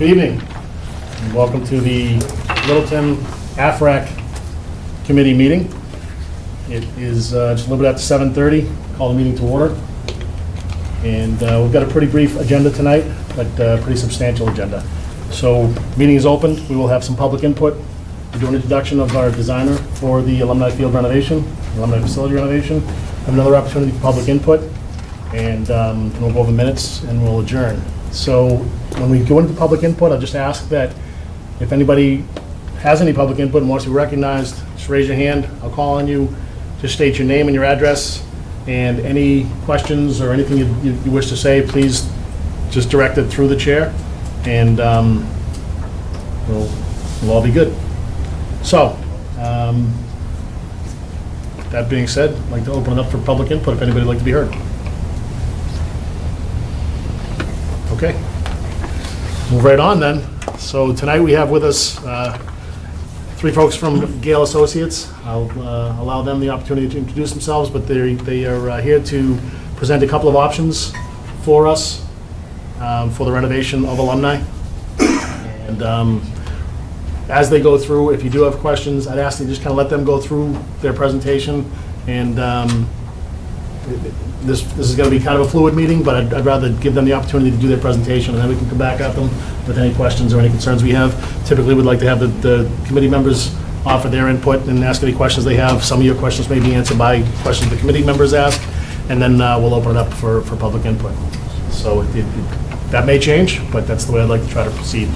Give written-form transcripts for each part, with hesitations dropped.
Good evening, and welcome to the Littleton Afrac Committee meeting. It is just a little bit after 7:30. Call the meeting to order. And we've got a pretty brief agenda tonight, but pretty substantial agenda. So, meeting is open. We will have some public input. We'll do an introduction of our designer for the Alumni Field renovation, Alumni facility renovation. Have another opportunity for public input, and we'll go over minutes and we'll adjourn. So when we go into public input, I'll just ask that if anybody has any public input and wants to be recognized, just raise your hand. I'll call on you. Just state your name and your address, and any questions or anything you wish to say, please just direct it through the chair, and we'll all be good. So, that being said, I'd like to open it up for public input if anybody would like to be heard. Okay, move right on then. So tonight we have with us three folks from Gale Associates. I'll allow them the opportunity to introduce themselves, but they are here to present a couple of options for us for the renovation of Alumni. And as they go through, if you do have questions, I'd ask you to just kind of let them go through their presentation. And this is going to be kind of a fluid meeting, but I'd rather give them the opportunity to do their presentation, and then we can come back at them with any questions or any concerns we have. Typically, we'd like to have the committee members offer their input and ask any questions they have. Some of your questions may be answered by questions the committee members ask, and then we'll open it up for public input. So that may change, but that's the way I'd like to try to proceed.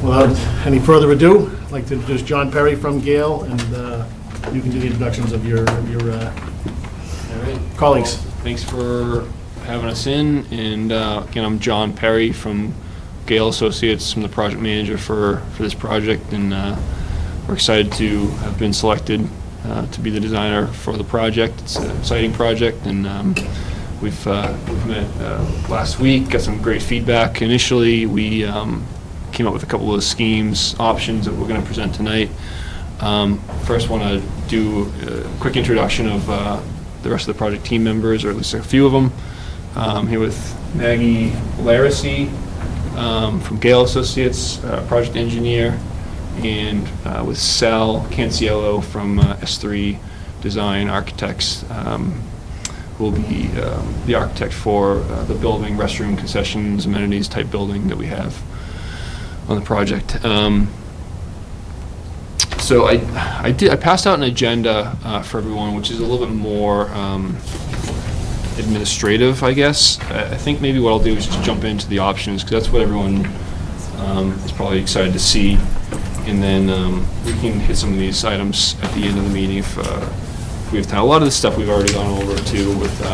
Without any further ado, I'd like to introduce John Perry from Gale, and you can do the introductions of your colleagues. Well, thanks for having us in, and again, I'm John Perry from Gale Associates. I'm the project manager for this project, and we're excited to have been selected to be the designer for the project. It's an exciting project, and we've met last week, got some great feedback. Initially, we came up with a couple of schemes, options that we're going to present tonight. First, want to do a quick introduction of the rest of the project team members, or at least a few of them. Here with Maggie Laracy from Gale Associates, project engineer, and with Sal Canciello from S3 Design Architects, who will be the architect for the building, restroom, concessions, amenities type building that we have on the project. So I passed out an agenda for everyone, which is a little bit more administrative, I guess. I think maybe what I'll do is just jump into the options, because that's what everyone is probably excited to see, and then we can hit some of these items at the end of the meeting if we have time. A lot of this stuff we've already gone over too with the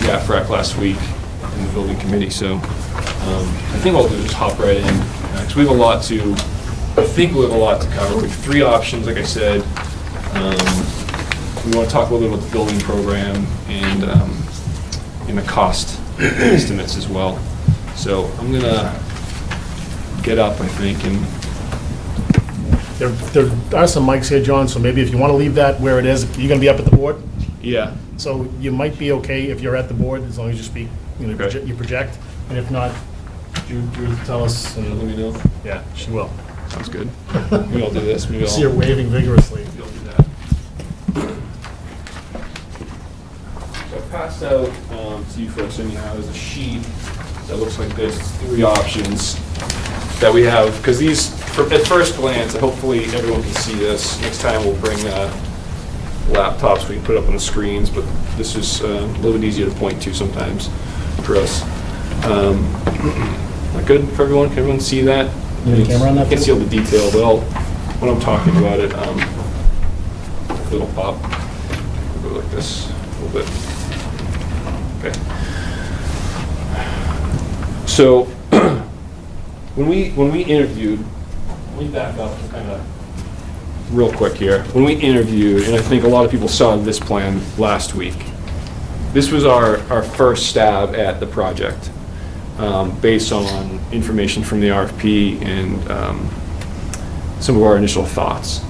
Afrac last week in the building committee. So I think what I'll do is just hop right in, because we have a lot to. I think we have a lot to cover. We have three options, like I said. We want to talk a little bit about the building program and the cost estimates as well. So I'm going to get up, I think, and There are some mics here, John, so maybe if you want to leave that where it is, you're going to be up at the board? yeah. So you might be okay if you're at the board, as long as you speak, Okay. you project. And if not, Judith tell us, Let and me know. yeah, she will. Sounds good. Maybe I'll do this. Maybe I see her I'll waving vigorously. do that. So I passed out to you folks anyhow as a sheet that looks like this. Three options that we have, because these, at first glance, and hopefully everyone can see this. Next time we'll bring laptops we can put up on the screens, but this is a little bit easier to point to sometimes for us. Not good for everyone? Can everyone see that? You have a camera on that? I can't see all the detail, but when I'm talking about it, it'll pop. I'll go like this a little bit. Okay. So when we interviewed, let me back up kind of real quick here. When we interviewed, and I think a lot of people saw this plan last week, this was our first stab at the project, based on information from the RFP and some of our initial thoughts.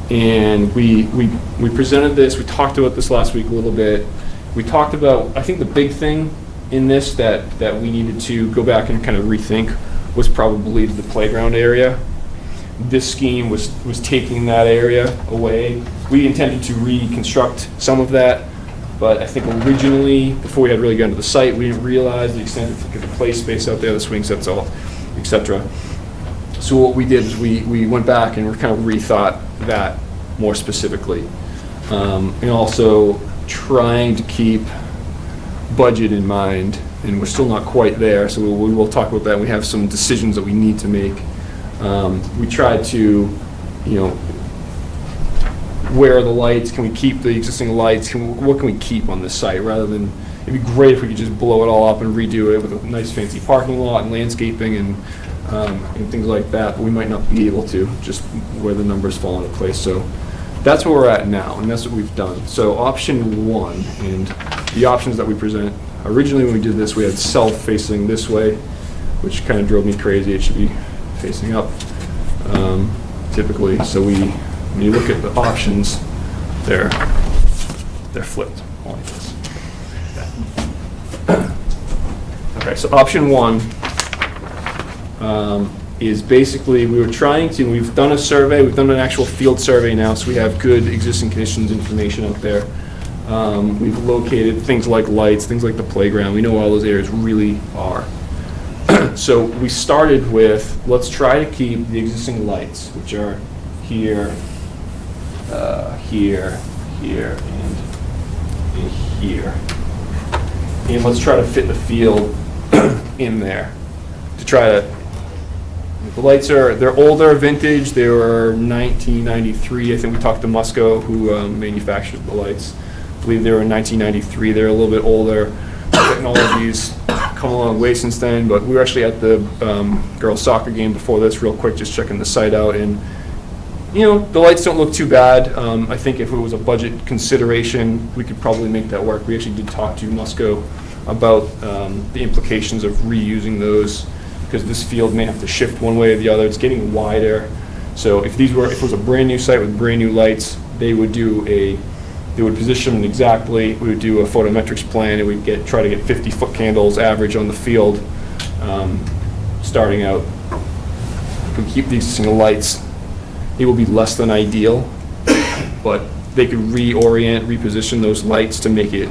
And we presented this, we talked about this last week a little bit. We talked about, I think the big thing in this that we needed to go back and kind of rethink was probably the playground area. This scheme was taking that area away. We intended to reconstruct some of that, but I think originally, before we had really gotten to the site, we didn't realize the extent of the play space out there, the swing sets, all, etc. So what we did is we went back and we kind of rethought that more specifically. And also trying to keep budget in mind, and we're still not quite there, so we will talk about that. We have some decisions that we need to make. We tried to, where are the lights? Can we keep the existing lights? What can we keep on this site rather than, it'd be great if we could just blow it all up and redo it with a nice fancy parking lot and landscaping and things like that, but we might not be able to, just where the numbers fall into place. So that's where we're at now, and that's what we've done. So option one, and the options that we present, originally when we did this, we had south facing this way, which kind of drove me crazy. It should be facing up, typically. So when you look at the options, they're flipped like this. Okay, so option one is basically, we've done a survey, we've done an actual field survey now, so we have good existing conditions information out there. We've located things like lights, things like the playground. We know all those areas really are. So we started with, let's try to keep the existing lights, which are here, here, here, and here. And let's try to fit the field in there to try to, the lights they're older, vintage. They were 1993. I think we talked to Musco, who manufactured the lights. I believe they were in 1993. They're a little bit older. Technology's come a long way since then, but we were actually at the girls' soccer game before this, real quick, just checking the site out, and the lights don't look too bad. I think if it was a budget consideration, we could probably make that work. We actually did talk to Musco about the implications of reusing those, because this field may have to shift one way or the other. It's getting wider. So if it was a brand new site with brand new lights, they would position them exactly. We would do a photometrics plan, and we'd try to get 50-foot candles average on the field, starting out. If we keep the existing lights, it will be less than ideal, but they could reposition those lights to make it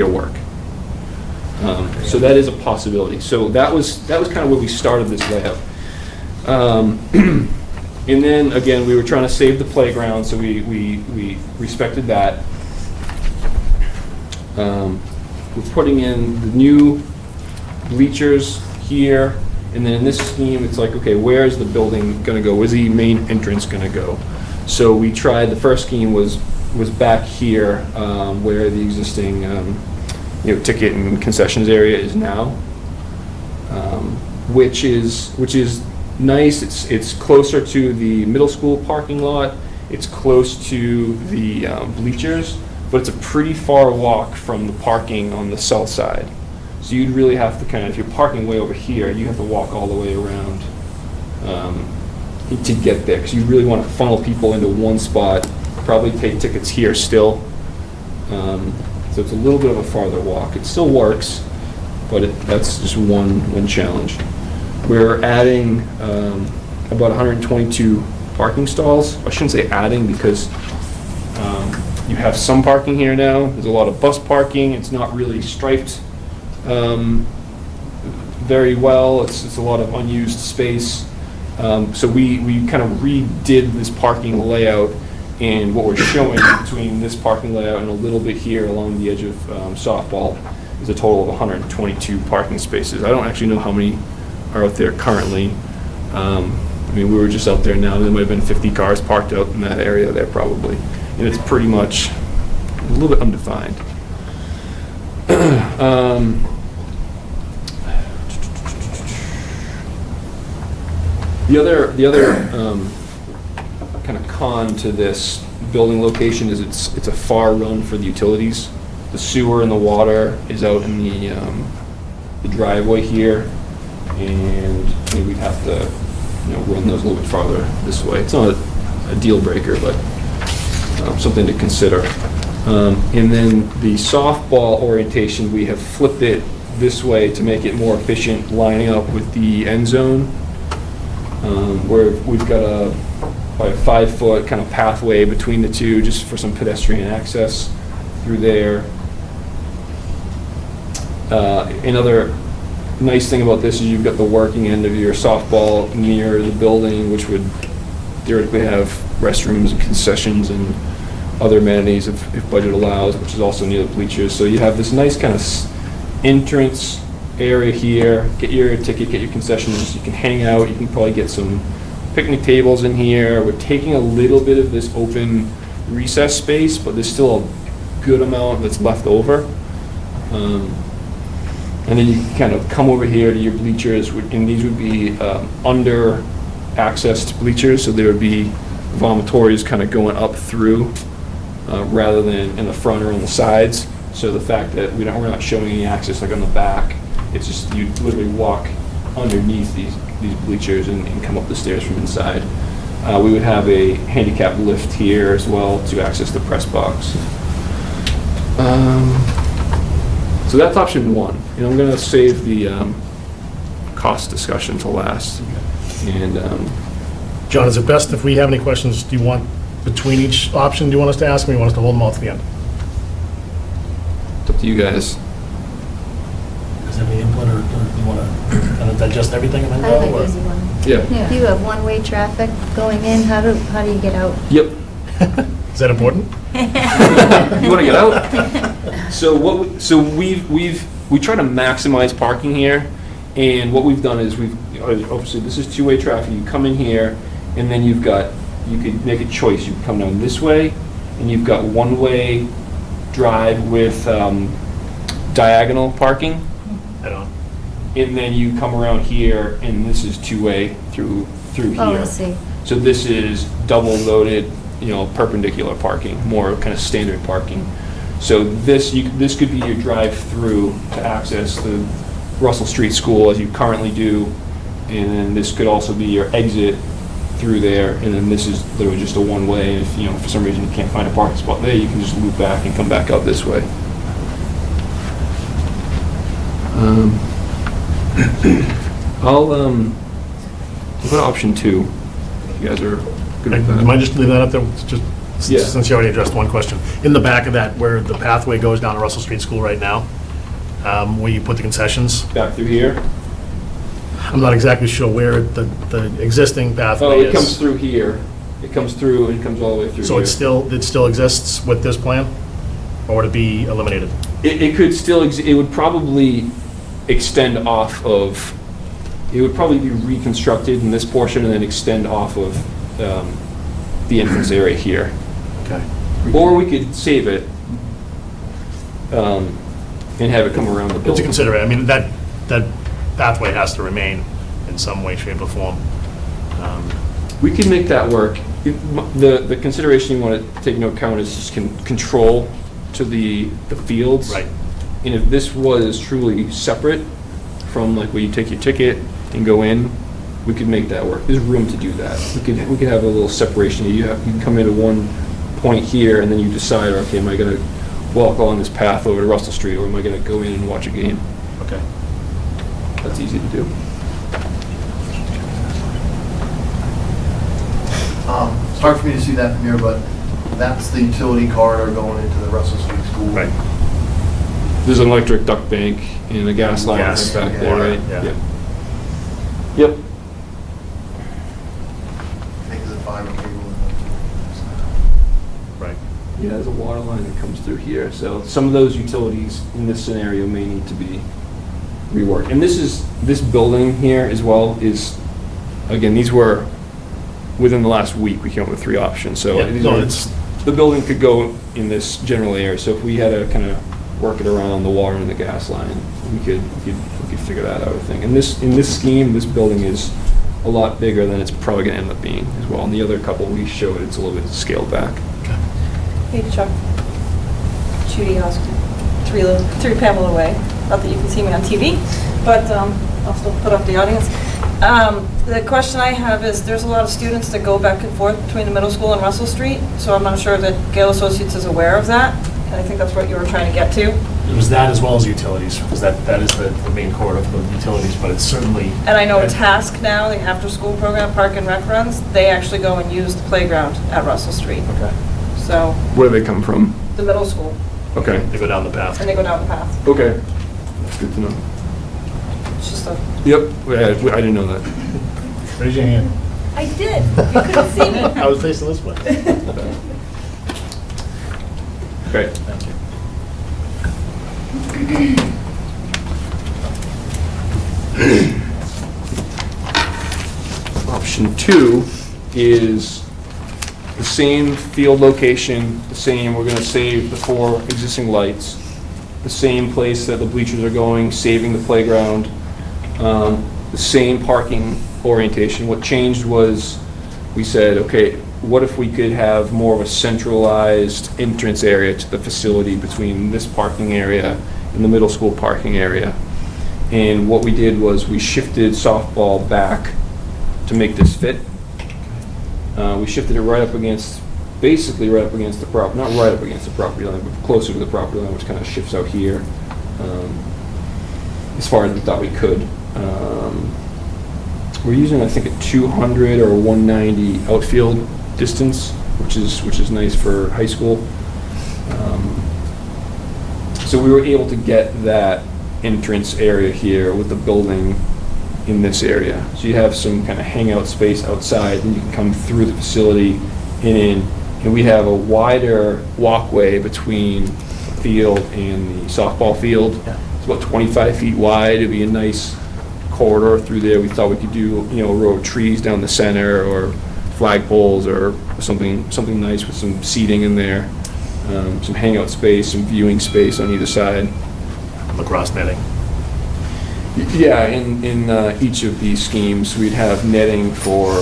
work. So that is a possibility. So that was kind of where we started this layout. And then again, we were trying to save the playground, so we respected that. We're putting in the new bleachers here, and then in this scheme, it's like, okay, where is the building going to go? Where's the main entrance going to go? So we tried, the first scheme was back here, where the existing ticket and concessions area is now, which is nice. It's closer to the middle school parking lot. It's close to the bleachers, but it's a pretty far walk from the parking on the south side. So you'd really have to if you're parking way over here, you have to walk all the way around to get there, because you really want to funnel people into one spot, probably take tickets here still. So it's a little bit of a farther walk. It still works, but that's just one challenge. We're adding about 122 parking stalls. I shouldn't say adding, because you have some parking here now. There's a lot of bus parking. It's not really striped very well. It's a lot of unused space. So we kind of redid this parking layout, and what we're showing between this parking layout and a little bit here along the edge of softball is a total of 122 parking spaces. I don't actually know how many are out there currently. We were just out there now. There might have been 50 cars parked out in that area there probably. And it's pretty much a little bit undefined. The other kind of con to this building location is it's a far run for the utilities. The sewer and the water is out in the driveway here, and we'd have to run those a little bit farther this way. It's not a deal breaker, but something to consider. And then the softball orientation, we have flipped it this way to make it more efficient, lining up with the end zone, where we've got probably a 5-foot kind of pathway between the two, just for some pedestrian access through there. Another nice thing about this is you've got the working end of your softball near the building, which would theoretically have restrooms and concessions and other amenities if budget allows, which is also near the bleachers. So you have this nice kind of entrance area here. Get your ticket, get your concessions. You can hang out. You can probably get some picnic tables in here. We're taking a little bit of this open recess space, but there's still a good amount that's left over. And then you can kind of come over here to your bleachers, and these would be under accessed bleachers, so there would be vomitories kind of going up through rather than in the front or on the sides. So the fact that we're not showing any access like on the back, it's just you literally walk underneath these bleachers and come up the stairs from inside. We would have a handicap lift here as well to access the press box. So that's option one, and I'm going to save the cost discussion to last. And John, is it best if we have any questions, do you want, between each option, do you want us to ask, or do you want us to hold them all to the end? it's up to you guys. Is there any input, or do you want to kind of digest everything and then I go? like or- easy one. Yeah. Do you have one-way traffic going in? How do you get out? Yep. Is that important? You want to get out? So we try to maximize parking here, and what we've done is obviously this is two-way traffic. You come in here, and then you could make a choice. You can come down this way, and you've got one-way drive with diagonal parking, I don't. and then you come around here, and this is two-way through here. Oh, I see. So this is double loaded, perpendicular parking, more kind of standard parking. So this could be your drive-through to access the Russell Street School as you currently do, and then this could also be your exit through there, and then this is literally just a one-way. If for some reason you can't find a parking spot there, you can just loop back and come back out this way. I'll put option 2. You guys are good with Do you that. mind just leaving that up there, just Yeah. since you already addressed one question? In the back of that, where the pathway goes down to Russell Street School right now, where you put the concessions, Back through here. I'm not exactly sure where the existing Oh, pathway it comes is. through here. It comes through and comes all the way through So here. it still exists with this plan? Or would it be eliminated? It could still, it would probably extend off of, it would probably be reconstructed in this portion and then extend off of the entrance area here. Okay. Or we could save it and have it come around the But to building. consider it, I mean, that pathway has to remain in some way, shape, or form. We can make that work. The consideration you want to take into account is just control to the fields. Right. And if this was truly separate from like where you take your ticket and go in, we could make that work. There's room to do that. We could have a little separation. You can come into one point here and then you decide, okay, am I going to walk along this path over to Russell Street, or am I going to go in and watch a game? Okay. That's easy to do. It's hard for me to see that from here, but that's the utility corridor going into the Russell Street School. Right. There's an electric duct bank and a gas line right Gas, back there, water, right? yeah. Yep. Yep. I think there's a fiber cable in Right. Yeah, there's a water line that comes through here, so some of those utilities in this scenario may need to be reworked. And this building here as well is, again, these were, within the last week, we came up with 3 options, so Yeah, these no, are- it's- the building could go in this general area, so if we had to kind of work it around the water and the gas line, we could figure that out, I think. And in this scheme, this building is a lot bigger than it's probably gonna end up being as well. And the other couple we showed, it's a little bit scaled back. Hey Chuck, Judy Hosk, 3 Pamela away. Not that you can see me on TV, but I'll still put up the audience. The question I have is, there's a lot of students that go back and forth between the middle school and Russell Street, so I'm not sure that Gale Associates is aware of that. and I think that's what you were trying to get to. It was that as well as utilities, because that is the main core of the utilities, but it's certainly. And I know Task now, the after-school program, Park and Rec runs, they actually go and use the playground at Russell Street. Okay. So, Where do they come from? the middle school, Okay. They go down the path. and they go down the path. Okay. That's good to know. It's just a, Yep, I didn't know that. Raise your hand. I did, you couldn't see me. I was facing this way. Great. Thank you. Option 2 is the same field location, the same, we're gonna save the 4 existing lights, the same place that the bleachers are going, saving the playground, the same parking orientation. What changed was, we said, okay, what if we could have more of a centralized entrance area to the facility between this parking area and the middle school parking area? And what we did was we shifted softball back to make this fit. We shifted it right up against, basically right up against the property, not right up against the property line, but closer to the property line, which kind of shifts out here, as far as we thought we could. We're using, I think, a 200 or 190 outfield distance, which is nice for high school. So we were able to get that entrance area here with the building in this area. So you have some kind of hangout space outside, and you can come through the facility and in, and we have a wider walkway between the field and the softball field. Yeah. It's about 25 feet wide. It'd be a nice corridor through there. We thought we could do, a row of trees down the center, or flagpoles, or something nice with some seating in there, some hangout space, some viewing space on either side. Lacrosse netting. Yeah, in each of these schemes, we'd have netting for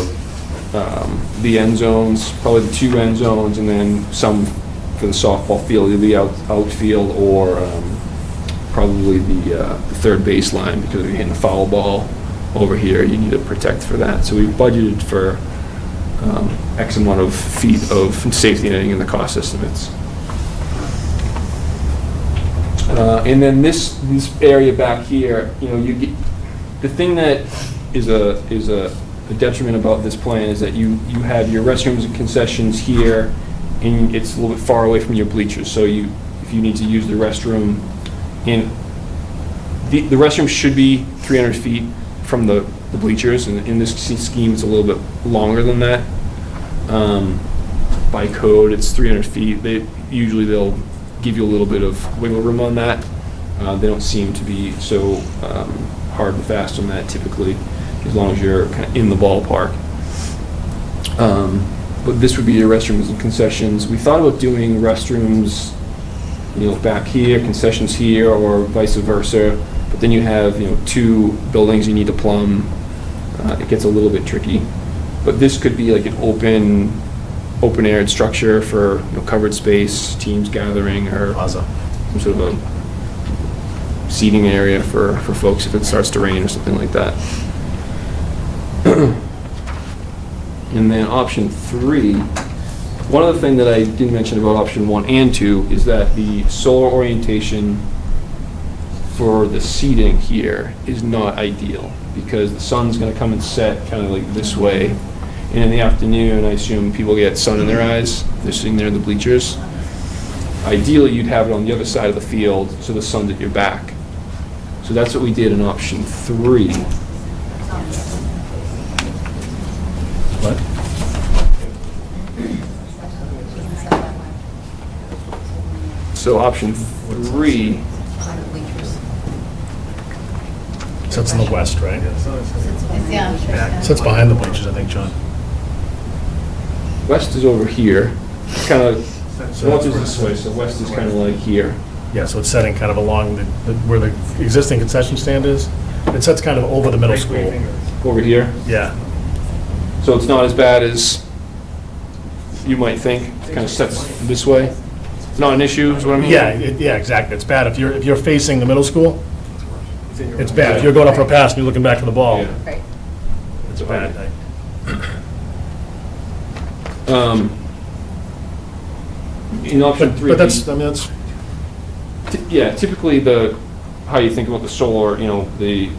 the end zones, probably the 2 end zones, and then some for the softball field, either the outfield or probably the third baseline, because we're hitting a foul ball over here, you need to protect for that. So we budgeted for X amount of feet of safety netting in the cost estimates. And then this area back here, you get, the thing that is a detriment about this plan is that you have your restrooms and concessions here, and it's a little bit far away from your bleachers. So if you need to use the restroom, the restroom should be 300 feet from the bleachers, and in this scheme, it's a little bit longer than that. By code, it's 300 feet. They'll give you a little bit of wiggle room on that. They don't seem to be so hard and fast on that typically, as long as you're kind of in the ballpark. But this would be your restrooms and concessions. We thought about doing restrooms, back here, concessions here, or vice versa. But then you have, 2 buildings you need to plumb. It gets a little bit tricky. But this could be like an open-aired structure for covered space, teams gathering, or Plaza. some sort of a seating area for folks if it starts to rain or something like that. And then option 3, one other thing that I didn't mention about option 1 and 2 is that the solar orientation for the seating here is not ideal, because the sun's going to come and set kind of like this way. And in the afternoon, I assume people get sun in their eyes. They're sitting there in the bleachers. Ideally, you'd have it on the other side of the field, so the sun's at your back. So that's what we did in option 3. What? So option 3, Sits in the west, right? Yeah. Sits behind the bleachers, I think, John. west is over here. Kind of, north is this way, so west is kind of like here. Yeah, so it's setting kind of along where the existing concession stand is. It sets kind of over the middle school. Over here. Yeah. So it's not as bad as you might think. It kind of sets this way. It's not an issue, is what I mean? Yeah, yeah, exactly. It's bad if you're facing the middle school. It's bad. If you're going up for a pass and you're looking back for the ball, Yeah. Right. it's bad. In option 3. But that's, I mean, that's Yeah, typically how you think about the solar, the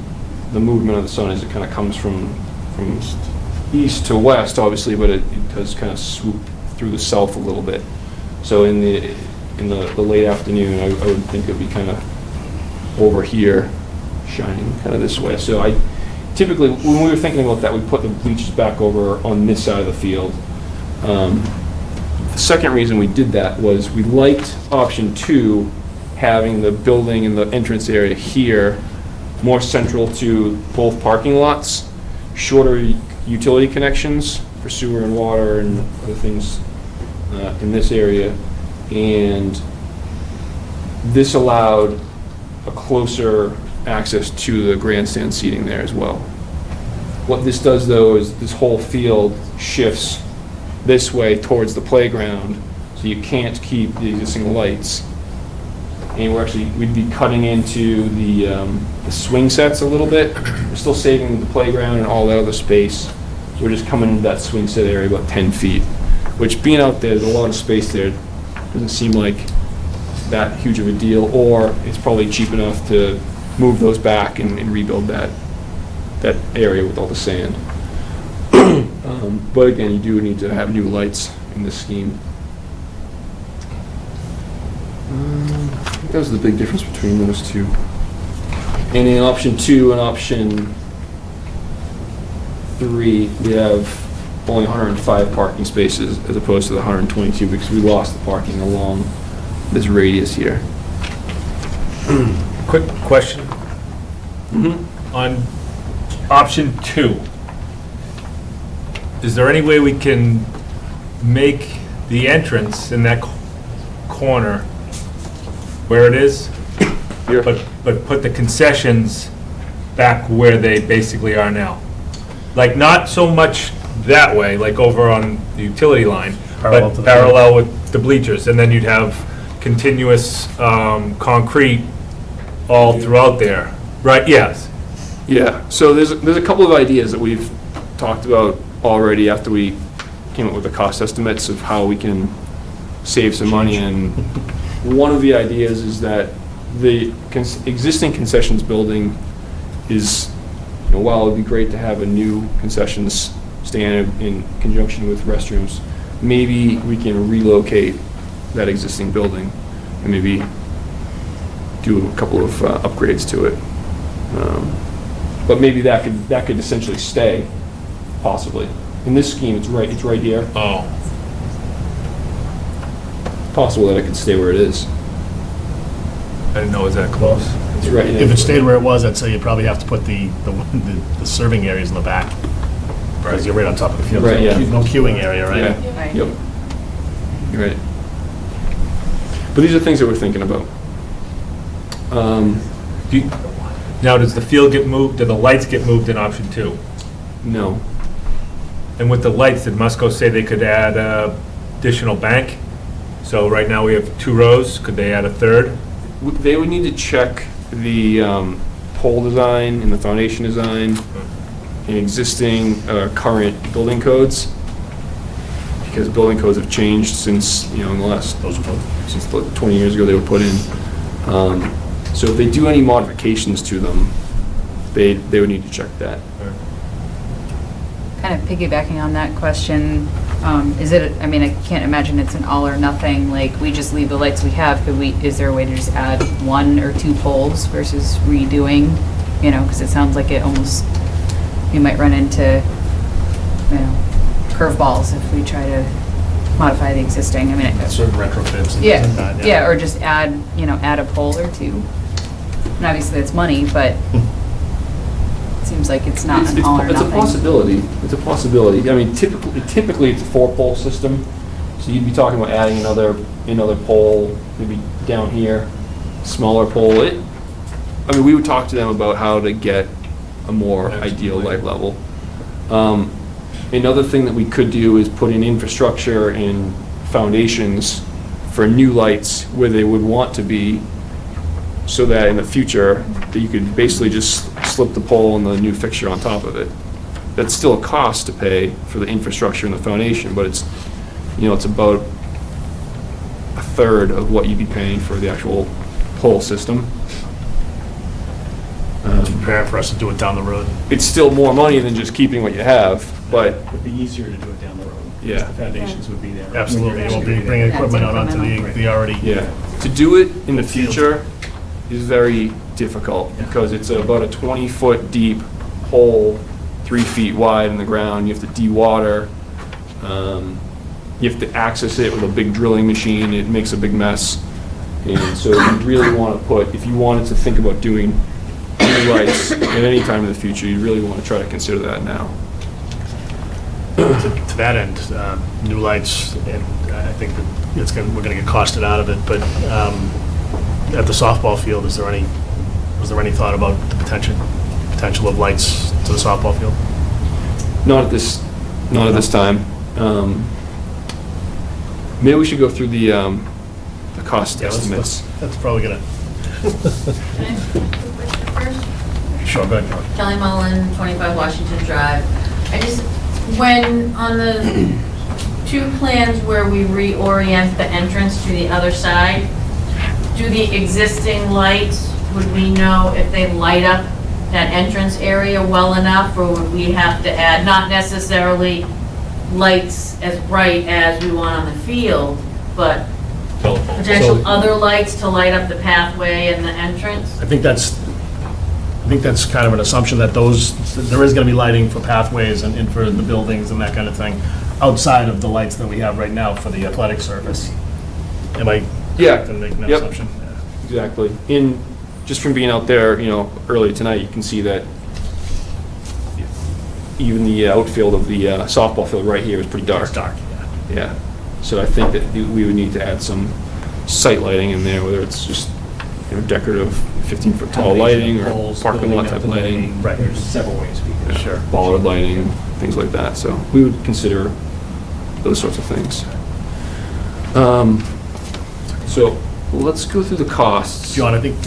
movement of the sun is it kind of comes from east to west, obviously, but it does kind of swoop through the south a little bit. So in the late afternoon, I would think it'd be kind of over here, shining kind of this way. So I typically, when we were thinking about that, we put the bleachers back over on this side of the field. The second reason we did that was we liked option 2, having the building and the entrance area here more central to both parking lots, shorter utility connections for sewer and water and other things in this area, and this allowed a closer access to the grandstand seating there as well. What this does, though, is this whole field shifts this way towards the playground, so you can't keep the existing lights. And we'd be cutting into the swing sets a little bit. We're still saving the playground and all that other space. So we're just coming into that swing set area about 10 feet, which, being out there's a lot of space there. Doesn't seem like that huge of a deal, or it's probably cheap enough to move those back and rebuild that area with all the sand. But again, you do need to have new lights in this scheme. I think that was the big difference between those two. And in option 2 and option 3, we have only 105 parking spaces as opposed to the 122 because we lost the parking along this radius here. Quick question. On option 2, is there any way we can make the entrance in that corner where it is, Here. but put the concessions back where they basically are now? Like, not so much that way, like over on the utility line, Parallel to but the parallel with the bleachers, and then you'd have continuous concrete all throughout there, right? Yes. Yeah, so there's a couple of ideas that we've talked about already after we came up with the cost estimates of how we can save some money. And one of the ideas is that the existing concessions building is, while it would be great to have a new concessions stand in conjunction with restrooms, maybe we can relocate that existing building and maybe do a couple of upgrades to it. But maybe that could essentially stay, possibly. In this scheme, it's right here. Oh. It's possible that it could stay where it is. I didn't know it was that close. It's right. If it stayed where it was, I'd say you'd probably have to put the serving areas in the back. Because you're right on top of the field. Right, yeah. No queuing area, right? Yeah. Right. Yep. You're right. But these are things that we're thinking about. Now, does the field get moved, do the lights get moved in option 2? No. And with the lights, did Musco say they could add additional bank? So right now we have 2 rows, could they add a third? They would need to check the pole design and the foundation design and existing current building codes, because building codes have changed since, in the last, since 20 years ago they were put in. So if they do any modifications to them, they would need to check that. Kind of piggybacking on that question, is it, I mean, I can't imagine it's an all or nothing, like, we just leave the lights we have, is there a way to just add 1 or 2 poles versus redoing, because it sounds like it almost, you might run into, curveballs if we try to modify the existing, I mean. Certain retrofits and things Yeah, like that. yeah, or just add, add a pole or 2. And obviously it's money, but it seems like it's not an all or It's nothing. a possibility. It's a possibility. I mean, typically it's a 4-pole system, so you'd be talking about adding another pole, maybe down here, smaller pole. We would talk to them about how to get a more ideal light level. Another thing that we could do is put in infrastructure and foundations for new lights where they would want to be, so that in the future, that you could basically just slip the pole and the new fixture on top of it. That's still a cost to pay for the infrastructure and the foundation, but it's, it's about a third of what you'd be paying for the actual pole system. Prepare for us to do it down the road. It's still more money than just keeping what you have, but Would be easier to do it down the road. Yeah. The foundations would be there. Absolutely, you won't be bringing equipment out onto the already. yeah, to do it in the future is very difficult because it's about a 20-foot deep hole, 3 feet wide in the ground. You have to de-water. You have to access it with a big drilling machine. It makes a big mess. And so you really want to put, if you wanted to think about doing new lights at any time in the future, you really want to try to consider that now. To that end, new lights, and I think that we're gonna get costed out of it, but at the softball field, was there any thought about the potential of lights to the softball field? Not at this time. Maybe we should go through the cost Yeah, estimates. that's probably gonna, sure, go ahead. Kelly Mullen, 25 Washington Drive. When, on the 2 plans where we reorient the entrance to the other side, do the existing lights, would we know if they light up that entrance area well enough, or would we have to add, not necessarily lights as bright as we want on the field, but potential So- other lights to light up the pathway and the entrance? I think that's kind of an assumption that there is gonna be lighting for pathways and for the buildings and that kind of thing, outside of the lights that we have right now for the athletic surface. Am I Yeah. correct in making that Yep. assumption? Exactly. Just from being out there, early tonight, you can see that even the outfield of the softball field right here is pretty dark. It's dark, yeah. Yeah. So I think that we would need to add some site lighting in there, whether it's just, decorative 15-foot tall lighting or Poles, parking lot building type up the lighting. Right. There's several ways we can. Sure. Bollard lighting, things like that. So we would consider those sorts of things. So let's go through the costs. John, I think,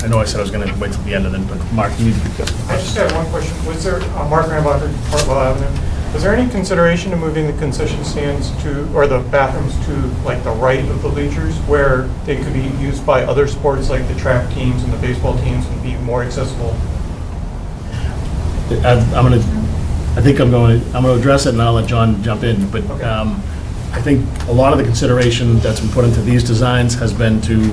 I know I said I was gonna wait till the end of it, but Mark, you need to. I just had one question. Was there, Mark Rambacher, Hartwell Avenue, was there any consideration to moving the concession stands or the bathrooms to like the right of the bleachers where they could be used by other sports like the track teams and the baseball teams and be more accessible? I think I'm going to address it, and I'll let John jump in, but I think a lot of the consideration that's been put into these designs has been to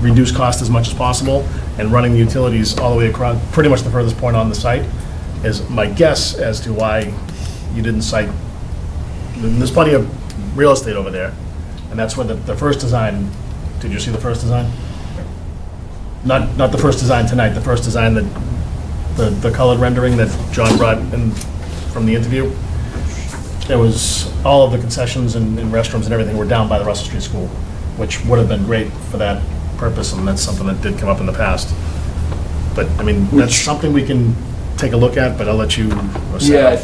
reduce cost as much as possible, and running the utilities all the way across, pretty much the furthest point on the site, is my guess as to why you didn't cite, there's plenty of real estate over there, and that's where the first design, did you see the first design? Not the first design tonight, the first design that, the colored rendering that John brought in from the interview. There was, all of the concessions and restrooms and everything were down by the Russell Street School, which would have been great for that purpose, and that's something that did come up in the past. But, I mean, that's something we can take a look at, but I'll let you. Yeah,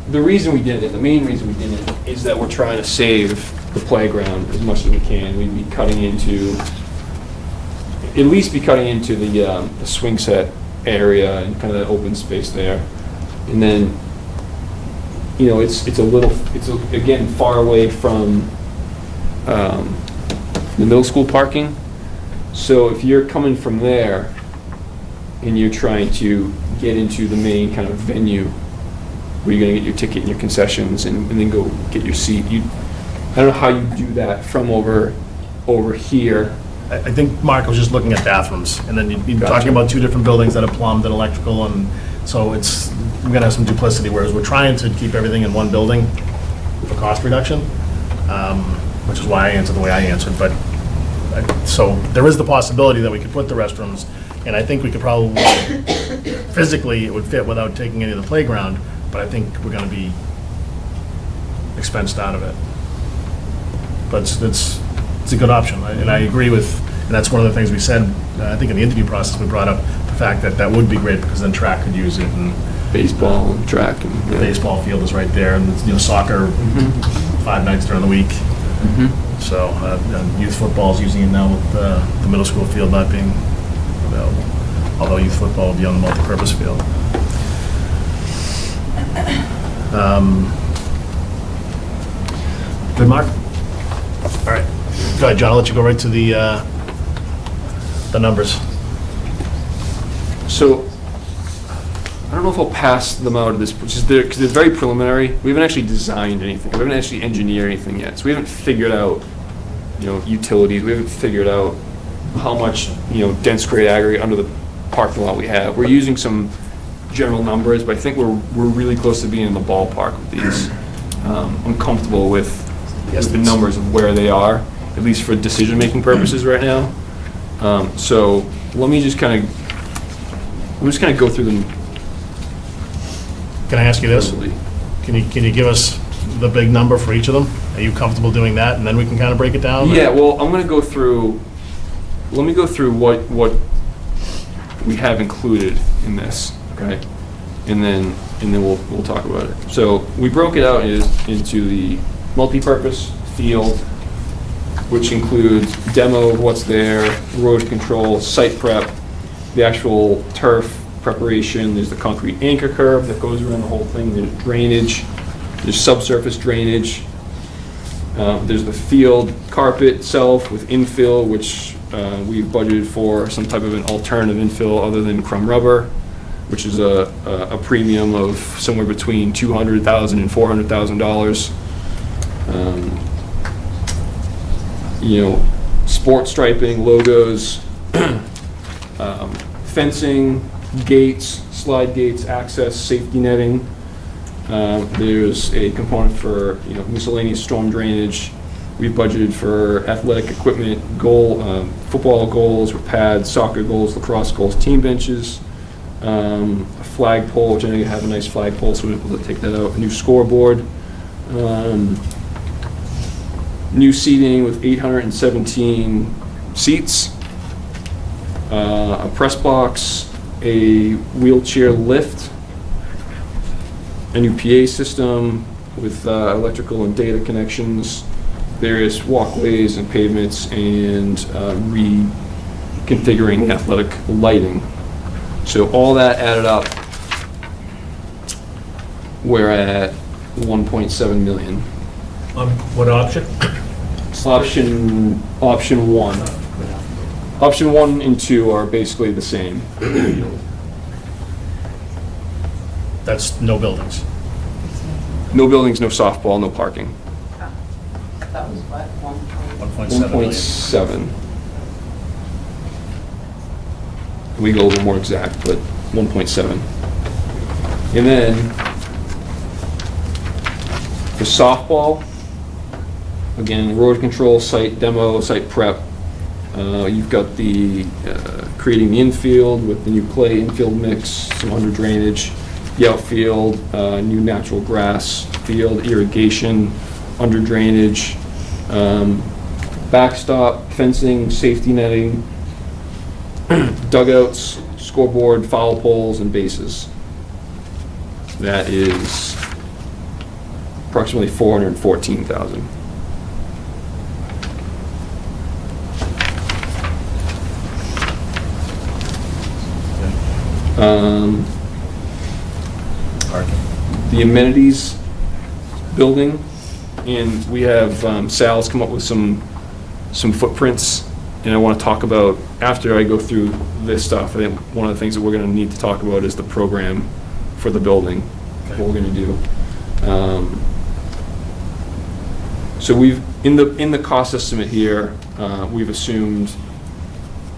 the reason we did it, the main reason we did it, is that we're trying to save the playground as much as we can. We'd be cutting into, at least be cutting into the swing set area and kind of that open space there. And then, it's again, far away from the middle school parking. So if you're coming from there and you're trying to get into the main kind of venue where you're gonna get your ticket and your concessions and then go get your seat, I don't know how you do that from over here. I think Mark was just looking at bathrooms, and then you're Gotcha. talking about 2 different buildings that are plumbed and electrical, and so we're gonna have some duplicity, whereas we're trying to keep everything in one building for cost reduction, which is why I answered the way I answered, but, so there is the possibility that we could put the restrooms, and I think we could probably, physically, it would fit without taking any of the playground, but I think we're gonna be expensed out of it. But it's a good option, and I agree with, and that's one of the things we said, I think in the interview process, we brought up the fact that that would be great, because then track could use it, and Baseball and track and. the baseball field is right there, and, soccer, 5 nights during the week. So, youth football is using it now with the middle school field not being available, although youth football will be on the multipurpose field. Good, Mark? All right. Go ahead, John, I'll let you go right to the the numbers? So, I don't know if I'll pass them out at this, because they're very preliminary. We haven't actually designed anything. We haven't actually engineered anything yet. So we haven't figured out, utilities. We haven't figured out how much, dense grade aggregate under the parking lot we have. We're using some general numbers, but I think we're really close to being in the ballpark with these. I'm comfortable with the numbers of where they are, at least for decision-making purposes right now. So let me just kind of go through them. Can I ask you this? quickly. Can you give us the big number for each of them? Are you comfortable doing that, and then we can kind of break it down? Yeah, well, I'm going to go through, let me go through what we have included in this, okay? And then we'll talk about it. So we broke it out into the multi-purpose field, which includes demo of what's there, road control, site prep, the actual turf preparation, there's the concrete anchor curve that goes around the whole thing, there's drainage, there's subsurface drainage, there's the field carpet itself with infill, which we've budgeted for some type of an alternative infill other than crumb rubber, which is a premium of somewhere between $200,000 and $400,000. Sport striping, logos, fencing, gates, slide gates, access, safety netting. There's a component for miscellaneous storm drainage. We've budgeted for athletic equipment, football goals with pads, soccer goals, lacrosse goals, team benches, a flagpole, which I know you have a nice flagpole, so we're able to take that out. A new scoreboard, new seating with 817 seats, a press box, a wheelchair lift, a new PA system with electrical and data connections, various walkways and pavements, and reconfiguring athletic lighting. So all that added up, we're at 1.7 million. What option? Option one. Option 1 and 2 are basically the same. That's no buildings. No buildings, no softball, no parking. That was what, 1.7 million. 1.7. We go a little more exact, but 1.7. And then for softball, again, road control, site demo, site prep. You've got the creating the infield with the new clay infield mix, some under drainage, the outfield, new natural grass field, irrigation, under drainage, backstop, fencing, safety netting, dugouts, scoreboard, foul poles, and bases. That is approximately $414,000. The amenities building, and we have Sal's come up with some footprints, and I want to talk about, after I go through this stuff, I think one of the things that we're going to need to talk about is the program for the building, what we're going to do. So we've, in the cost estimate here, we've assumed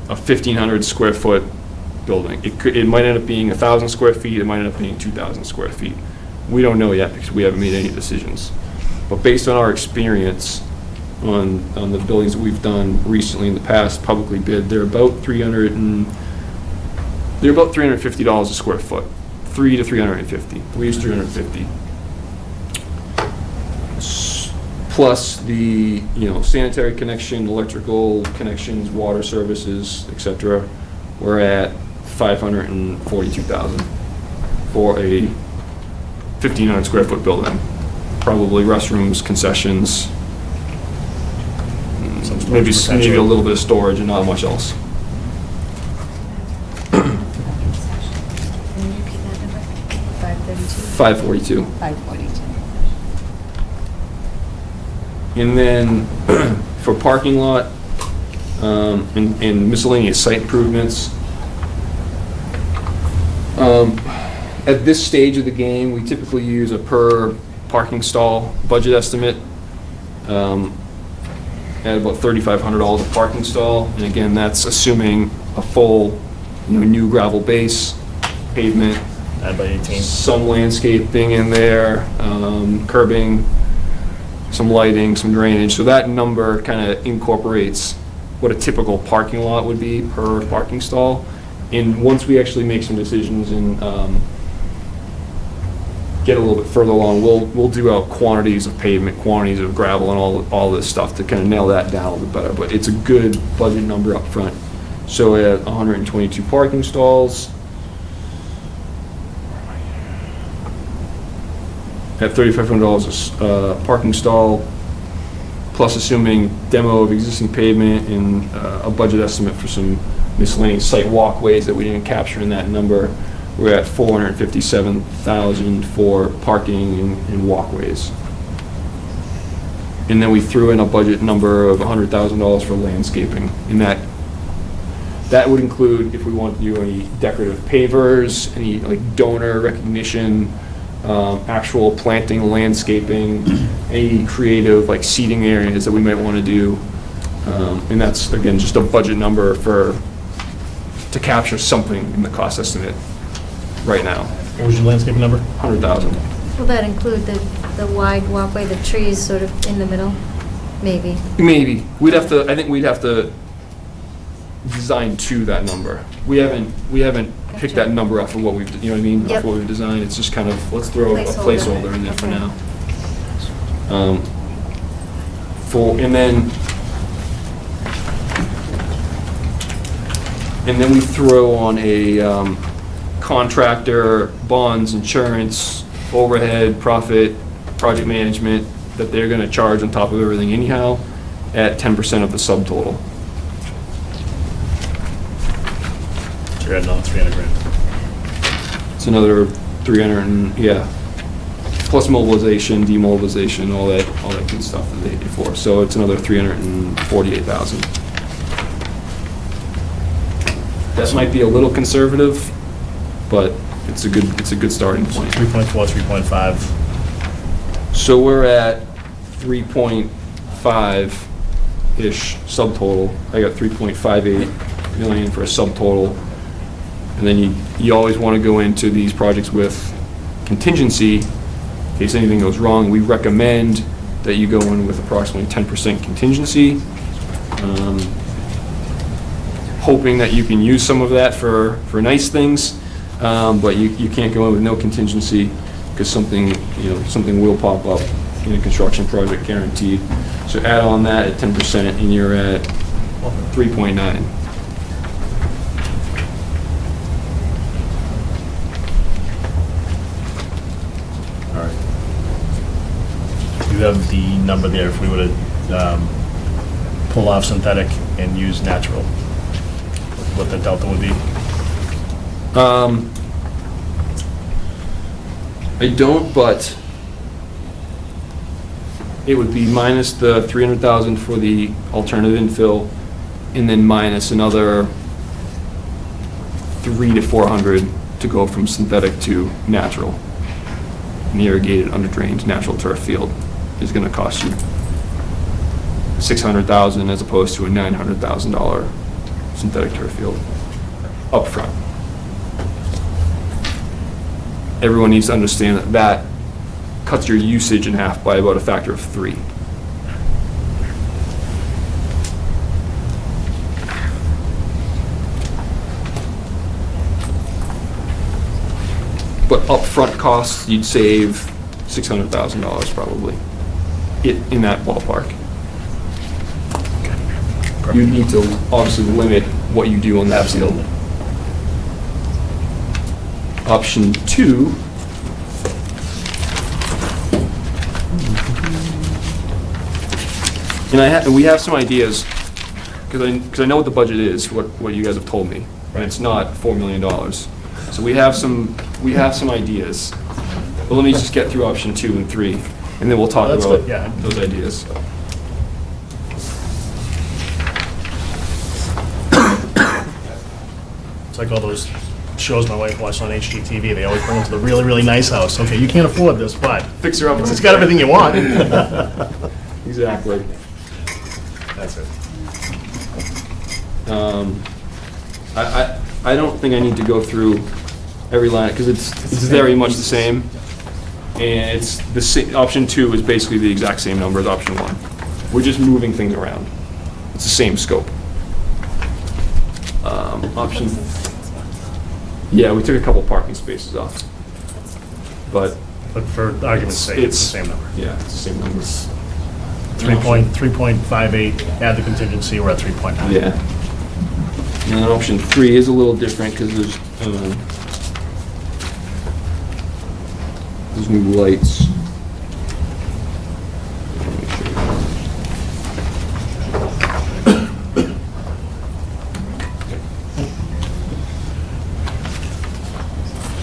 a 1,500 square foot building. It might end up being 1,000 square feet, it might end up being 2,000 square feet. We don't know yet because we haven't made any decisions. But based on our experience on the buildings that we've done recently in the past, publicly bid, they're about $350 a square foot. 3 to 350. We use 350. Plus the sanitary connection, electrical connections, water services, etc. We're at $542,000 for a 1,500 square foot building. Probably restrooms, concessions, maybe a little bit of storage and not much else. Can you repeat that number? 532? 542. 542. And then for parking lot, and miscellaneous site improvements. At this stage of the game, we typically use a per parking stall budget estimate at about $3,500 a parking stall. And again, that's assuming a full, new gravel base, pavement, Add by 18. some landscaping in there, curbing, some lighting, some drainage. So that number kind of incorporates what a typical parking lot would be per parking stall. And once we actually make some decisions and get a little bit further along, we'll do out quantities of pavement, quantities of gravel, and all this stuff to kind of nail that down a little bit better. But it's a good budget number up front. So at 122 parking stalls, at $3,500 a parking stall, plus assuming demo of existing pavement and a budget estimate for some miscellaneous site walkways that we didn't capture in that number, we're at $457,000 for parking and walkways. And then we threw in a budget number of $100,000 for landscaping, and that would include if we want to do any decorative pavers, any like donor recognition, actual planting, landscaping, any creative like seating areas that we might want to do. And that's, again, just a budget number to capture something in the cost estimate right now. What was your landscaping number? 100,000. Will that include the wide walkway, the trees sort of in the middle? Maybe. Maybe. I think we'd have to design to that number. We haven't picked that number off of what we've, you know what I mean? Yep. Off what we've designed. It's just kind of, let's throw a placeholder in there for Okay. now. And then we throw on a contractor, bonds, insurance, overhead, profit, project management that they're gonna charge on top of everything anyhow at 10% of the subtotal. You're at another 300 grand. It's another 300 and, yeah, plus mobilization, demobilization, all that good stuff that they do for. So it's another 348,000. That might be a little conservative, but it's a good starting point. 3.4, 3.5. So we're at 3.5-ish subtotal. I got 3.58 million for a subtotal. And then you always want to go into these projects with contingency in case anything goes wrong. We recommend that you go in with approximately 10% contingency, hoping that you can use some of that for nice things, but you can't go in with no contingency because something will pop up in a construction project, guaranteed. So add on that at 10% and you're at 3.9. All right. You have the number there if we were to pull off synthetic and use natural, what the delta would be. I don't, but it would be minus the 300,000 for the alternative infill, and then minus another 300 to 400 to go from synthetic to natural. An irrigated, under-drained, natural turf field is gonna cost you $600,000 as opposed to a $900,000 synthetic turf field upfront. Everyone needs to understand that that cuts your usage in half by about a factor of 3. But upfront costs, you'd save $600,000 probably, in that ballpark. You need to obviously limit what you do on that field. Option 2, and we have some ideas, because I know what the budget is, what you guys have told me, and it's not $4 million. So we have some ideas. But let me just get through option 2 and 3, and then we'll talk That's about good, yeah. those ideas. like all those shows my wife watched on HGTV. They always bring them to the really, really nice house. Okay, you can't afford this, but Fix her up. it's got everything you want. Exactly. That's it. I don't think I need to go through every line, because it's very much the same. And it's the option 2 is basically the exact same number as option 1. We're just moving things around. It's the same scope. Option, yeah, we took a couple parking spaces off. But But for argument's sake, it's the It's- same number. yeah, it's the same numbers. 3.58, add the contingency, we're at 3.9. Yeah. And then option 3 is a little different because there's new lights.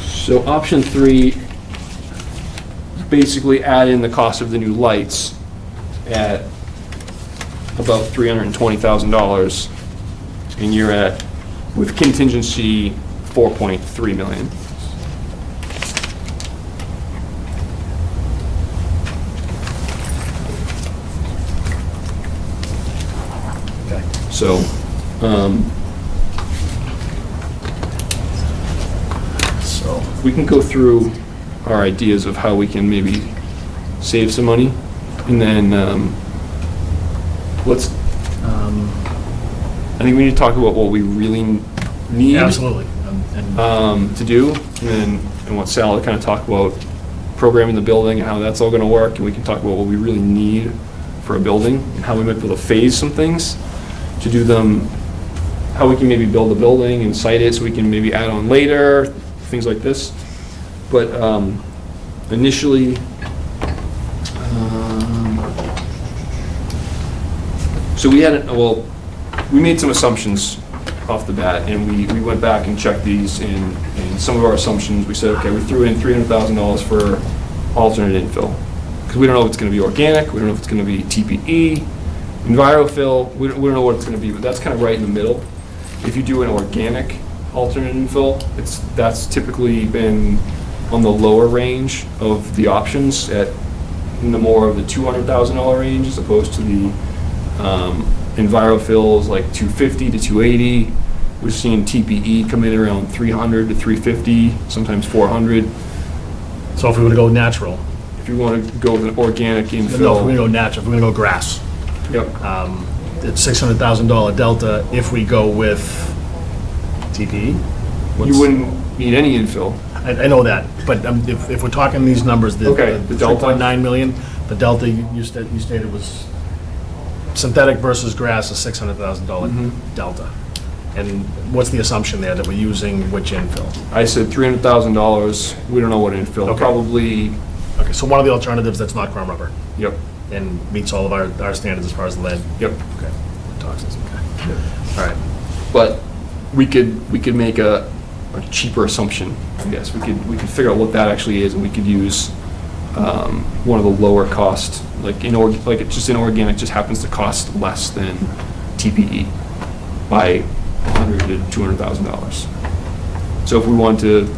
So option 3, basically add in the cost of the new lights at about $320,000, and you're at, with contingency, 4.3 million. Okay. So, So, we can go through our ideas of how we can maybe save some money, and then, let's, I think we need to talk about what we really need. absolutely. And To do, and what Sal kind of talked about, programming the building and how that's all gonna work, and we can talk about what we really need for a building, and how we might be able to phase some things to do them, how we can maybe build a building and site it so we can maybe add on later, things like this. But initially, so we had, we made some assumptions off the bat, and we went back and checked these, and some of our assumptions, we said, okay, we threw in $300,000 for alternate infill, because we don't know if it's gonna be organic, we don't know if it's gonna be TPE, EnviroFill, we don't know what it's gonna be, but that's kind of right in the middle. If you do an organic alternate infill, that's typically been on the lower range of the options, in the more of the $200,000 range, as opposed to the EnviroFills like 250 to 280. We're seeing TPE come in around 300 to 350, sometimes 400. so if we were to go natural, If you want to go with an organic no, if we're gonna infill, go natural, if we're gonna go grass, yep, it's $600,000 delta. If we go with TPE, you wouldn't need any infill. I know that, but if we're talking these numbers, the Okay, the delta. 3.9 million, the delta you stated was synthetic versus grass, a $600,000 Mhm. delta. And what's the assumption there, that we're using which infill? I said $300,000, we don't know what infill, Okay. probably, Okay, so one of the alternatives that's not chrome rubber yep, and meets all of our standards as far as lead. yep. Okay, toxins, okay. All right, But we could make a cheaper assumption, I guess. We could figure out what that actually is, and we could use one of the lower cost, like just inorganic just happens to cost less than TPE by $100,000 to $200,000. So if we want to,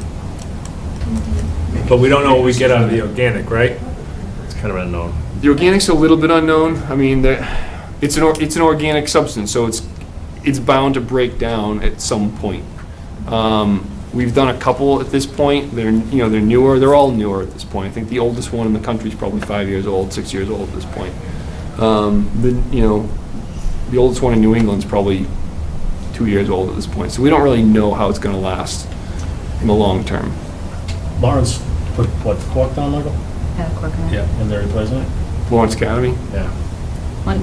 But we don't know what we get out of the organic, right? it's kind of an unknown. the organic's a little bit unknown. I mean, it's an organic substance, so it's bound to break down at some point. We've done a couple at this point. They're newer. They're all newer at this point. I think the oldest one in the country is probably 5 years old, 6 years old at this point. The oldest one in New England is probably 2 years old at this point. So we don't really know how it's going to last in the long term. Lawrence put, what, cork down, Michael? Yeah, coconut. And they're replacing it? Lawrence Academy. Yeah.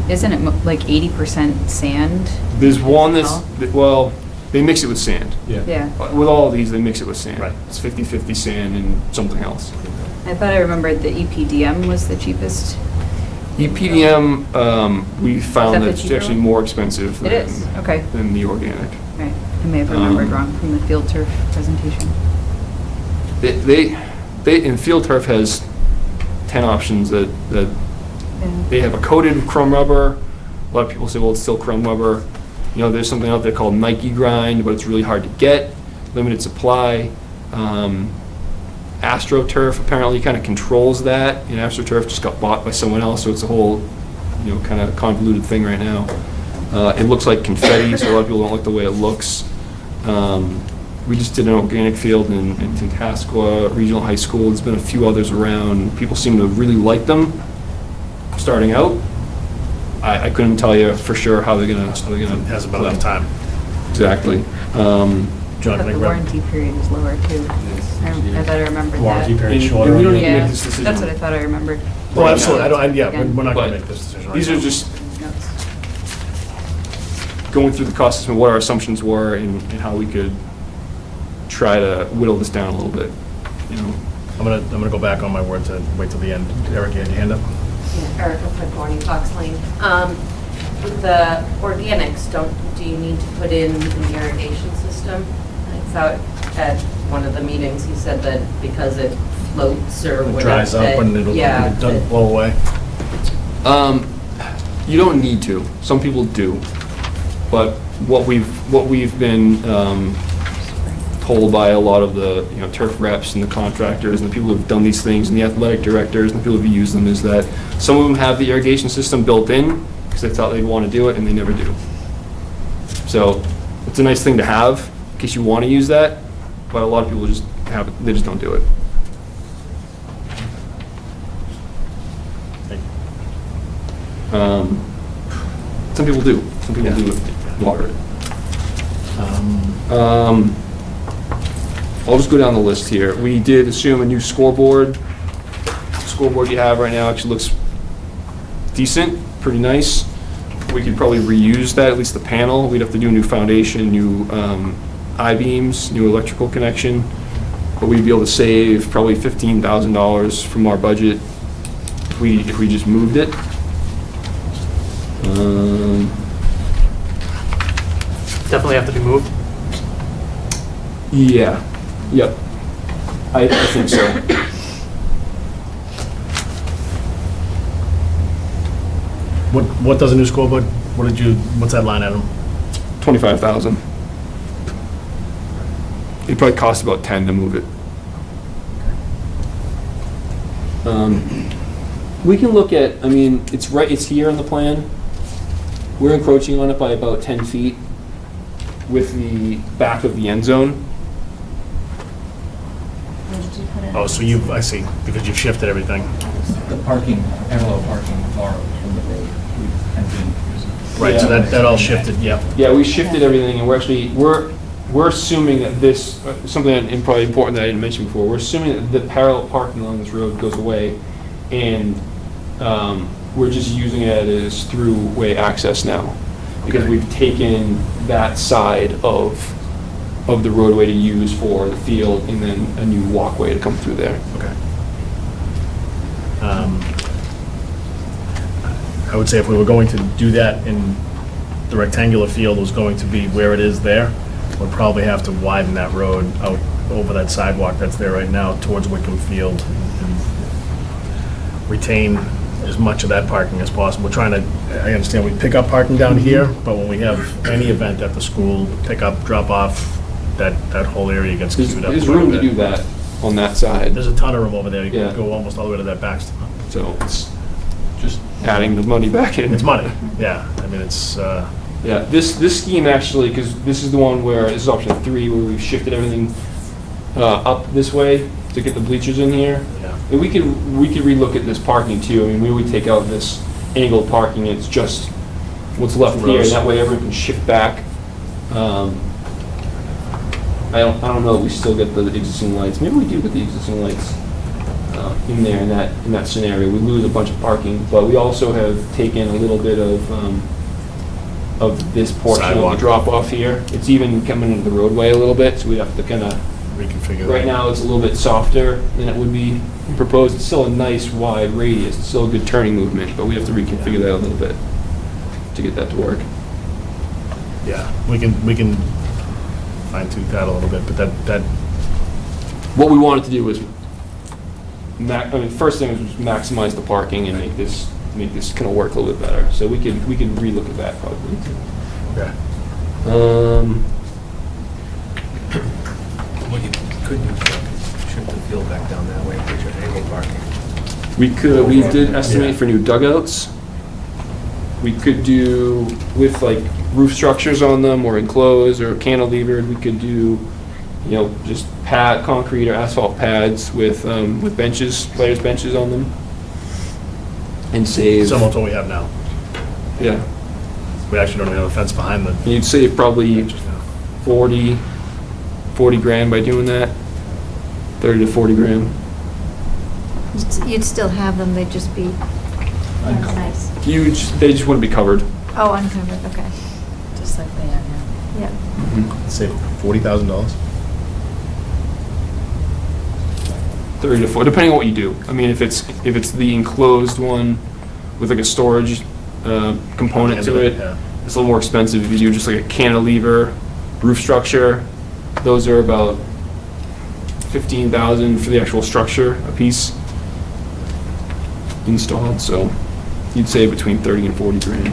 Isn't it like 80% sand? There's one that's, Oh. well, they mix it with sand. Yeah. With all of these, they mix it with sand. Right. It's 50/50 sand and something else. I thought I remembered the EPDM was the cheapest. EPDM, we Is found that that the it's cheaper actually one? more expensive It is, okay. than the organic. Right. I may have remembered Um, wrong from the field turf presentation. And Field Turf has 10 options that Yeah. they have a coated chrome rubber. A lot of people say, well, it's still chrome rubber. There's something out there called Nike grind, but it's really hard to get. limited supply. AstroTurf apparently kind of controls that, and AstroTurf just got bought by someone else, so it's a whole, kind of convoluted thing right now. It looks like confetti, so a lot of people don't like the way it looks. We just did an organic field in Tantascwa Regional High School. There's been a few others around. People seem to really like them starting out. I couldn't tell you for sure how they're gonna. Has about enough time. Exactly. John, But can I the grab- warranty period is lower too. I thought I remembered that. Warranty period And shorter. we don't need to Yeah, make this decision. that's what I thought I remembered. Oh, absolutely. Yeah, Again. we're not going to But make this decision right These now. are just Notes. going through the costs and what our assumptions were and how we could try to whittle this down a little bit, I'm gonna go back on my word to wait till the end. Eric, you had your hand up? Yeah, Erica Pagorni, Fox Lane. With the organics, do you need to put in an irrigation system? I thought at one of the meetings, you said that because it floats or It whatever. dries up that- and it yeah, doesn't that- blow away. You don't need to. Some people do. But what we've been told by a lot of the turf reps and the contractors and the people who've done these things and the athletic directors and the people who've used them is that some of them have the irrigation system built in because they thought they'd want to do it and they never do. So it's a nice thing to have in case you want to use that, but a lot of people just have it, they just don't do it. Some people do. Some people do water it. I'll just go down the list here. We did assume a new scoreboard. The scoreboard you have right now actually looks decent, pretty nice. We could probably reuse that, at least the panel. We'd have to do a new foundation, new I-beams, new electrical connection. But we'd be able to save probably $15,000 from our budget if we just moved it. Definitely have to be moved. Yeah, yep. I think so. What does a new scoreboard, what's that line item? 25,000. It'd probably cost about 10 to move it. We can look at, it's here on the plan. We're encroaching on it by about 10 feet with the back of the end zone. Oh, so I see, because you've shifted everything. The parking, parallel parking borrowed from the road. And then Right, so Yeah. that all shifted, yep. Yeah, we shifted everything, and we're assuming that this, something and probably important that I didn't mention before, we're assuming that the parallel parking along this road goes away, and we're just using it as throughway access now, because Okay. we've taken that side of the roadway to use for the field, and then a new walkway to come through there. Okay. I would say if we were going to do that in the rectangular field was going to be where it is there, we'd probably have to widen that road out over that sidewalk that's there right now towards Wickham Field and retain as much of that parking as possible. We're trying to, I understand we pick up parking down here, but when we have any event at the school, pick up, drop off, that whole area gets queued up. There's quite a room to bit. do that on that side, There's a ton of room over there. You Yeah. can go almost all the way to that back. so it's just adding the money back in. It's money, yeah. I mean, it's, Yeah, this scheme actually, because this is the one where, this is option 3, where we've shifted everything up this way to get the bleachers in here. yeah. And we could relook at this parking too. I mean, we would take out this angled parking, it's just what's left here, and Rows. that way everyone can shift back. I don't know if we still get the existing lights. Maybe we do get the existing lights in there in that scenario. We lose a bunch of parking, but we also have taken a little bit of this portion of Sidewalk. the drop off here. It's even coming into the roadway a little bit, so we have to kind of, Reconfigure that. right now it's a little bit softer than it would be proposed. It's still a nice wide radius, it's still a good turning movement, but we have to reconfigure that a little bit to get that to work. Yeah, we can fine tooth that a little bit, but that, What we wanted to do was, first thing was just maximize the parking and make this kind of work a little bit better. So we could relook at that probably too. okay. What you could do, shift the field back down that way, put your angle parking. We did estimate for new dugouts. We could do with like roof structures on them or enclosed or cantilevered, we could do, just concrete or asphalt pads with benches, players' benches on them. And save, Similar to what we have now. yeah, We actually don't even have a fence behind the you'd save probably benches now. 40 grand by doing that. 30 to 40 grand. You'd still have them, they'd just be, that's nice. Huge, they just wouldn't be covered. Oh, uncovered, okay. Just like they are now. Yeah. Save $40,000. 30 to 40, depending on what you do. I mean, if it's the enclosed one with like a storage component to it, Yeah. it's a little more expensive. If you do just like a cantilever roof structure, those are about $15,000 for the actual structure a piece installed. So you'd save between 30 and 40 grand.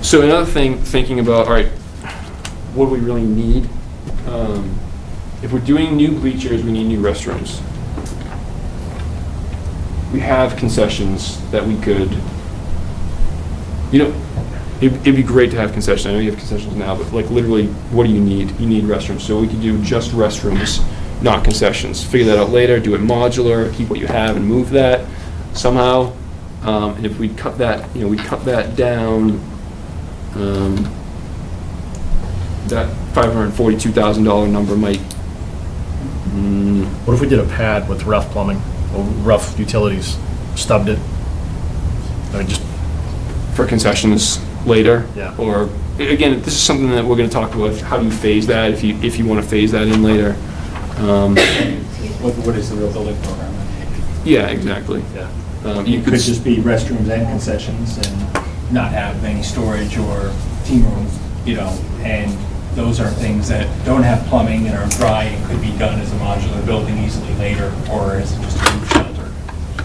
So another thing, thinking about, all right, what do we really need? If we're doing new bleachers, we need new restrooms. We have concessions that we could, it'd be great to have concessions. I know you have concessions now, but like literally, what do you need? You need restrooms. So we could do just restrooms, not concessions. Figure that out later, do it modular, keep what you have and move that somehow. And if we cut that, we cut that down, that $542,000 number might, What if we did a pad with rough plumbing, or rough utilities, stubbed it? I mean, just, for concessions later. Yeah. Or, again, this is something that we're gonna talk about, how do you phase that, if you wanna phase that in later. What is the real building program? Yeah, exactly. yeah. You could just be restrooms and concessions and not have any storage or team rooms, and those are things that don't have plumbing and are dry and could be done as a modular building easily later, or as just a roof shelter.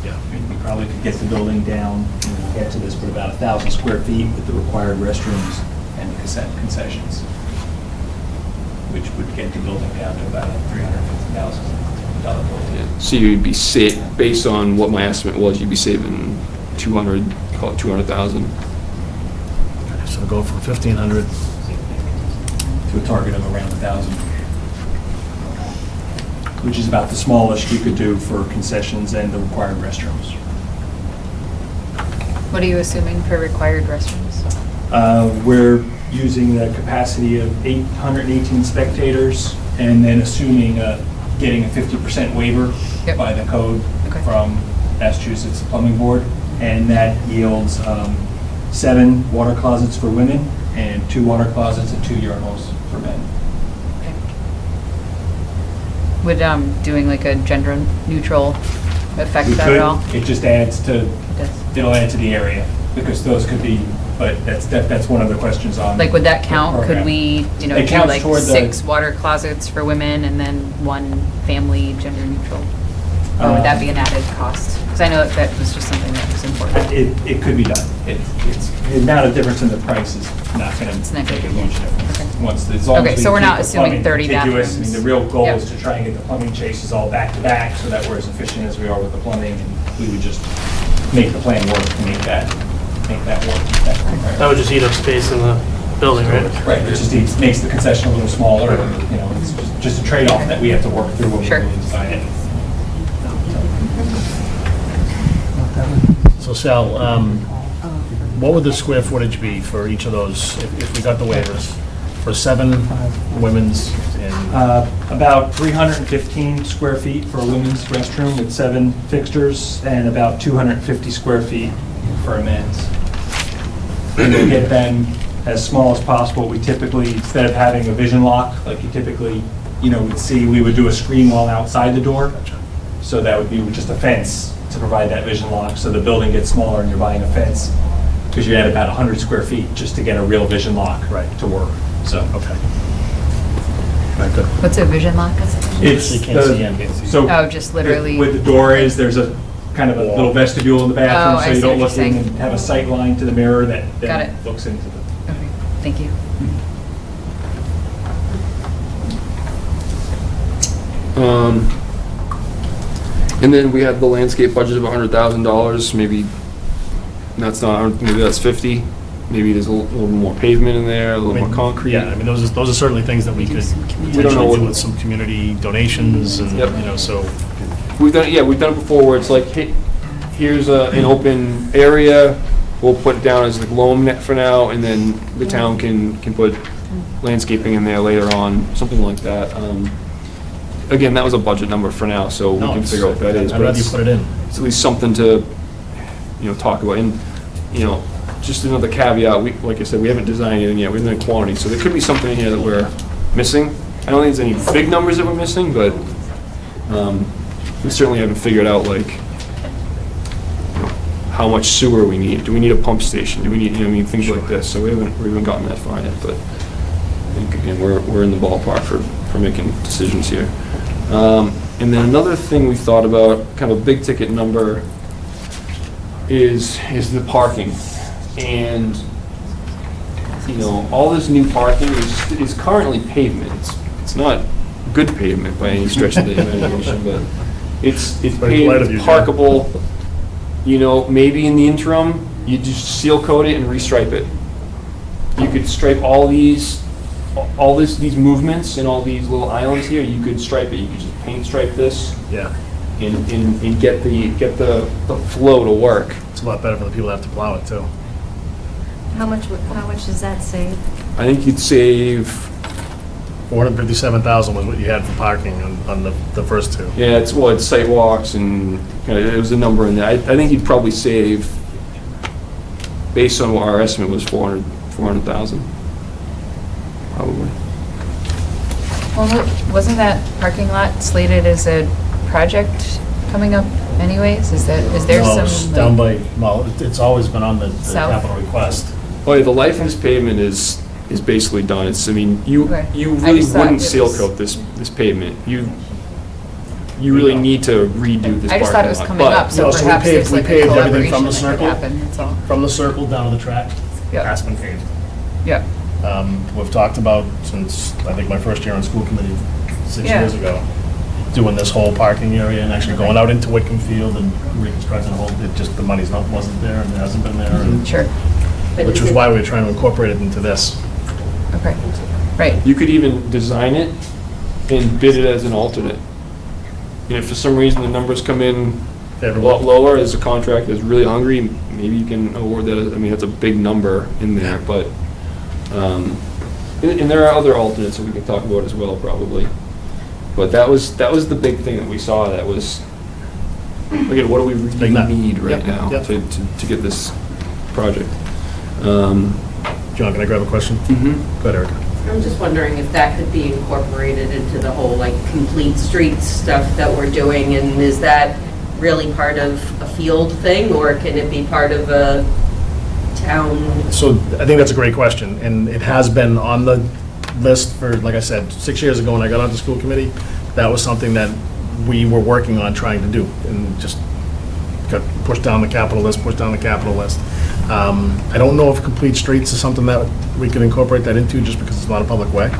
Yeah. We probably could get the building down, get to this, but about 1,000 square feet with the required restrooms and the concessions, which would get the building down to about a $350,000 building. Yeah. So you'd be based on what my estimate was, you'd be saving 200, call it 200,000. So go from 1,500. To a target of around 1,000, which is about the smallest you could do for concessions and the required restrooms. What are you assuming for required restrooms? We're using a capacity of 818 spectators, and then assuming getting a 50% waiver Yep. by the code Okay. from Massachusetts Plumbing Board, and that yields 7 water closets for women and 2 water closets and 2 urinals for men. Would doing like a gender neutral affect We that could, at all? it just adds to, It does. it'll add to the area, because those could be, but that's one of the questions on. Like, would that the count? Could program. we, It do counts like toward the- 6 water closets for women and then 1 family gender neutral? Or would that be an added cost? Because I know that was just something that was important. It could be done. It's, the amount of difference in the price is not going It's to not make a gonna be- huge difference. okay. Once, as long as Okay, we so we're keep not the assuming plumbing 30 contiguous. I mean, the real goal Yep. is to try and get the plumbing chases all back to back, so that we're as efficient as we are with the plumbing, and we would just make the plan work to make that work. That would just eat up space in the building, right? Right, it just makes the concession a little smaller, it's just a trade-off that we have to work through when we Sure. really design it. So Sal, what would the square footage be for each of those, if we got the waivers? For 7 women's and, About 315 square feet for a women's restroom with 7 fixtures, and about 250 square feet for a men's. And to get them as small as possible, we typically, instead of having a vision lock, like you typically, would see, we would do a screen wall outside the door. So that would be just a fence to provide that vision lock, so the building gets smaller and you're buying a fence, because you add about 100 square feet just to get a real vision lock to work, so. okay. Right, good. What's a vision lock? It's You can't see in. so. Oh, just literally- With the door is, there's a kind of a little vestibule in the Oh, bathroom, I so you see don't what look you're in saying. and have a sight line to the mirror that Got then it. looks into the. Okay, thank you. And then we had the landscape budget of $100,000, maybe that's not, maybe that's 50, maybe there's a little more pavement in there, a little more concrete. Yeah, I mean, those are certainly things that we could We don't know potentially what- do with some community donations and, Yep. you know, so. We've done it before where it's like, hey, here's an open area, we'll put it down as the loam net for now, and then the town can put landscaping in there later on, something like that. Again, that was a budget number for now, so we No, can it's- figure out what that is. I'd but rather you it's- put it in. It's at least something to, talk about. And, just another caveat, like I said, we haven't designed anything yet, we haven't done quantity, so there could be something in here that we're missing. I don't think there's any big numbers that we're missing, but we certainly haven't figured out, like, how much sewer we need. Do we need a pump station? Do we need, things like this. So we haven't gotten that far yet, but I think, again, we're in the ballpark for making decisions here. And then another thing we thought about, kind of a big ticket number, is the parking. And, all this new parking is currently pavement. It's not good pavement by any stretch of the imagination, but it's Very polite of you, paved, John. parkable. Maybe in the interim, you just seal coat it and restripe it. You could stripe these movements and all these little islands here, you could stripe it. You could just paint stripe this Yeah, and get the flow to work. it's a lot better for the people that have to plow it too. How much does that save? I think you'd save, 457,000 was what you had for parking on the first two. yeah, it's site walks and it was a number in there. I think you'd probably save, based on what our estimate was, 400,000. Probably. Well, wasn't that parking lot slated as a project coming up anyways? Is there No, it's some? down like- by, well, it's always been on the South? capital request. Oh, yeah, the life of this pavement is basically done. You Okay. you I really just thought wouldn't it seal was- coat this pavement. You really need to redo this parking lot. I just thought it was coming But- up, so No, so we perhaps paved- there's we like a paved everything collaboration from the that could circle. happen, that's all. From the circle down to the track, Yep. that's been paved. Yep. We've talked about, since, I think, my first year on school committee, 6 Yeah. years ago, doing this whole parking area and actually going out into Whitcomb Field and reconstructing the whole, the money's wasn't there and it hasn't been there. and- Sure, Which was why we were trying to incorporate it into this. okay, right. You could even design it and bid it as an alternate. If for some reason the numbers come in a lot lower, as a contract is really hungry, maybe you can award that. That's a big number in there, but, and there are other alternates that we can talk about as well, probably. But that was the big thing that we saw, that was, again, what do we Big really nut. need right Yep, now yep. to get this project? John, can I grab a question? Go ahead, Erica. I'm just wondering if that could be incorporated into the whole, like, complete streets stuff that we're doing, and is that really part of a field thing, or can it be part of a town? So I think that's a great question, and it has been on the list for, like I said, 6 years ago when I got onto school committee. That was something that we were working on trying to do, and just got pushed down the capital list. I don't know if complete streets is something that we could incorporate that into, just because it's not a public way.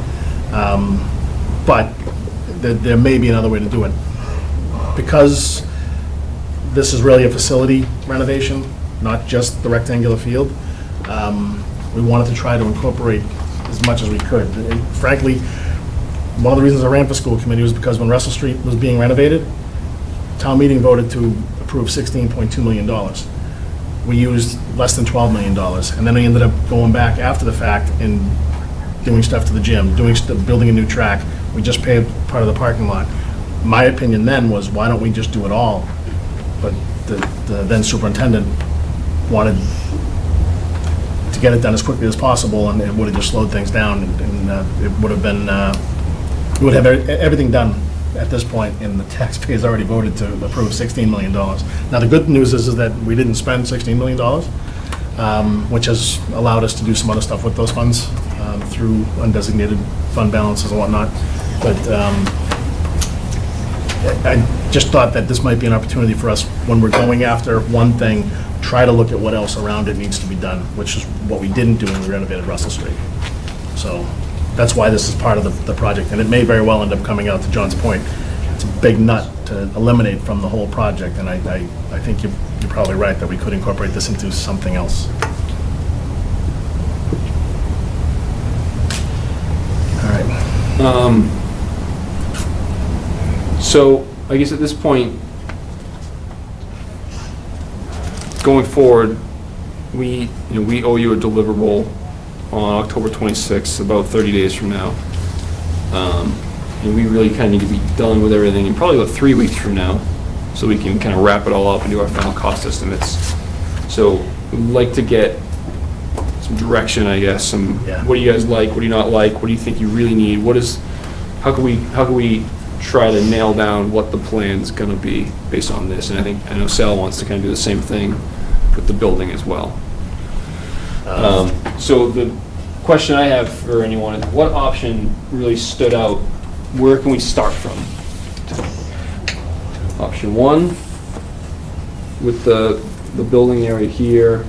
But there may be another way to do it. Because this is really a facility renovation, not just the rectangular field, we wanted to try to incorporate as much as we could. And frankly, one of the reasons I ran for school committee was because when Russell Street was being renovated, town meeting voted to approve $16.2 million. We used less than $12 million, and then we ended up going back after the fact and doing stuff to the gym, building a new track. We just paved part of the parking lot. My opinion then was, why don't we just do it all? But the then superintendent wanted to get it done as quickly as possible, and it would have just slowed things down, and it would have been, we would have everything done at this point, and the taxpayers already voted to approve $16 million. Now, the good news is that we didn't spend $16 million, which has allowed us to do some other stuff with those funds through undesignated fund balances and whatnot. But just thought that this might be an opportunity for us, when we're going after one thing, try to look at what else around it needs to be done, which is what we didn't do when we renovated Russell Street. So that's why this is part of the project, and it may very well end up coming out, to John's point. It's a big nut to eliminate from the whole project, and I think you're probably right that we could incorporate this into something else. All right. So I guess at this point, going forward, we owe you a deliverable on October 26th, about 30 days from now. And we really kind of need to be done with everything in probably about 3 weeks from now, so we can kind of wrap it all up and do our final cost estimates. So we'd like to get some direction, I guess, Yeah. what do you guys like, what do you not like, what do you think you really need, how can we try to nail down what the plan's gonna be based on this? And I know Sal wants to kind of do the same thing with the building as well. So the question I have for anyone is, what option really stood out? Where can we start from? Option one, with the building area here.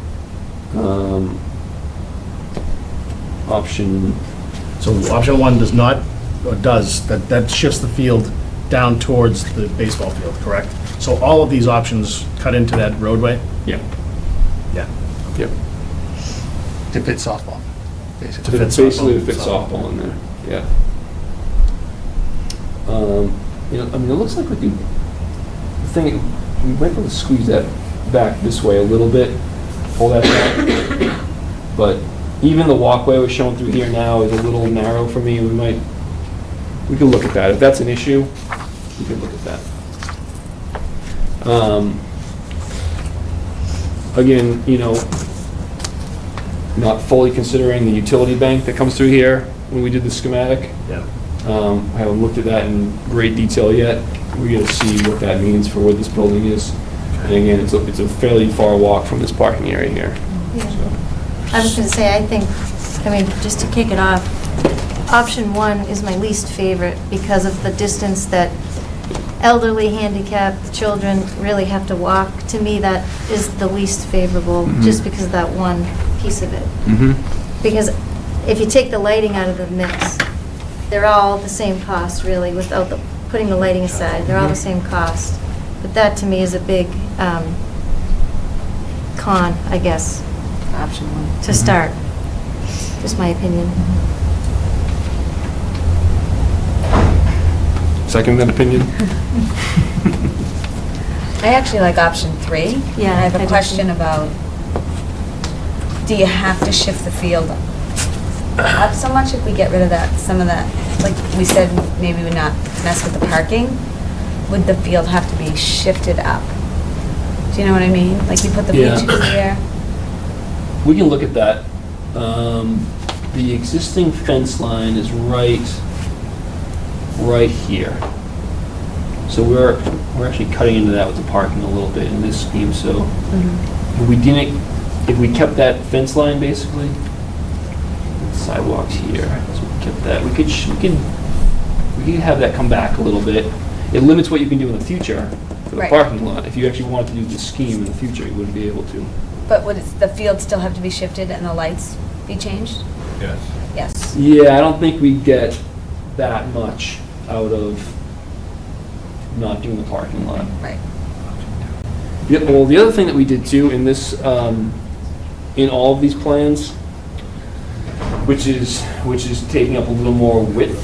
Option, So option one does not, or does, that shifts the field down towards the baseball field, correct? So all of these options cut into that roadway? yeah, Yeah. yep. To fit softball, basically. To fit Basically to softball. fit softball in there, yeah. It looks like we might be able to squeeze that back this way a little bit, pull that back. But even the walkway we're showing through here now is a little narrow for me. We could look at that. If that's an issue, we could look at that. Again, not fully considering the utility bank that comes through here when we did the schematic. Yeah. I haven't looked at that in great detail yet. We gotta see what that means for where this building is. And again, it's a fairly far walk from this parking area here. Yeah. So, I was going to say, just to kick it off, option one is my least favorite because of the distance that elderly, handicapped children really have to walk. To me, that is the least favorable, just because of that one piece of it. Because if you take the lighting out of the mix, they're all the same cost, really, without putting the lighting aside. They're all the same cost. But that, to me, is a big con, I guess, Option one. to start. Just my opinion. Second that opinion? I actually like option 3. Yeah, I have I a do question too. about, do you have to shift the field up so much if we get rid of some of that, like we said, maybe we not mess with the parking? Would the field have to be shifted up? Do you know what I mean? Like you put the Yeah. bleachers there? We can look at that. The existing fence line is right here. So we're actually cutting into that with the parking a little bit in this scheme, so if we kept that fence line basically, sidewalks here, so we kept that, we could have that come back a little bit. It limits what you can do in the future for the Right. parking lot. If you actually wanted to do this scheme in the future, you wouldn't be able to. But would the field still have to be shifted and the lights be changed? Yes. Yes. Yeah, I don't think we get that much out of not doing the parking lot. Right. Yeah, well, the other thing that we did too in this, in all of these plans, which is taking up a little more width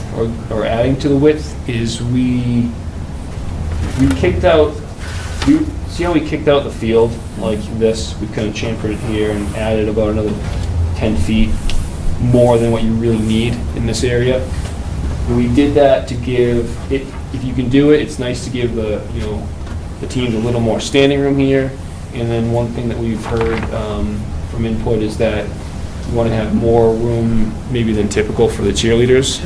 or adding to the width, is we kicked out, see how we kicked out the field like this? We kind of chamfered it here and added about another 10 feet more than what you really need in this area. And we did that to give it, if you can do it, it's nice to give the teams a little more standing room here. And then one thing that we've heard from input is that we want to have more room maybe than typical for the cheerleaders.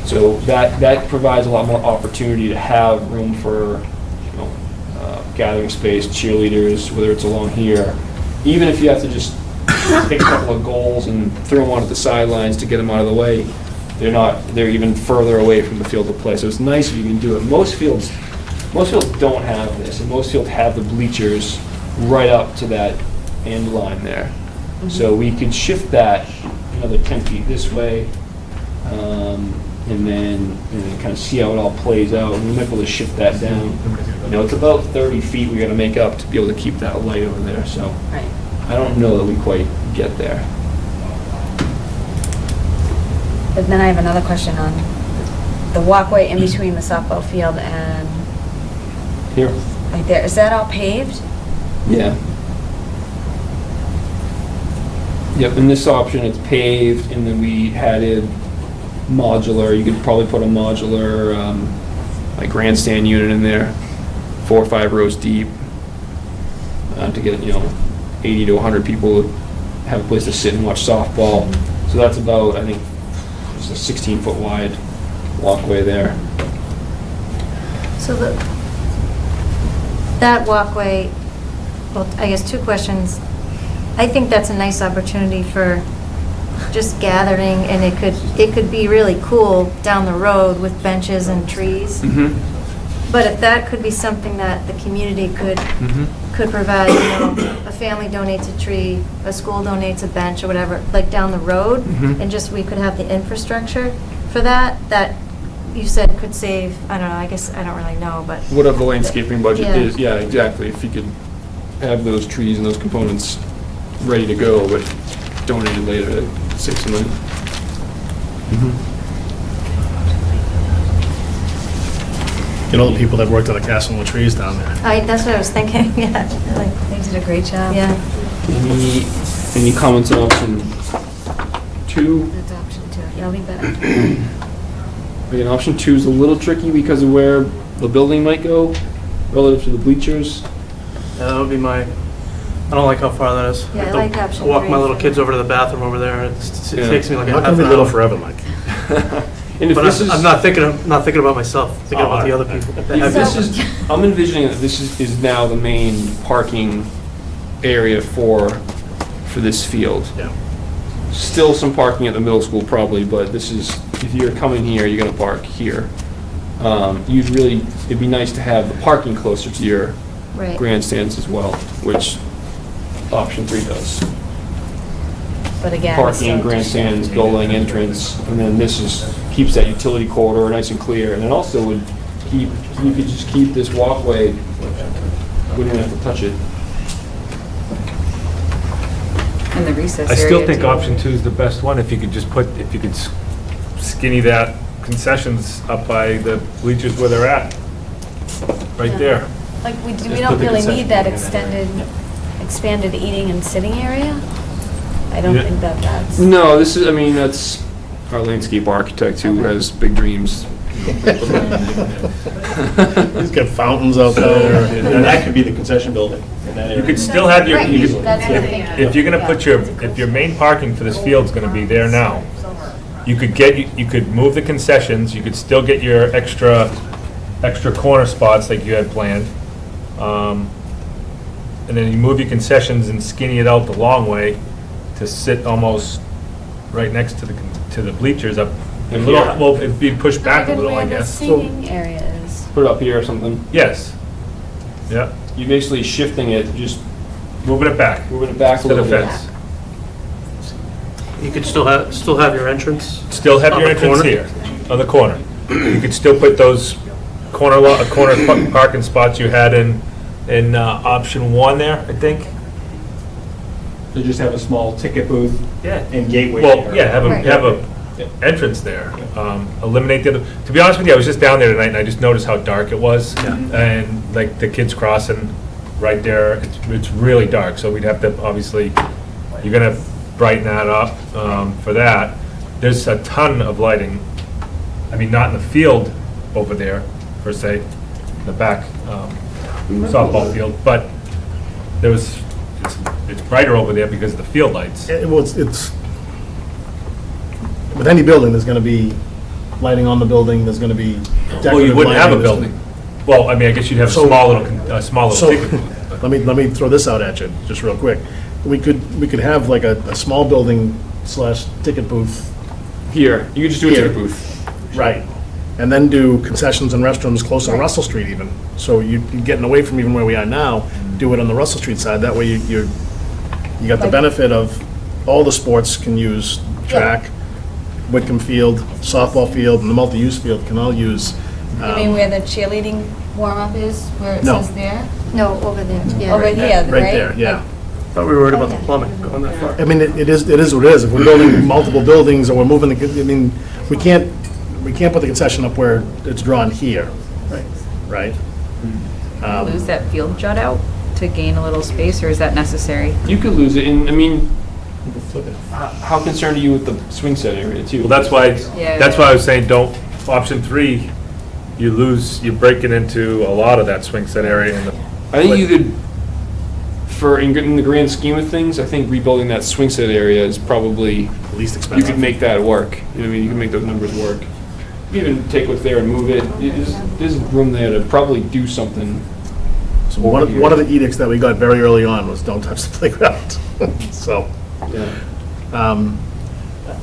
So that provides a lot more opportunity to have room for gathering space, cheerleaders, whether it's along here. Even if you have to just pick a couple of goals and throw them onto the sidelines to get them out of the way, they're even further away from the field of play. So it's nice if you can do it. Most fields Most fields don't have this, and most fields have the bleachers right up to that end line there. So we could shift that another 10 feet this way, and then kind of see how it all plays out. And we might be able to shift that down. It's about 30 feet we gotta make up to be able to keep that light over there, so Right. I don't know that we quite get there. But then I have another question on the walkway in between the softball field and Here? right there. Is that all paved? Yeah. Yep, in this option, it's paved, and then we added modular. You could probably put a modular, like grandstand unit in there, 4 or 5 rows deep, to get, 80 to 100 people have a place to sit and watch softball. So that's about, I think, it's a 16-foot wide walkway there. So that walkway, well, I guess 2 questions. I think that's a nice opportunity for just gathering, and it could be really cool down the road with benches and trees. Mm-hmm. But if that could be something that the community could provide, a family donates a tree, a school donates a bench or whatever, like down the road, and just we could have the infrastructure for that you said could save, I don't know, I guess, I don't really know, but. Whatever the landscaping budget Yeah. is, yeah, exactly. If you could have those trees and those components ready to go, but donated later, that saves some money. The people that worked at the Castle with trees down there. That's what I was thinking, yeah. Like, They did a great job. yeah. Any comments on option 2? That's option 2. Yeah, I'll leave that. Again, option 2 is a little tricky because of where the building might go relative to the bleachers. Yeah, that would be my, I don't like how far that is. Yeah, I have to like option Walk my 3 little for- kids over to the bathroom over there. It Yeah. takes me like a Not half gonna an be little hour. forever, Mike. And if But this is, I'm not thinking about myself, thinking Oh, about the all other right. people. if this is, I'm envisioning that this is now the main parking area for this field. Yeah. Still some parking at the middle school probably, but this is, if you're coming here, you're gonna park here. It'd be nice to have the parking closer to your Right. grandstands as well, which option 3 does. But again. it's Parking, still grandstands, goal line entrance, and then this keeps that utility corridor nice and clear, and it also would you could just keep this walkway, wouldn't have to touch it. And the recess I area. still think too. option 2 is the best one, if you could skinny that concessions up by the bleachers where they're at, right there. Like, we Just don't put the really need that concession expanded eating and sitting area? I don't Yeah. think that's. No, that's our landscape architect who has big dreams. He's got fountains out there. And that could be the concession building in that You area. could still have your, Right, you could- that's what I'm thinking. if you're gonna put if your main parking for this field's gonna be there now, you could move the concessions, you could still get your extra corner spots like you had planned. And then you move your concessions and skinny it out the long way to sit almost right next to the bleachers up. A little, well, it'd be pushed back a little, I guess. Where the seating area is. Put it up here or something. Yes. Yeah, You're basically shifting it, just moving it back moving it back a to the little bit. fence. You could still have your entrance. Still have On your the entrance corner? here, on the corner. You could still put those corner parking spots you had in option 1 there, I think. To just have a small ticket booth Yeah. and gateway Well, there. yeah, have Right. a entrance there. Eliminate the other, to be honest with you, I was just down there tonight and I just noticed how dark it was. And like the kids crossing right there, it's really dark, so we'd have to, obviously, you're gonna brighten that up for that. There's a ton of lighting, I mean, not in the field over there, per se, the back softball field, but it's brighter over there because of the field lights. Well, it's, with any building, there's gonna be lighting on the building, there's gonna be decorative Well, you wouldn't have a lighting, there's building. Well, I mean, I guess you'd have a So- small little So, ticket booth. but- let me throw this out at you, just real quick. We could have like a small building / ticket booth. Here, you could just do a Here. ticket booth. Right. and then do concessions and restrooms closer to Russell Street even. So you're getting away from even where we are now, do it on the Russell Street side. That way you got the benefit of all the sports can use track, Whitcomb Field, softball field, and the multi-use field can all use. You mean where the cheerleading warm-up is, where it No. says there? No, over there, yeah. Over here, right? Right there, yeah. Thought we were worried about the plumbing going that far. I mean, it is what it is. If we're building multiple buildings or we're moving the, I mean, we can't put the concession up where it's drawn here. Right? Lose that field jut out to gain a little space, or is that necessary? You could lose it, and I mean, how concerned are you with the swing set area too? Well, that's why Yeah. I was saying, don't, option 3, you break it into a lot of that swing set area. I think you could, in the grand scheme of things, I think rebuilding that swing set area is probably, Least you expensive. could make that work. You know what I mean? You can make those numbers work. You can even take what's there and move it. There's room there to probably do something. So one of the edicts that we got very early on was don't touch the playground. So, Yeah.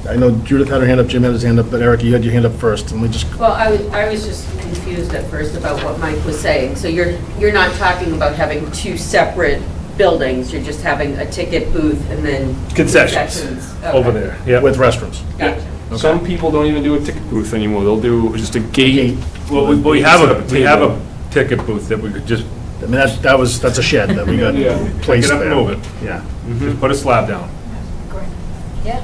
I know Judith had her hand up, Jim had his hand up, but Eric, you had your hand up first, and we just, Well, I was just confused at first about what Mike was saying. So you're not talking about having 2 separate buildings, you're just having a ticket booth and then Concessions over Okay. there, yeah. with restrooms. Gotcha. Some people don't even do a ticket booth anymore. They'll do just a gate. Well, we have a ticket booth that we could just I mean, that's a shed that we got Yeah. placed pick it up there. and move it. Yeah. Just put a slab down. Yeah,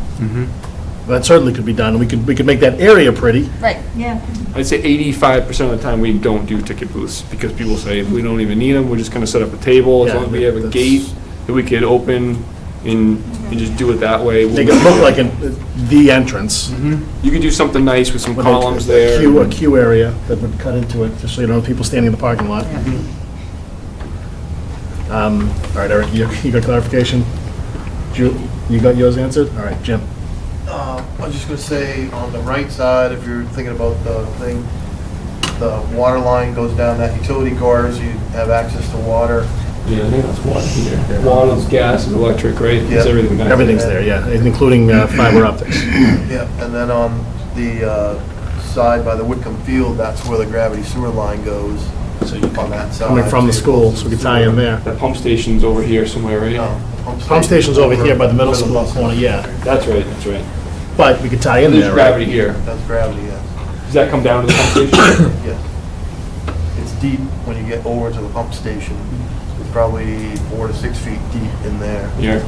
That certainly could be done. We could make that area pretty. right, yeah. I'd say 85% of the time we don't do ticket booths because people say we don't even need them. We're just gonna set up a table as Yeah, long as we have a that's- gate that we could open and just do it that way. Make it look like the entrance. You could do something nice with some with columns a there. queue area that would cut into it, just so you don't have people standing in the parking lot. All right, Eric, you got clarification? You got yours answered? All right, Jim. I was just gonna say, on the right side, if you're thinking about the thing, the water line goes down that utility cars, you have access to water. Yeah, I think that's water here. Water, gas, and electric, right? It's Yeah. everything back there. Everything's there, yeah, including fiber optics. Yeah, and then on the side by the Whitcomb Field, that's where the gravity sewer line goes, So you on that side. coming from the school, so we could tie in there. That pump station's over here somewhere, right? No, Pump station's over here by the middle school corner, yeah, That's right, that's right. but we could tie in There's there, gravity right? here. That's gravity, yes. Does that come down to the pump station? Yes. It's deep when you get over to the pump station. It's probably 4 to 6 feet deep in there. Yeah.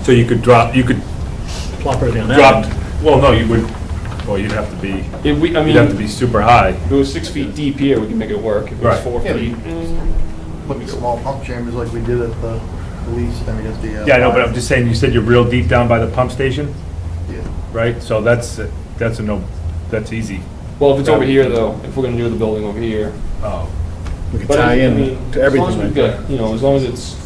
So you could drop, Plop right down there. drop, well, no, you'd have to be, I you'd have to mean, be super high. if it was 6 feet deep here, we could make it work. If it was Right. 4 Yeah, feet. Put small pump chambers like we did at the police, I mean, at the. Yeah, I know, but I'm just saying, you said you're real deep down by the pump station, Yeah. right? So that's a no, that's easy. Well, if it's over here though, if we're gonna do the building over here. Oh. We could But tie I in mean, to as long as everything we've right there. got, as long as it's,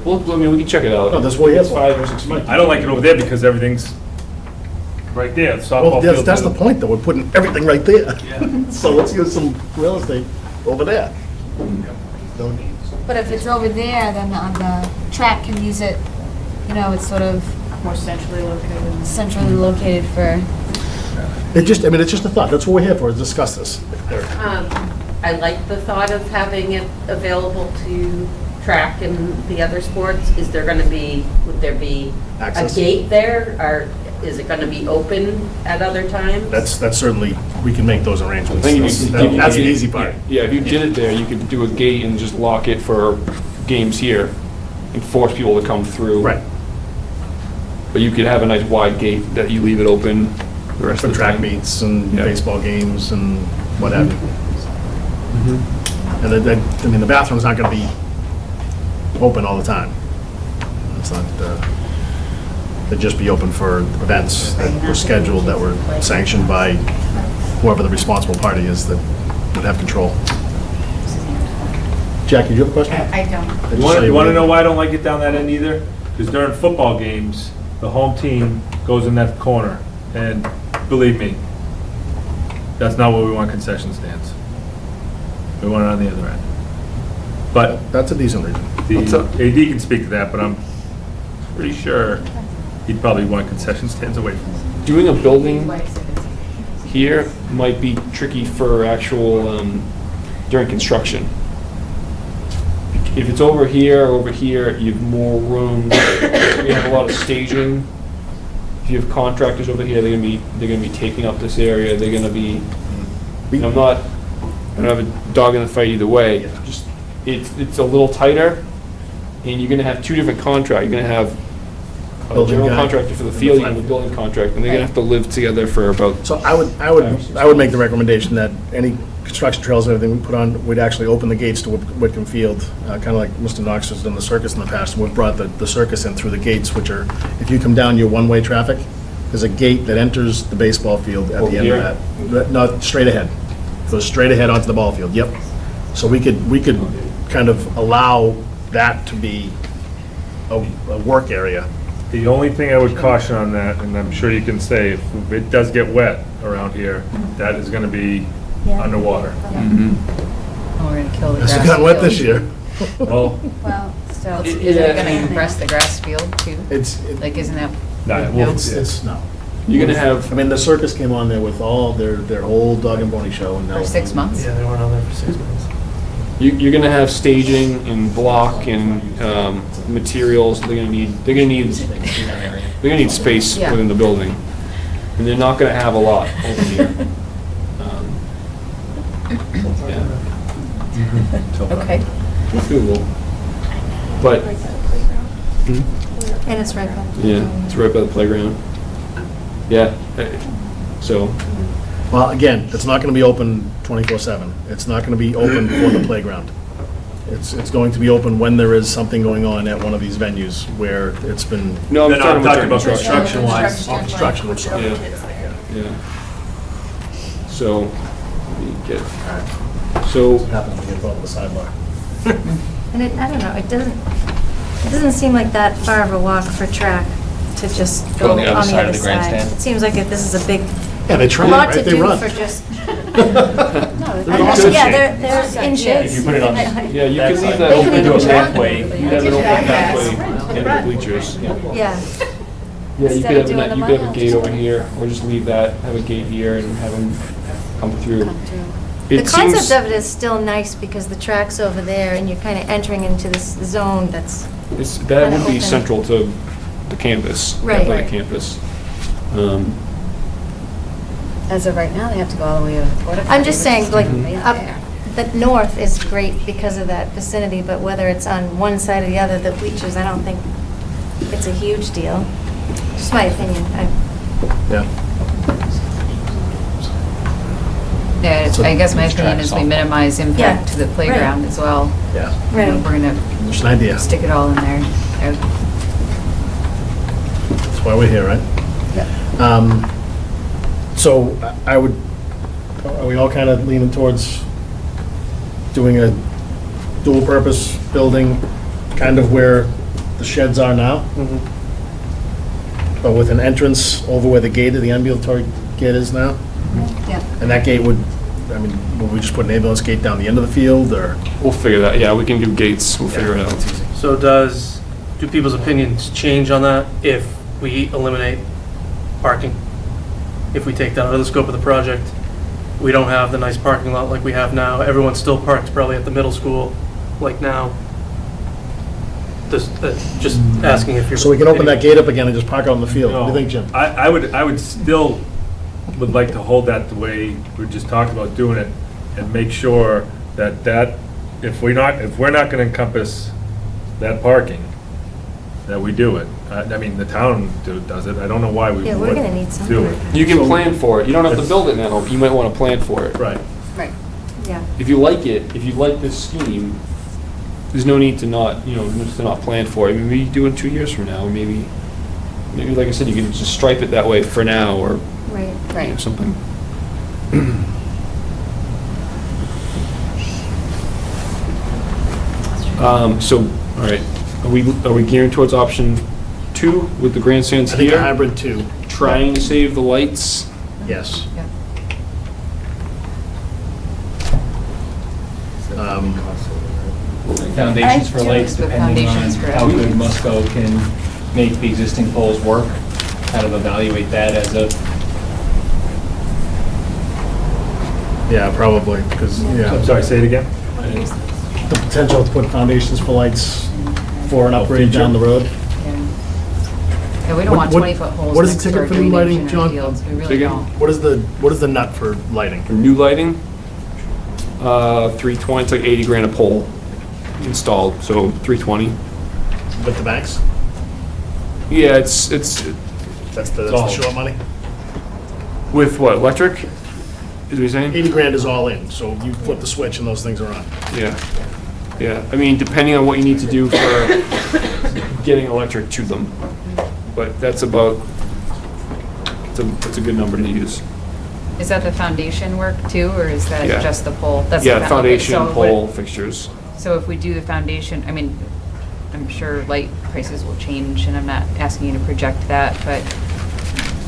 well, I mean, we can check it out. No, that's what we have It's for. 5 or 6 feet. I don't like it over there because everything's right there, the softball Well, field. that's the point, though, we're putting everything right there. So let's use some real estate over there. But if it's over there, then the track can use it, it's sort of More centrally located. centrally located for, It's just a thought, that's what we're here for, is discuss this. I like the thought of having it available to track and the other sports. Is there gonna be, would there be a Access? gate there, or is it gonna be open at other times? That's certainly, we can make those arrangements. I think if you- That's the easy part. Yeah, if you did it there, you could do a gate and just lock it for games here and force people to come through. Right, But you could have a nice wide gate that you leave it open the rest for of the track time. meets and Yeah. baseball games and what have you. And the bathroom's not gonna be open all the time. It's not, they'd just be open for events that were scheduled, that were sanctioned by whoever the responsible party is that would have control. Jackie, do you have a question? I don't. You want to know why I don't like it down that end either? Because during football games, the home team goes in that corner, and believe me, that's not what we want concession stands. We want it on the other end. But That's a decent reason. the AD can speak to that, but I'm pretty sure he'd probably want concession stands away from it. Doing a building here might be tricky for actual, during construction. If it's over here, you have more room, we have a lot of staging. If you have contractors over here, they're gonna be taking up this area, they're gonna be, and I don't have a dog in the fight either way, just, it's a little tighter, and you're gonna have two different contracts, you're gonna have a Building general guy. contractor for the field, you have a building contract, and they're gonna have to live together for about. So I would make the recommendation that any construction trails and everything we put on, we'd actually open the gates to Whitcomb Field, kind of like Mr. Knox has done the circus in the past. We've brought the circus in through the gates, which are, if you come down your one-way traffic, there's a gate that enters the baseball field at the end of that. Not straight ahead. Goes straight ahead onto the ball field, yep. So we could kind of allow that to be a work area. The only thing I would caution on that, and I'm sure you can say, if it does get wet around here, that is gonna be Yeah. underwater. Oh, we're gonna kill the grass It's gotten wet field. this year. Well, Well, still. Is it gonna compress the grass field too? It's, Like, isn't that? no, No. it's, no. You're gonna have, I mean, the circus came on there with all their whole dog and pony show and now. For 6 months? Yeah, they weren't on there for 6 months. you're gonna have staging and block and, materials, they're gonna need space Yeah. within the building. And they're not gonna have a lot over here. Yeah. Okay. Google. But, And it's right by. yeah, it's right by the playground. Yeah, so, Well, again, it's not gonna be open 24/7. It's not gonna be open for the playground. It's going to be open when there is something going on at one of these venues where it's been. no, I'm talking about during construction wise. Construction, I'm sorry. Yeah, yeah. So, let me get, so, What happens when you get involved with the sidebar? And I don't know, it doesn't seem like that far of a walk for track to just go on the other side. It seems like this is a big, Yeah, they try, lot right? to They do run. for just, awesome yeah, there's inches. If you put it on yeah, you that can leave side, that They can open even to a track pathway. it. You have an open pathway in the bleachers. Yeah, Yeah, you Instead could of have, doing you the could have a mile. gate over here, or just leave that, have a gate here and have them come through. the It concept seems, of it is still nice because the track's over there and you're kind of entering into this zone that's, that would kinda be open. central to the campus, Right. athletic campus. As of right now, they have to go all the way to the porta. I'm just saying, like, Way up, there. the north is great because of that vicinity, but whether it's on one side or the other, the bleachers, I don't think it's a huge deal. Just my opinion. Yeah. Yeah, So- I guess my opinion is we minimize impact Yeah, to the playground as well. Yeah, You know, Right. We're gonna just an idea. stick it all in there. That's why we're here, right? So I would, are we all kind of leaning towards doing a dual-purpose building, kind of where the sheds are now? But with an entrance over where the gate of the ambulatory gate is now? Yeah. And that gate would, I mean, would we just put an ambulance gate down the end of the field, or? We'll figure that, yeah, we can do gates, we'll figure it out. So do people's opinions change on that if we eliminate parking? If we take that out of the scope of the project, we don't have the nice parking lot like we have now. Everyone still parks probably at the middle school like now. Just asking if you're. So we can open that gate up again and just park out in the field? What do you think, Jim? I would still would like to hold that the way we just talked about doing it, and make sure that if we're not gonna encompass that parking, that we do it. I mean, the town does it, I don't know why we Yeah, we're wouldn't gonna need some. do it. You can plan for it, you don't have to build it now, you might want to plan for it. Right. Right. Yeah. If you like it, if you like this scheme, there's no need to not, just to not plan for it. Maybe do it 2 years from now, maybe, like I said, you can just stripe it that way for now, or Right. Right. something. So, all right, are we gearing towards option 2 with the grandstands I think a here? hybrid too, Trying to save the lights? yes. Yeah. Foundations for lights, The depending on foundations for how LED. good Musco can make the existing poles work, kind of evaluate that as a Yeah, probably, because, yeah. I'm sorry, say it again? The potential to put foundations for lights for an upgrade down the road. Yeah, we don't want What- 20-foot holes what is the next to ticket our for new drainage lighting, in our John? fields. We Say really again? don't. What is the nut for lighting? For new lighting, 320, it's like 80 grand a pole installed, so 320. With the banks? Yeah, it's That's the all. short money? with what, electric? Is what you're saying? 80 grand is all in, so you flip the switch and those things are on. Yeah, yeah. I mean, depending on what you need to do for getting electric to them, but that's about, it's a good number to use. Is that the foundation work too, or is that Yeah. just the pole? That's the Yeah, okay, foundation, so what- pole, fixtures. So if we do the foundation, I mean, I'm sure light prices will change, and I'm not asking you to project that, but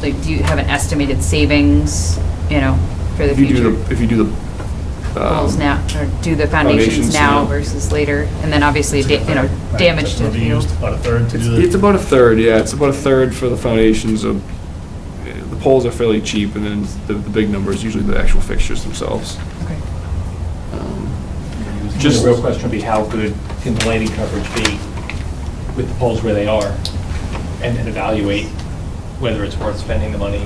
like, do you have an estimated savings, for the If you future? do the Poles now, or do the foundations foundations now now. versus later, and then obviously, damage to the Have you field. used about a third to do It's the, about a third, yeah. It's about a third for the foundations of, the poles are fairly cheap, and then the big number is usually the actual fixtures themselves. Okay. Just- The real question would be, how good can the lighting coverage be with the poles where they are? And then evaluate whether it's worth spending the money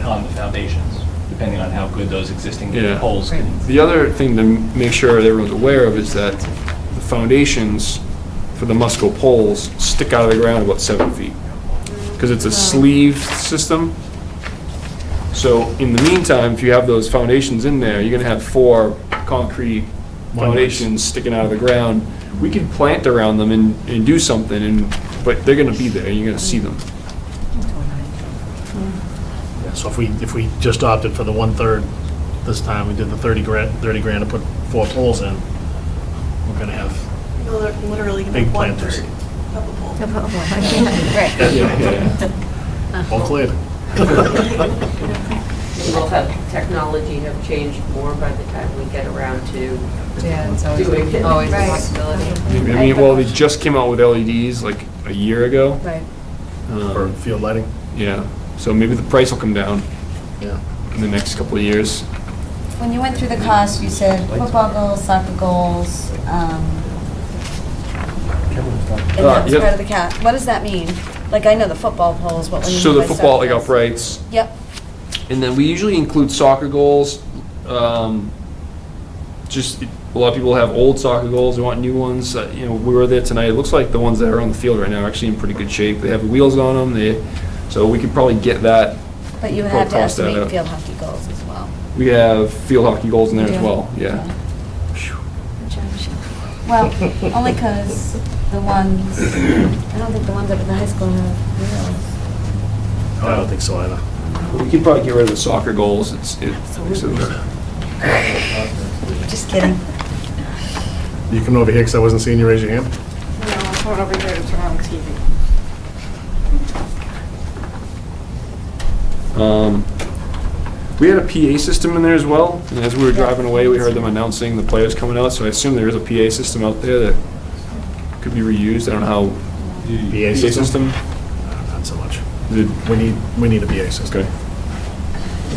on the foundations, depending on how good those existing Yeah. poles can. The other thing to make sure everyone's aware of is that the foundations for the Musco poles stick out of the ground about 7 feet. Because it's a sleeved system. So in the meantime, if you have those foundations in there, you're gonna have 4 concrete foundations sticking out of the ground. We could plant around them and do something, but they're gonna be there, and you're gonna see them. so if we just opted for the 1/3 this time, we did the 30 grand to put 4 poles in, we're gonna have Literally big planters. Right. All cleared. Will have technology have changed more by the time we get around to Yeah, it's doing it? always a Right. possibility. I mean, well, they just came out with LEDs like a year ago. Right. For Um, field lighting? Yeah, so maybe the price will come down Yeah. in the next couple of years. When you went through the cost, you said football goals, soccer goals, and that was Yep. part of the cap. What does that mean? Like, I know the football poles, but when you So mean the by football, soccer like goals? uprights, Yep. and then we usually include soccer goals. Just, a lot of people have old soccer goals, they want new ones. We were there tonight, it looks like the ones that are on the field right now are actually in pretty good shape. They have wheels on them, so we could probably get that. But you Quite have to cost that estimate out. field hockey goals as well. We have field hockey goals in there as Yeah. well, yeah. Well, only because the ones, I don't think the ones up at the high school have wheels. I don't think so either. We could probably get rid of the soccer goals, Just kidding. You come over here because I wasn't seeing you raise your hand? No, I'm coming over here to turn on the TV. We had a PA system in there as well, and as we were driving away, we heard them announcing the players coming out, so I assume there is a PA system out there that could be reused. I don't know how. PA system? Not so much. We need a PA system. Okay.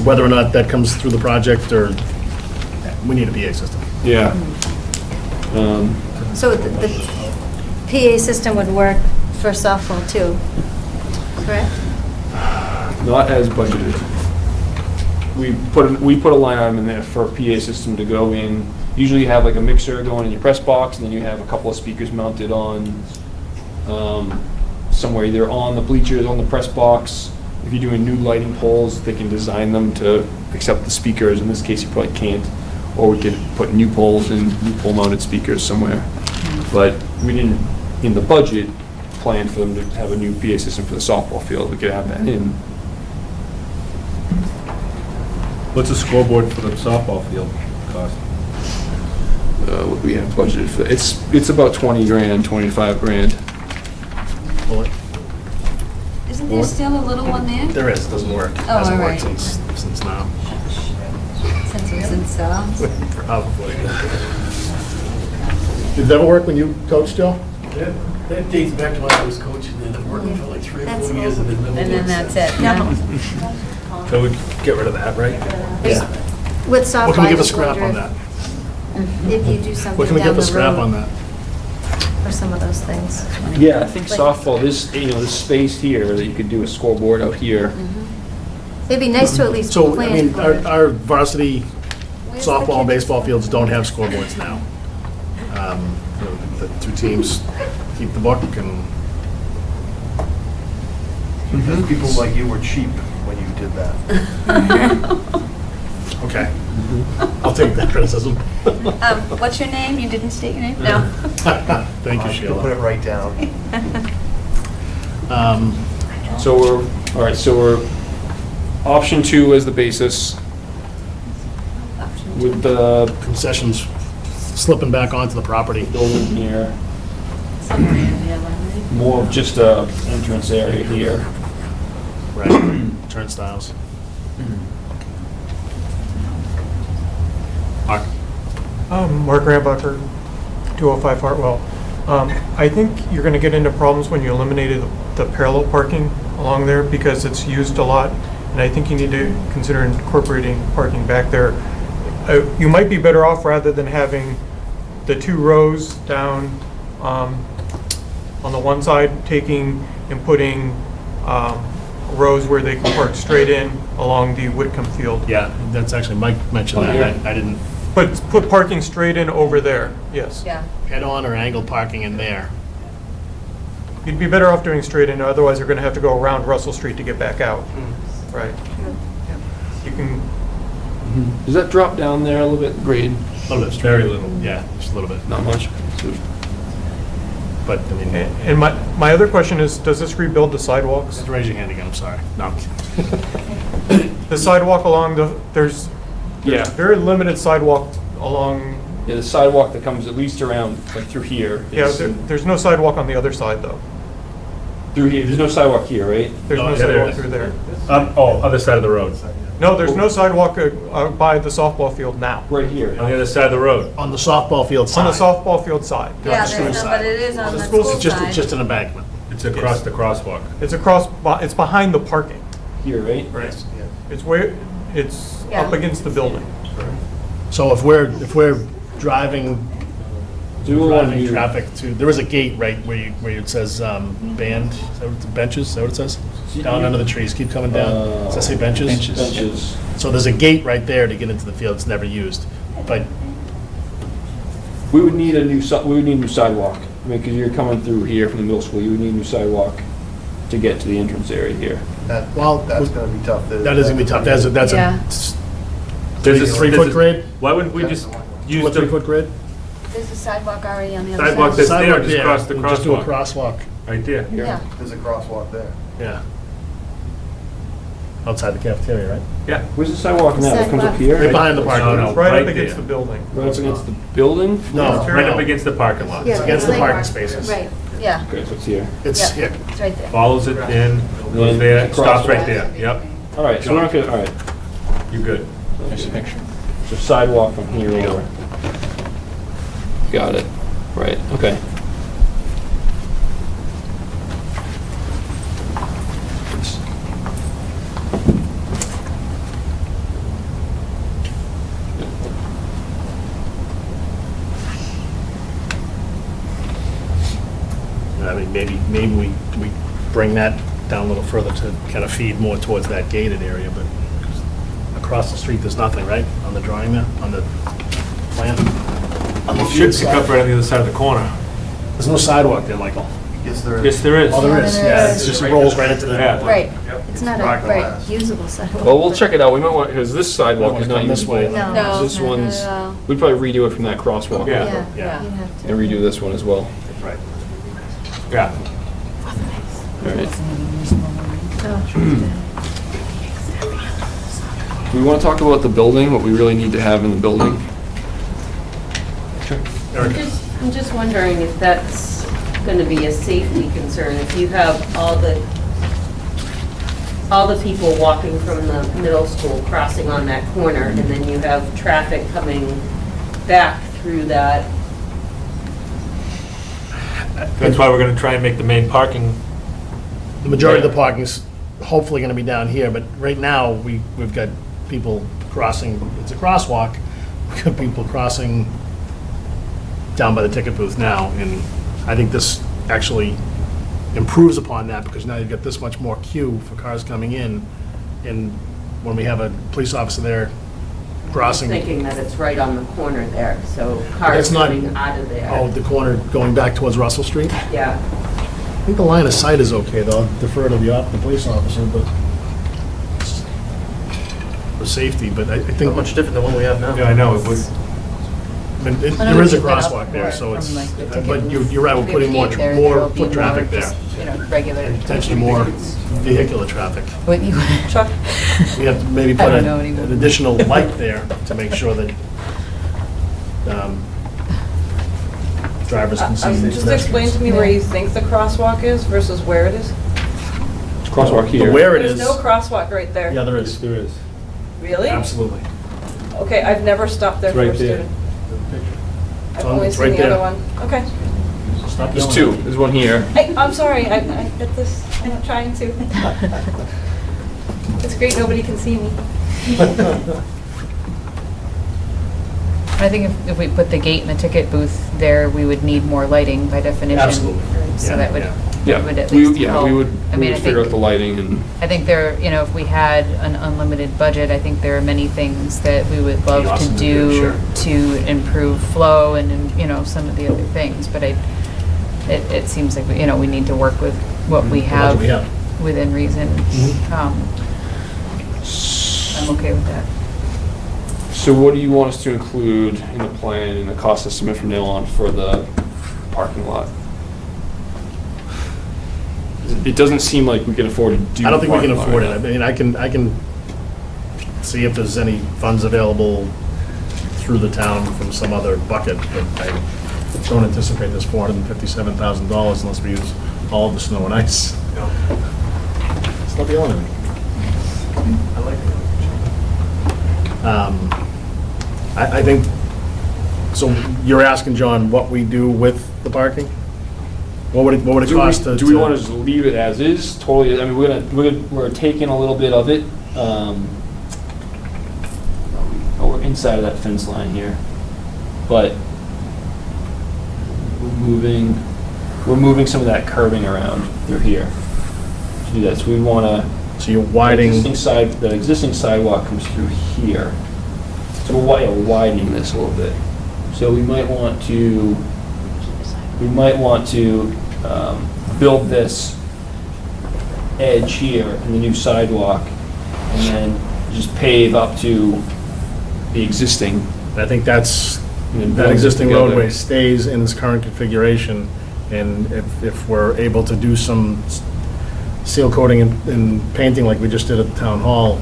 Whether or not that comes through the project, or, we need a PA system. Yeah. So the PA system would work for softball too, correct? Not as budgeted. We put a line item in there for a PA system to go in. Usually you have like a mixer going in your press box, and then you have a couple of speakers mounted on somewhere, either on the bleachers, on the press box. If you're doing new lighting poles, they can design them to accept the speakers. In this case, you probably can't. Or we could put new poles and new pole mounted speakers somewhere. But we didn't, in the budget, plan for them to have a new PA system for the softball field. We could have that in. What's a scoreboard for the softball field cost? What we have budgeted for, it's about 20 grand, 25 grand. Bullet? Isn't there still a little one there? There is, doesn't work. Oh, Hasn't all worked right. since now. Since it was installed. Probably. Did that ever work when you coached, Joe? That dates back to when I was coaching, and it worked for like 3 or 4 years, and then And then that's it. So we get rid of that, right? Yeah. With softball, What can we I get for just scrap on wonder that? if you do something What can we get down for the scrap on road that? for some of those things. Yeah, I think Like- softball, this space here, that you could do a scoreboard out here. It'd be nice to at least So, I plan mean, for it. our varsity Where's the softball and kids' baseball fields don't have scoreboards now. The two teams keep the book and, Because people like you were cheap when you did that. okay. I'll take that criticism. What's your name? You didn't state your name? No. Thank you, You'll put Sheila. it right down. So we're option 2 as the basis with the Concessions slipping back onto the property. building here. More of just a entrance area here. Right, turnstiles. Mark? Mark Rambacher, 205 Hartwell. I think you're going to get into problems when you eliminated the parallel parking along there because it's used a lot, and I think you need to consider incorporating parking back there. You might be better off rather than having the 2 rows down on the one side, taking and putting rows where they can park straight in along the Whitcomb field. Yeah, that's actually, Mike mentioned that. I didn't, But put parking straight in over there, yes. Yeah. head-on or angled parking in there. You'd be better off doing straight in, otherwise you're gonna have to go around Russell Street to get back out. Right. You can, Does that drop down there a little bit, grade? A little bit. Very little. Yeah, just a little bit. Not much. But, I mean, and my other question is, does this rebuild the sidewalks? just raise your hand again, I'm sorry. No, I'm kidding. The sidewalk along there's Yeah. very limited sidewalk along, Yeah, the sidewalk that comes at least around, like through here. yeah, is- there's no sidewalk on the other side though. Through here, there's no sidewalk here, right? There's Oh, no yeah, there sidewalk is. through there. Other side of the road. No, there's no sidewalk by the softball field now. Right here. On the other side of the road. On the softball field On the side. softball field side. Yeah, school there's no, side. but it is on the school school It's just, side. it's just an embankment. It's across the crosswalk. It's it's behind the parking. Here, right? Right. It's where, it's up Yeah. against the building. So if we're driving Do one driving here. traffic to, there is a gate right where it says band, is that what the benches, is that what it says? Down under the trees, keep coming down. Does that say benches? Benches. So there's a gate right there to get into the field, it's never used. But We would need a new sidewalk. I mean, because you're coming through here from the middle school, you would need a new sidewalk to get to the entrance area here. Well, That's gonna be tough. that is gonna be tough, that's a Yeah. There's a 3-foot grade? Why wouldn't we just use Two or the 3-foot grade? There's a sidewalk already on the other sidewalk side. that's there, Sidewalk just cross the We'll just do a crosswalk? crosswalk, Right there. Yeah. There's a crosswalk there. yeah. Outside the cafeteria, right? Yeah. Where's the sidewalk now? It comes up here? Right behind the parking No, lot. no. It's right right up against there. the building. Right up against the building? No, Right up no. against the parking lot. Yeah, against the like- parking spaces. Right. Yeah, Okay, so it's here. It's, Yeah. yeah, it's right there. Follows it in, goes Then there, crosswalk. stops right there. Yep, All right, so we're not gonna, all right. you're good. So sidewalk from here over. Got it. Right, okay. I mean, maybe we bring that down a little further to kind of feed more towards that gated area, but across the street, there's nothing, right? On the drawing there, on the plan? On the Should field pick up side. right on the other side of the corner. There's no sidewalk there, Michael. Yes, there is. Yes, there is. Oh, there is, there yeah, is. it just rolls right into the. Yeah. Right. It's not a Parking lot. usable sidewalk. Well, we'll check it out. We might want, because this sidewalk Might is wanna not come this usable. way. No. No. This one's, No. we'd probably redo it from that crosswalk. Yeah. Yeah, Yeah. you'd have to. And redo this one as well. Right. Yeah. All right. Oh. Do we want to talk about the building, what we really need to have in the building? I'm just wondering if that's going to be a safety concern, if you have all the people walking from the middle school crossing on that corner, and then you have traffic coming back through that. That's why we're gonna try and make the main parking. The majority of the parking's hopefully gonna be down here, but right now, we've got people crossing, it's a crosswalk, we got people crossing down by the ticket booth now, and I think this actually improves upon that, because now you've got this much more queue for cars coming in, and when we have a police officer there crossing. Thinking that it's right on the corner there, so But cars it's not- coming out of there. Oh, the corner going back towards Russell Street? Yeah. I think the line of sight is okay, though. I'll defer to the police officer, but for safety, but I Not think, much different than what we have now. Yeah, I know, it was, I mean, Why don't there we is a keep that up crosswalk there, more so it's, from, like, the ticket but booth? you're right, we're If putting we more, keep there, more there'll be foot traffic there, just, regular. and potentially more vehicular traffic. What you, Chuck? We have to maybe I put don't know anymore. an additional light there to make sure that drivers can see. the Just explain to me where you think the crosswalk is versus where it is? Crosswalk The here. where it There's is, no crosswalk right there. yeah, there is. there is. Really? Absolutely. Okay, I've never stopped there It's for right a there. student. I've It's only it's seen right the other there. one. Okay. Stop There's yelling. two. There's one here. Hey, I'm sorry, I hit this, I'm not trying to. It's great, nobody can see me. I think if we put the gate and the ticket booth there, we would need more lighting by definition. Absolutely. So Yeah, that would, yeah. Yeah, would at we, least help. we would I mean, I figure out the think, lighting and. I think there, if we had an unlimited budget, I think there are many things that we would love to awesome to do, do sure. to improve flow and, some of the other things, but it seems like, we need to work with what we The budget have we have. within reason. Mhm. I'm okay with that. So what do you want us to include in the plan and the cost estimate from now on for the parking lot? It doesn't seem like we can afford to do. I don't think we can parking lot afford it. right I now. mean, I can see if there's any funds available through the town from some other bucket, but I don't anticipate this $457,000 unless we use all of the snow and ice. Stop yelling at me. I like it. I think, so you're asking, John, what we do with the parking? What would it cost to? Do we want to just leave it as is? Totally, I mean, we're taking a little bit of it. We're inside of that fence line here. But we're moving some of that curbing around through here to do that. So we want to. So you're widening, The existing sidewalk comes through here. So we're widening this a little bit. So we might want to build this edge here in the new sidewalk and then just pave up to the existing. I think that's, and then that blend it existing together. roadway stays in its current configuration, and if we're able to do some seal coating and painting like we just did at the town hall,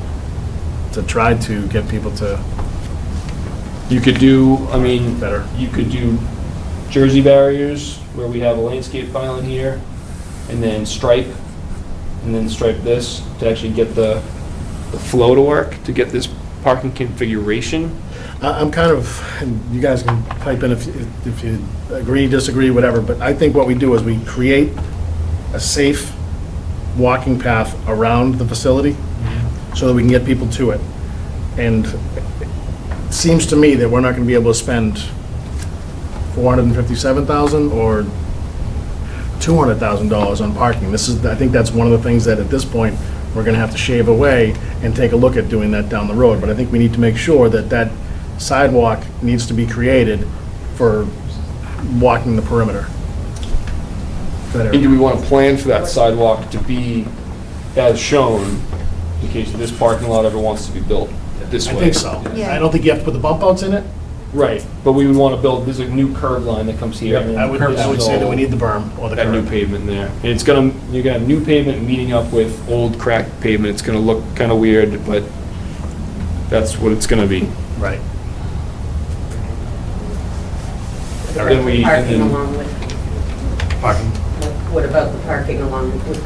to try to get people to You could do, better. you could do jersey barriers where we have a landscape island here, and then stripe this to actually get the flow to work, to get this parking configuration. I'm kind of, and you guys can pipe in if you agree, disagree, whatever, but I think what we do is we create a safe walking path around the facility so that we can get people to it. And it seems to me that we're not going to be able to spend $457,000 or $200,000 on parking. I think that's one of the things that at this point, we're going to have to shave away and take a look at doing that down the road. But I think we need to make sure that that sidewalk needs to be created for walking the perimeter. Go ahead, And Eric. do we want to plan for that sidewalk to be as shown in case this parking lot ever wants to be built this I way? think so. Yeah. I don't think you have to put the bump outs in it. Right, but we would want to build, there's a new curb line that comes here. and I would say that we need the berm or the that new curb. pavement there. And it's gonna, you're gonna have new pavement meeting up with old cracked pavement. It's gonna look kind of weird, but that's what it's gonna be. Right. Then we- and Parking then- along with, Parking. what about the parking along with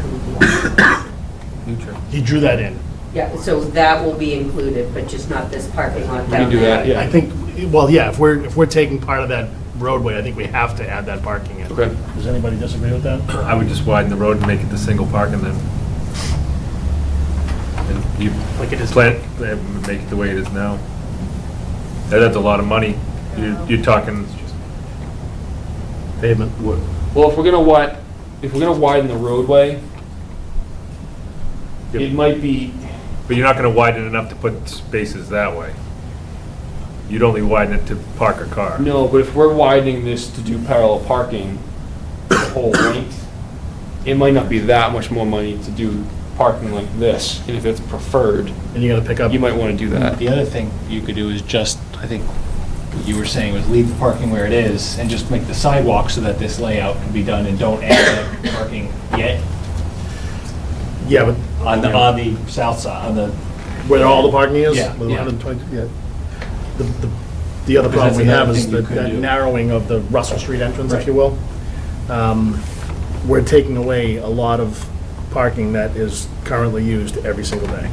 He drew that in. Yeah, so that will be included, but just not this parking lot We down can do there. that, yeah. I think, well, yeah, if we're taking part of that roadway, I think we have to add that parking in. Okay. Does anybody disagree with that? I would just widen the road and make it the single parking then. And you Like it is plan, make it the way it is now. That's a lot of money. You're talking, Pavement. Well, if we're gonna widen the roadway, it might be, but you're not gonna widen it enough to put spaces that way. You'd only widen it to park a car. no, but if we're widening this to do parallel parking the whole length, it might not be that much more money to do parking like this. And if it's preferred, And you're gonna pick up. you might wanna do that. The other thing you could do is just, I think, what you were saying was leave the parking where it is and just make the sidewalk so that this layout can be done and don't add the parking yet Yeah, but. on the south side, on the, Where all the parking is? Yeah, With yeah. 120, yeah. The other Because problem we that's have another is thing you that could that do. narrowing of the Russell Street entrance, if Right. you will. We're taking away a lot of parking that is currently used every single day.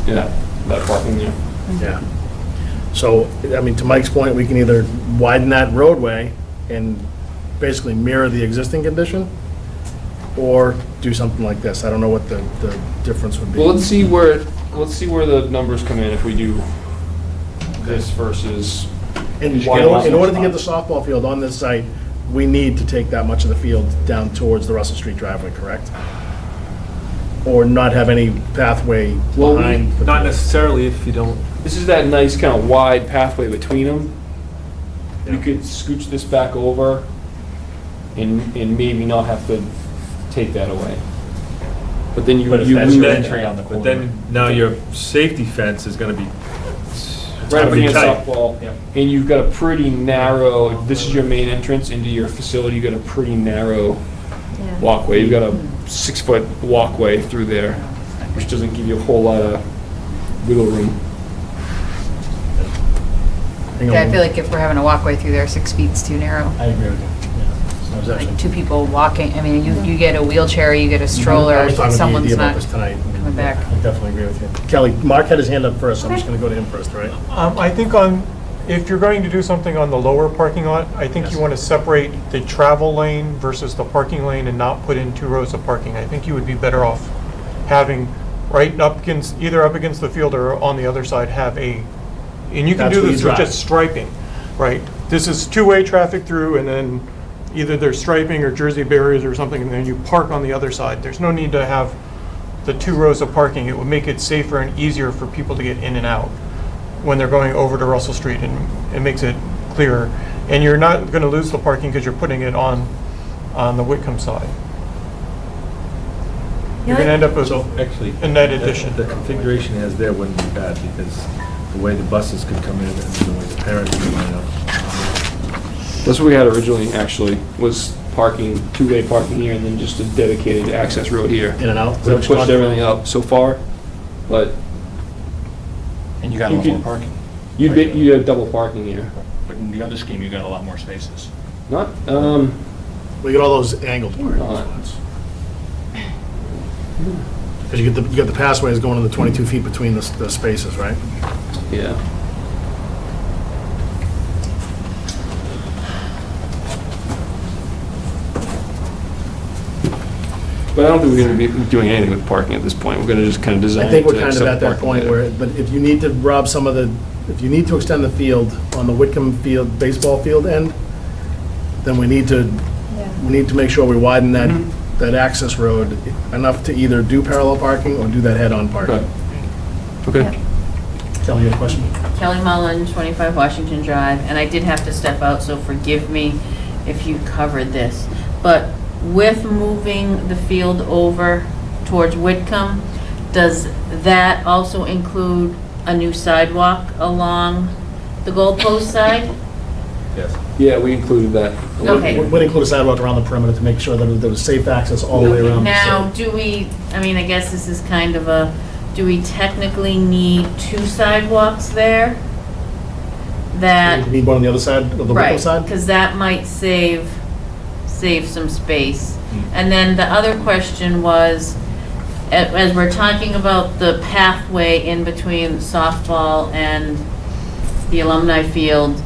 Yeah, that parking there. Yeah. So, I mean, to Mike's point, we can either widen that roadway and basically mirror the existing condition, or do something like this. I don't know what the difference would be. Well, let's see where the numbers come in if we do this versus, In order to get the softball field on this site, we need to take that much of the field down towards the Russell Street driveway, correct? Or not have any pathway Well, behind. the Not field. necessarily if you don't. this is that nice kind of wide pathway between them. You could scooch this back over and maybe not have to take that away. But then you But if you that's lose your that. entry on the But corner. then, now your safety fence is gonna be. Right up pretty against tight. softball, Yep. and you've got a pretty narrow, if this is your main entrance into your facility, you've got a pretty narrow Yeah. walkway. You've got a 6-foot walkway through there, which doesn't give you a whole lot of wiggle room. Hang on. Yeah, I feel like if we're having a walkway through there, 6 feet's too narrow. I agree with you. Yeah. So I was Like actually- 2 people walking, I mean, you get a wheelchair, you get a I stroller, was talking to someone's the AD about not this tonight. coming back. I definitely agree with you. Kelly, Mark had his hand up first, so I'm just gonna go to him first, all right? I think if you're going to do something on the lower parking lot, I think you Yes. want to separate the travel lane versus the parking lane and not put in 2 rows of parking. I think you would be better off having right up against, either up against the field or on the other side, have and you can That's do where you this with drive. just striping, right? This is 2-way traffic through, and then either there's striping or Jersey barriers or something, and then you park on the other side. There's no need to have the 2 rows of parking. It would make it safer and easier for people to get in and out when they're going over to Russell Street, and it makes it clearer. And you're not going to lose the parking because you're putting it on the Whitcomb side. You're going to end up with Actually, a net addition. the configuration it has there wouldn't be bad, because the way the buses could come in and the way the parents could line up. That's what we had originally, actually, was parking, 2-way parking here, and then just a dedicated access road here. In and out. Is that We what you're pushed talking everything up so far, but And you got a You lot more could- parking. you have double parking here. But in the other scheme, you got a lot more spaces. Not, We get all those angled parking Not. spots. Because you get the passways going in the 22 feet between the spaces, right? yeah. But I don't think we're gonna be doing anything with parking at this point. We're gonna just kind of design. I think we're to kind of accept at that parking point there. where, but if you need to rob some of the, if you need to extend the field on the Whitcomb field, baseball field end, then we need to make sure we widen that, Mm-hmm. that access road enough to either do parallel parking or do that head-on parking. Okay. Kelly, you have a question? Kelly Mullen, 25 Washington Drive, and I did have to step out, so forgive me if you covered this. But with moving the field over towards Whitcomb, does that also include a new sidewalk along the goalpost side? Yes. Yeah, we included that. Okay. Would include a sidewalk around the perimeter to make sure that there was safe access all the way around. the Now, site. do we, I mean, I guess this is kind of a, do we technically need 2 sidewalks there? That, You need one on the other side of the Whitcomb right, side? because that might save some space. And then the other question was, as we're talking about the pathway in between softball and the alumni field,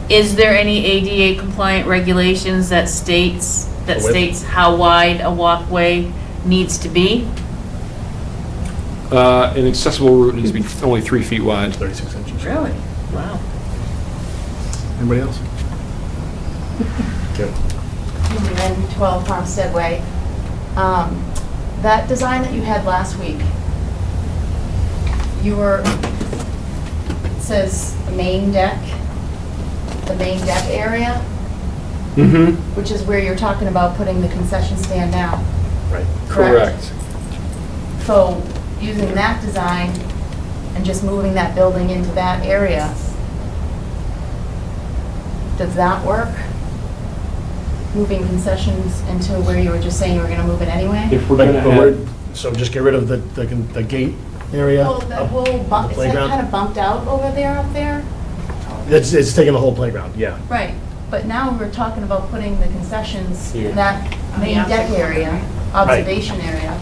is there any ADA compliant regulations that states that The width? states how wide a walkway needs to be? An accessible route needs to be only 3 feet wide. 36 inches. Really? Wow. Anybody else? Okay. And 12 Farmstead Way. That design that you had last week, it says the main deck area, Mm-hmm. which is where you're talking about putting the concession stand now. Right. Correct. So using that design and just moving that building into that area, does that work? Moving concessions into where you were just saying you were going to move it anyway? If we're But- gonna but have, we're- So just get rid of the gate area? Well, that up whole, the is that playground? kind of bumped out over there, up there? It's taking the whole playground, yeah. Right, but now we're talking about putting the concessions Here. in that On the main deck outside corner, area, right? observation area.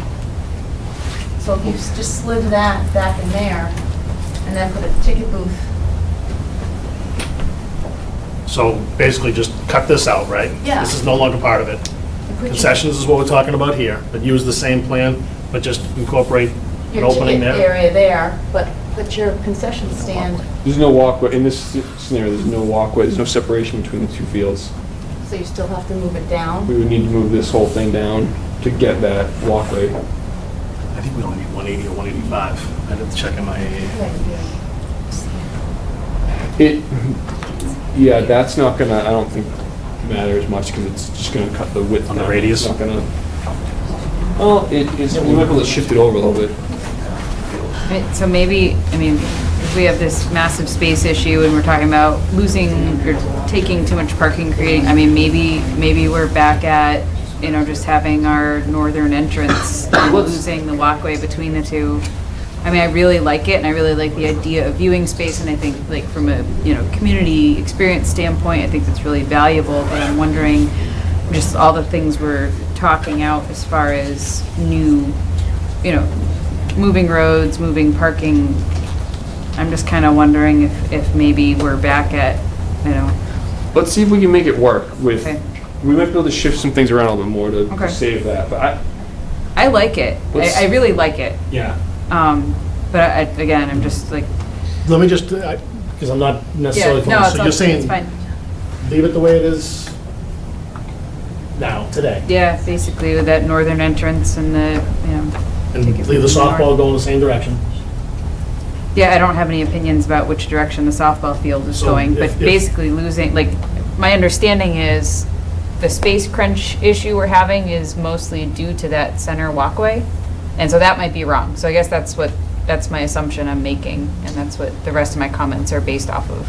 So if you just slid that back in there, and then put a ticket booth, So basically just cut this out, right? Yeah. This is no longer part of it. and put your- Concessions is what we're talking about here, but use the same plan, but just incorporate an your opening ticket there. area there, but put your concession stand, there's no walkway, in this scenario, there's no walkway, there's no separation between the 2 fields. so you still have to move it down. We would need to move this whole thing down to get that walkway. I think we only need 180 or 185. I didn't check in my AA. Yeah, you do. It, yeah, that's not gonna, I don't think matter as much because it's just gonna cut the width On the down. radius? It's not gonna, well, it is, we might be able to shift it over a little bit. Right, so maybe, I mean, if we have this massive space issue and we're talking about losing or taking too much parking, creating, I mean, maybe we're back at, you know, just having our northern entrance, losing the walkway between the two. I mean, I really like it, and I really like the idea of viewing space, and I think, like, from a, you know, community experience standpoint, I think that's really valuable, but I'm wondering, just all the things we're talking out as far as new, you know, moving roads, moving parking, I'm just kind of wondering if maybe we're back at, you know, Let's see if we can make it work with, Okay. we might be able to shift some things around a little bit more to Okay. save that, but I like it. Let's- I really like it. yeah. But again, I'm just like, Let me just, because I'm not yeah, necessarily no, focused. So you're it's saying, fine. leave it the way it is now, today? Yeah, basically with that northern entrance and the, you know. And take it leave the from north. softball going the same direction? Yeah, I don't have any opinions about which direction the softball field is So going, but if- basically losing, like, my understanding is the space crunch issue we're having is mostly due to that center walkway. And so that might be wrong. So I guess that's my assumption I'm making, and that's what the rest of my comments are based off of.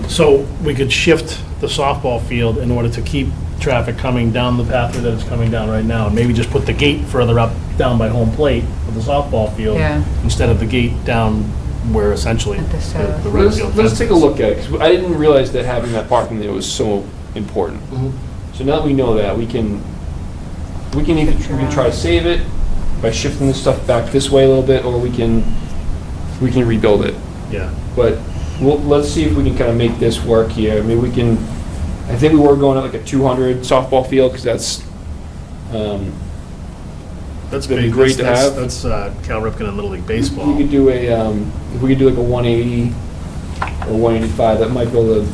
So we could shift the softball field in order to keep traffic coming down the pathway that it's coming down right now. And maybe just put the gate further up, down by home plate for the softball field. Yeah. Instead of the gate down where essentially At the the south. right Let's, field let's fence take a is. look at it, because I didn't realize that having that parking there was so important. Mhm. So now that we know that, we can either try to save it by shifting the stuff back this way a little bit, or we can rebuild it. Yeah. But let's see if we can kind of make this work here. I mean, I think we were going at like a 200 softball field, because that's, That's That'd be big. great to That's- have. That's Cal Ripken and Little League Baseball. we could do if we could do like a 180 or 185, that might be able to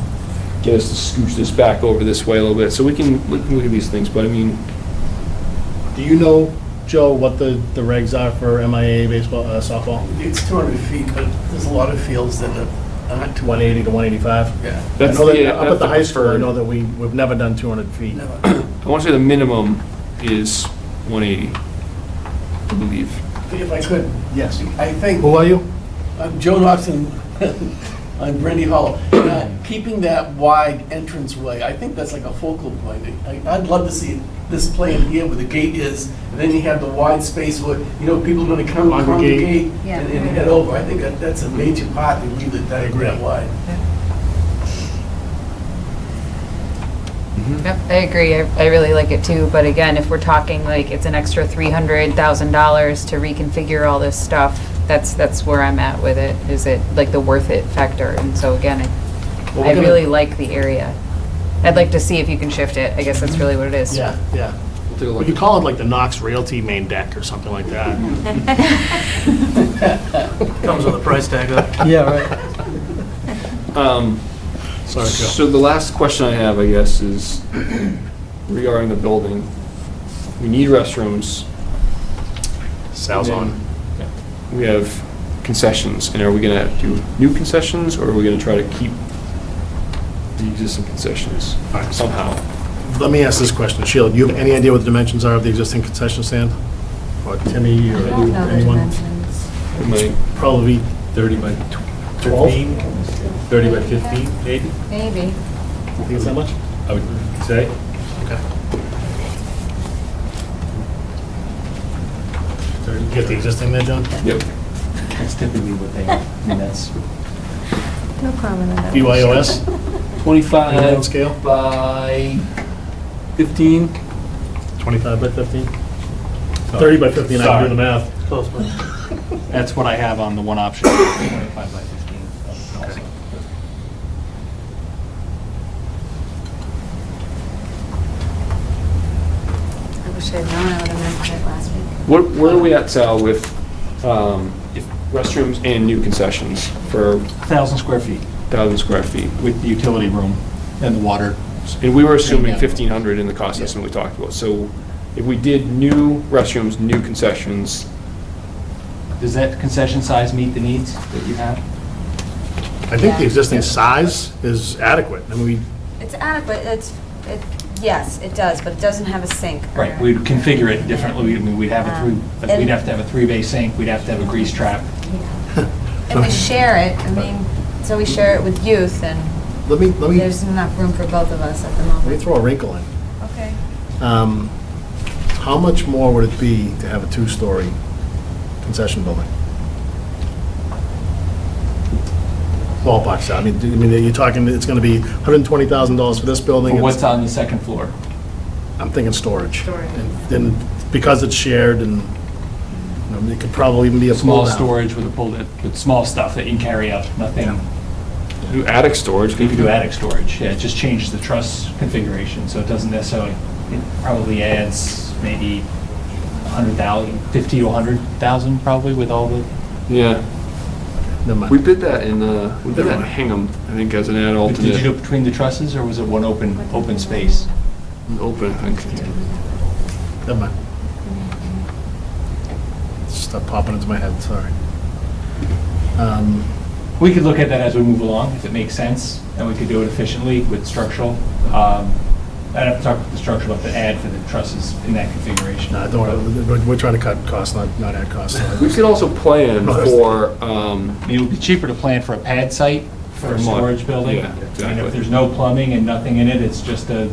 get us to scooch this back over this way a little bit. So we can look at these things, but I mean, Do you know, Joe, what the regs are for MIA baseball, softball? It's 200 feet, but there's a lot of fields that aren't 200. 180 to 185? Yeah. I that's know that the, up at that's the the high school, I preferred. know that we've never done 200 feet. Never. I want to say the minimum is 180, I believe. If I could, Yes. I think, Who are you? I'm Joe Knoxon on Brandy Hollow. Keeping that wide entranceway, I think that's like a focal point. I'd love to see this plan here where the gate is, and then you have the wide space where, you know, people are going to come from the gate Yeah. and head over. I think that's a major part to leave it that agree. wide. Yep, I agree. I really like it too, but again, if we're talking like it's an extra $300,000 to reconfigure all this stuff, that's where I'm at with it. Is it like the worth it factor? And so again, Well, I we're gonna- really like the area. I'd like to see if you can shift it. I guess that's really what it is. Yeah, yeah. We could call it like the Knox Realty main deck or something like that. Comes with a price tag, though. Yeah, right. Sorry, Joe. So the last question I have, I guess, is regarding the building. We need restrooms. Sal's on. We have concessions, and are we gonna do new concessions, or are we gonna try to keep the existing concessions All right. somehow? Let me ask this question. Sheila, do you have any idea what the dimensions are of the existing concession stand? Or Timmy, or I don't know the anyone? dimensions. It might- Probably 30 by 12? 15, 30 by 15, maybe, Maybe. You think it's that much? I would say. Okay. Get the existing there, John? Yep. That's typically what they, I mean, that's, No comment on that. BYOS? 25 Scale? by 15. 25 by 15? 30 by 15, I can do the math. Close, but that's what I have on the one option, 25 by 15. also. I wish I'd known, I would have mentioned it last week. Where are we at, Sal, with restrooms and new concessions for 1,000 square feet 1,000 square feet? with the utility room and the water. And we were assuming Yeah. 1,500 in the cost estimate we talked about. So if we did new restrooms, new concessions, Does that concession size meet the needs that you have? I think the existing size is adequate. I mean, we, It's adequate, yes, it does, but it doesn't have a sink. or- Right, we'd configure it differently. I mean, we'd have a And- we'd have to have a 3-bay sink, we'd have to have a grease trap. And we share it, I mean, so we share it with youth, and let me there's enough room for both of us at the let me moment. throw a wrinkle in. Okay. How much more would it be to have a 2-story concession building? Ballpark, I mean, you're talking, it's gonna be $120,000 for this building. But and what's on the second floor? I'm thinking storage. Storage. And then, because it's shared, and, it could probably even be a Small pull-down. storage with a with small stuff that you can carry up, nothing. do attic storage. You can do attic storage, yeah, it just changes the truss configuration, so it doesn't necessarily, it probably adds maybe 100,000, 50 to 100,000 probably with all the, Yeah. Never mind. We bid that in Hingham, I think, as an ad did you do alternate. it between the trusses, or was it one open space? Open, I think. Never mind. Stuff popping into my head, sorry. We could look at that as we move along, if it makes sense, and we could do it efficiently with structural. I'd have to talk with the structural about the ad for the trusses in that configuration. No, don't worry, we're trying to cut costs, not add costs. We could also plan for, It would be cheaper to plan for a pad site for a storage building. Yeah, And exactly. if there's no plumbing and nothing in it, it's just a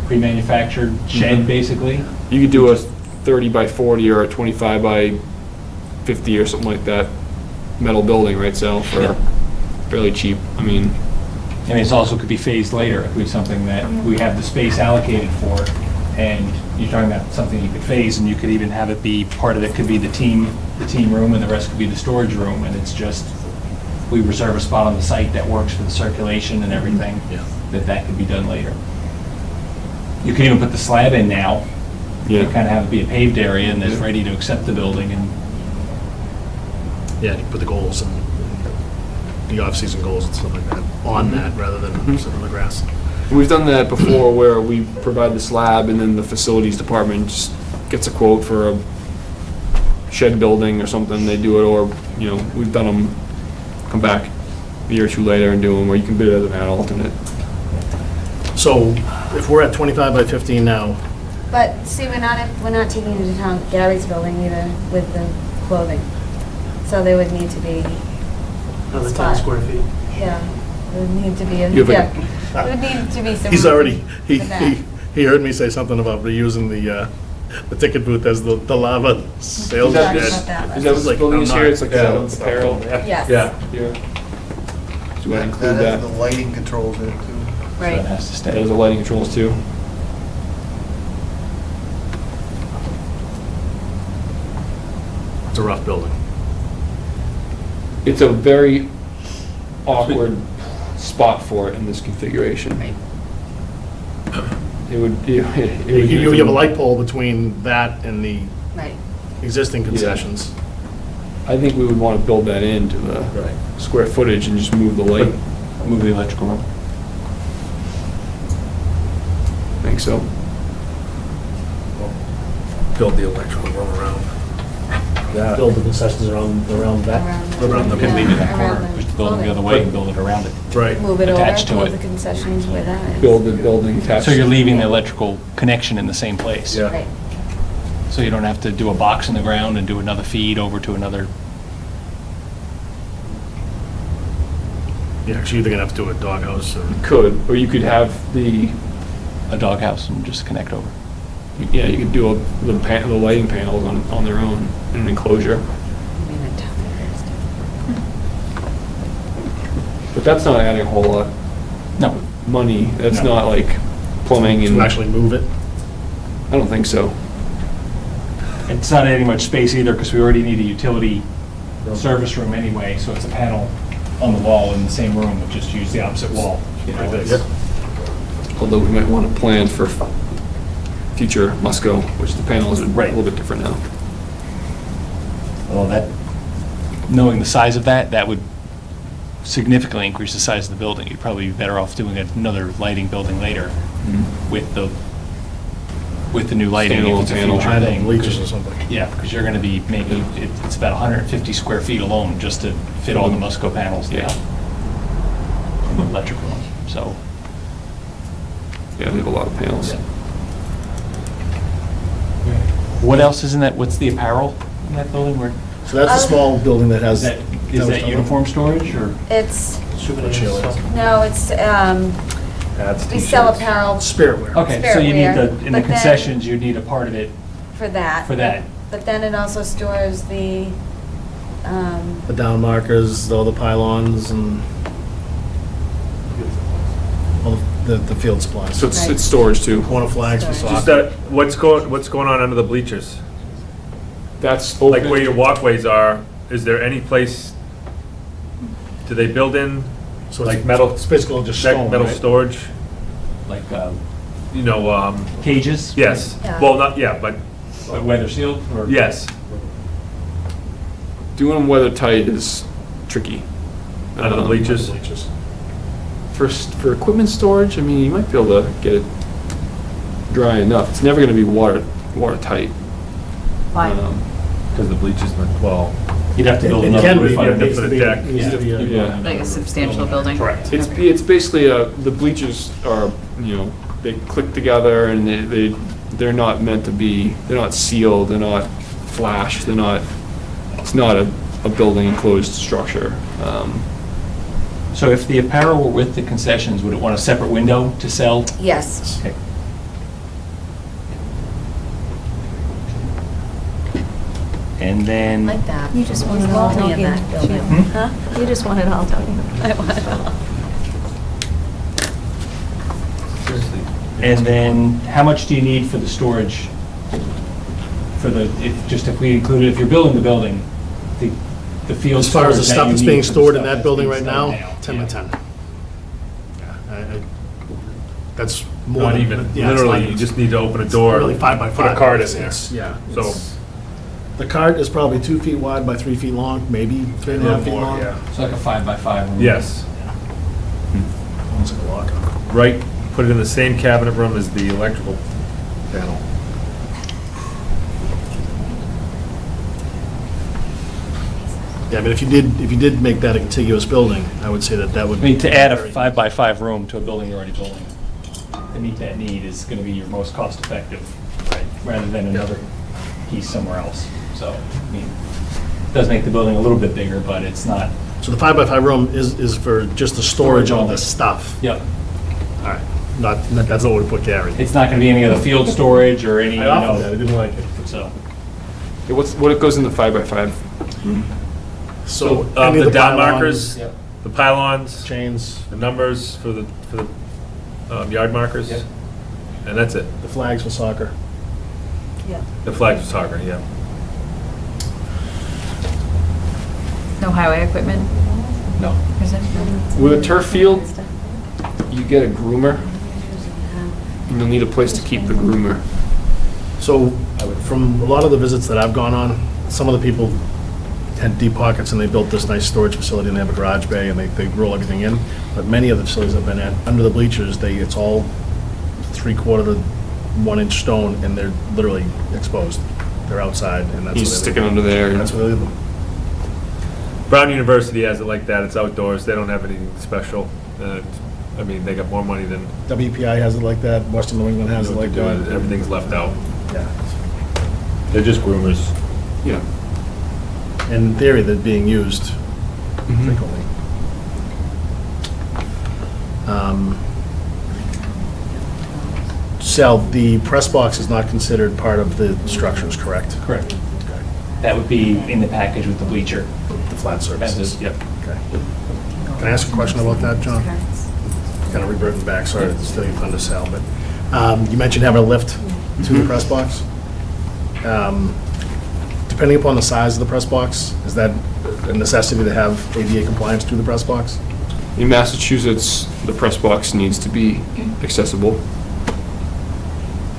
pre-manufactured shed, basically. you could do a 30 by 40 or a 25 by 50 or something like that metal building, right, Sal, for fairly cheap. I mean, And it also could be phased later, if we have something that we have the space allocated for, and you're talking about something you could phase, and you could even have it be, part of it could be the team room, and the rest could be the storage room, and it's just, we reserve a spot on the site that works for the circulation and everything, Yeah. that could be done later. You could even put the slab in now, yeah. kind of have it be a paved area, and it's ready to accept the building, and Yeah, you put the goals and the off-season goals and stuff like that on that, rather than sitting on the grass. We've done that before where we provide the slab and then the facilities department just gets a quote for a shed building or something, they do it, or, we've done them, come back a year or two later and do them, or you can bid it as an ad alternate. So if we're at 25 by 15 now, But see, we're not taking into account Gary's building either with the clothing. So there would need to be, another 10 Spot. square feet. yeah, there would need to be, You have a- there would need to be some. he's already, he for that. he heard me say something about reusing the ticket booth as the lava sales Is that shed. this- About that Is that what Like, this building I'm is not- here? It's like yeah, a apparel? Yes. Yeah. Do I include That has that? the lighting controls in it too. so Right. it has to stay. There's the lighting controls too. It's a rough building. It's a very awkward spot for it in this configuration. It would, it would. You have a light pole between that and the Right. existing concessions. I think we would want to build that into the square footage and just move the light. Move the electrical room. I think so. Build the electrical room around. Build the concessions around that. Around the, Yeah, leave it in the around corner, the push the building the other way and build it around it. Right. Move it over, Attached to move it. the concessions where that is. Build the building attached. So you're leaving the electrical connection in the same place. Yeah. Right. So you don't have to do a box in the ground and do another feed over to another. Yeah, actually, you're either gonna have to do a doghouse or. Could, or you could have A doghouse and just connect over. yeah, you could do the lighting panels on their own in an enclosure. But that's not adding a whole lot No, money. That's No. not like plumbing and. To actually move it. I don't think so. it's not adding much space either because we already need a utility service room anyway, so it's a panel on the wall in the same room, we'll just use the opposite wall. You know, it's- Although we might want to plan for future Musco, which the panels are a Right. little bit different now. Well, that, knowing the size of that, that would significantly increase the size of the building. You'd probably be better off doing another lighting building later with the new lighting. if Standalone it's a panel. future Behind the thing. bleachers or something. Yeah, because you're going to be making, it's about 150 square feet alone just to fit all the Musco panels there. Yeah. In the electrical room, so. Yeah, we have a lot of panels. What else is in that, what's the apparel in that building? Where, So that's a small building that has. is that uniform storage or? It's, Souvenirs. no, it's, Hats, we sell t-shirts. apparel Spirit wear. Okay, so you need Spirit wear, the, in the but then- concessions, you need a part of it for that. for that. But then it also stores the, The down markers, all the pylons and all the field supplies. So it's Right. it's storage too. Corner flags for Storage. Just soccer. what's going on under the bleachers? That's Like open. where your walkways are, is there any place, do they build in, So like it's metal, It's basically just stone, metal right? storage? Like You know, cages? yes, Yeah. well, not, yeah, but, Weather sealed or? yes. Doing them weather tight is tricky. Under the bleachers? Bleachers. For equipment storage, I mean, you might be able to get it dry enough. It's never going to be watertight. Why? Because the bleachers, well, You'd have to build It another can be, roof but on it it. needs to be, deck. it needs to be, Yeah. Like a substantial building? Correct. It's basically the bleachers are, they click together and they're not meant to be, they're not sealed, they're not flashed, it's not a building enclosed structure. So if the apparel were with the concessions, would it want a separate window to sell? yes. Okay. And then, Like that. You just want it There's all only in talking, that building. Jim. Huh? You just want it all talking. I want it all. and then how much do you need for the storage? For the, if we included, if you're building the building, the field as far as the storage that stuff you that's need being for the stored in stuff that that's building being right stored now, 10 by 10. Yeah, that's more not than. even, yeah, it's literally, not- you just need to open a it's door. Really 5 by 5. Put a cart in there. Yeah. So- it's- The cart is probably 2 feet wide by 3 feet long, maybe 3.5 feet more, long. yeah. It's like a 5x5 room. Yes, Almost like a locker. right, put it in the same cabinet room as the electrical panel. Yeah, but if you did make that a contiguous building, I would say that would. I mean, to add a very- 5x5 room to a building you're already building, to meet that need is going to be your most cost-effective, rather than another piece somewhere else. So, I mean, it does make the building a little bit bigger, but it's not. So the 5 by 5 room is for just the storage of the stuff. Yep. All right, that's not what we put Gary. It's not going to be any of the field storage or any, I offered that, I didn't like it. So, Yeah, what goes in the 5x5? So So, any of the down pylons, markers, the pylons, chains, the numbers for the yard markers, Yep. and that's it. the flags for soccer. Yeah. The flags are soccer, yeah. No highway equipment? no. Is it? With a turf field, you get a groomer. you'll need a place to keep the groomer. So, from a lot of the visits that I've gone on, some of the people had deep pockets and they built this nice storage facility and they have a garage bay and they roll everything in. But many of the facilities I've been at, under the bleachers, it's all 3/4 to 1 inch stone and they're literally exposed. They're outside and that's He's where they sticking leave under there. them. That's where they leave them. Brown University has it like that, it's outdoors, they don't have anything special. I mean, they got more money than WPI has it like that, Western New England has it like that. everything's left out. Yeah. They're just groomers. Yeah. In theory, they're being used frequently. Sal, the press box is not considered part of the structures, correct? Correct. That would be in the package with the bleacher. The flat surfaces? Yep. Okay. Can I ask a question about that, John? Kind of reverting back, sorry to steal your thunder, Sal, but you mentioned having a lift to the press box. Depending upon the size of the press box, is that a necessity to have ADA compliance to the press box? In Massachusetts, the press box needs to be accessible,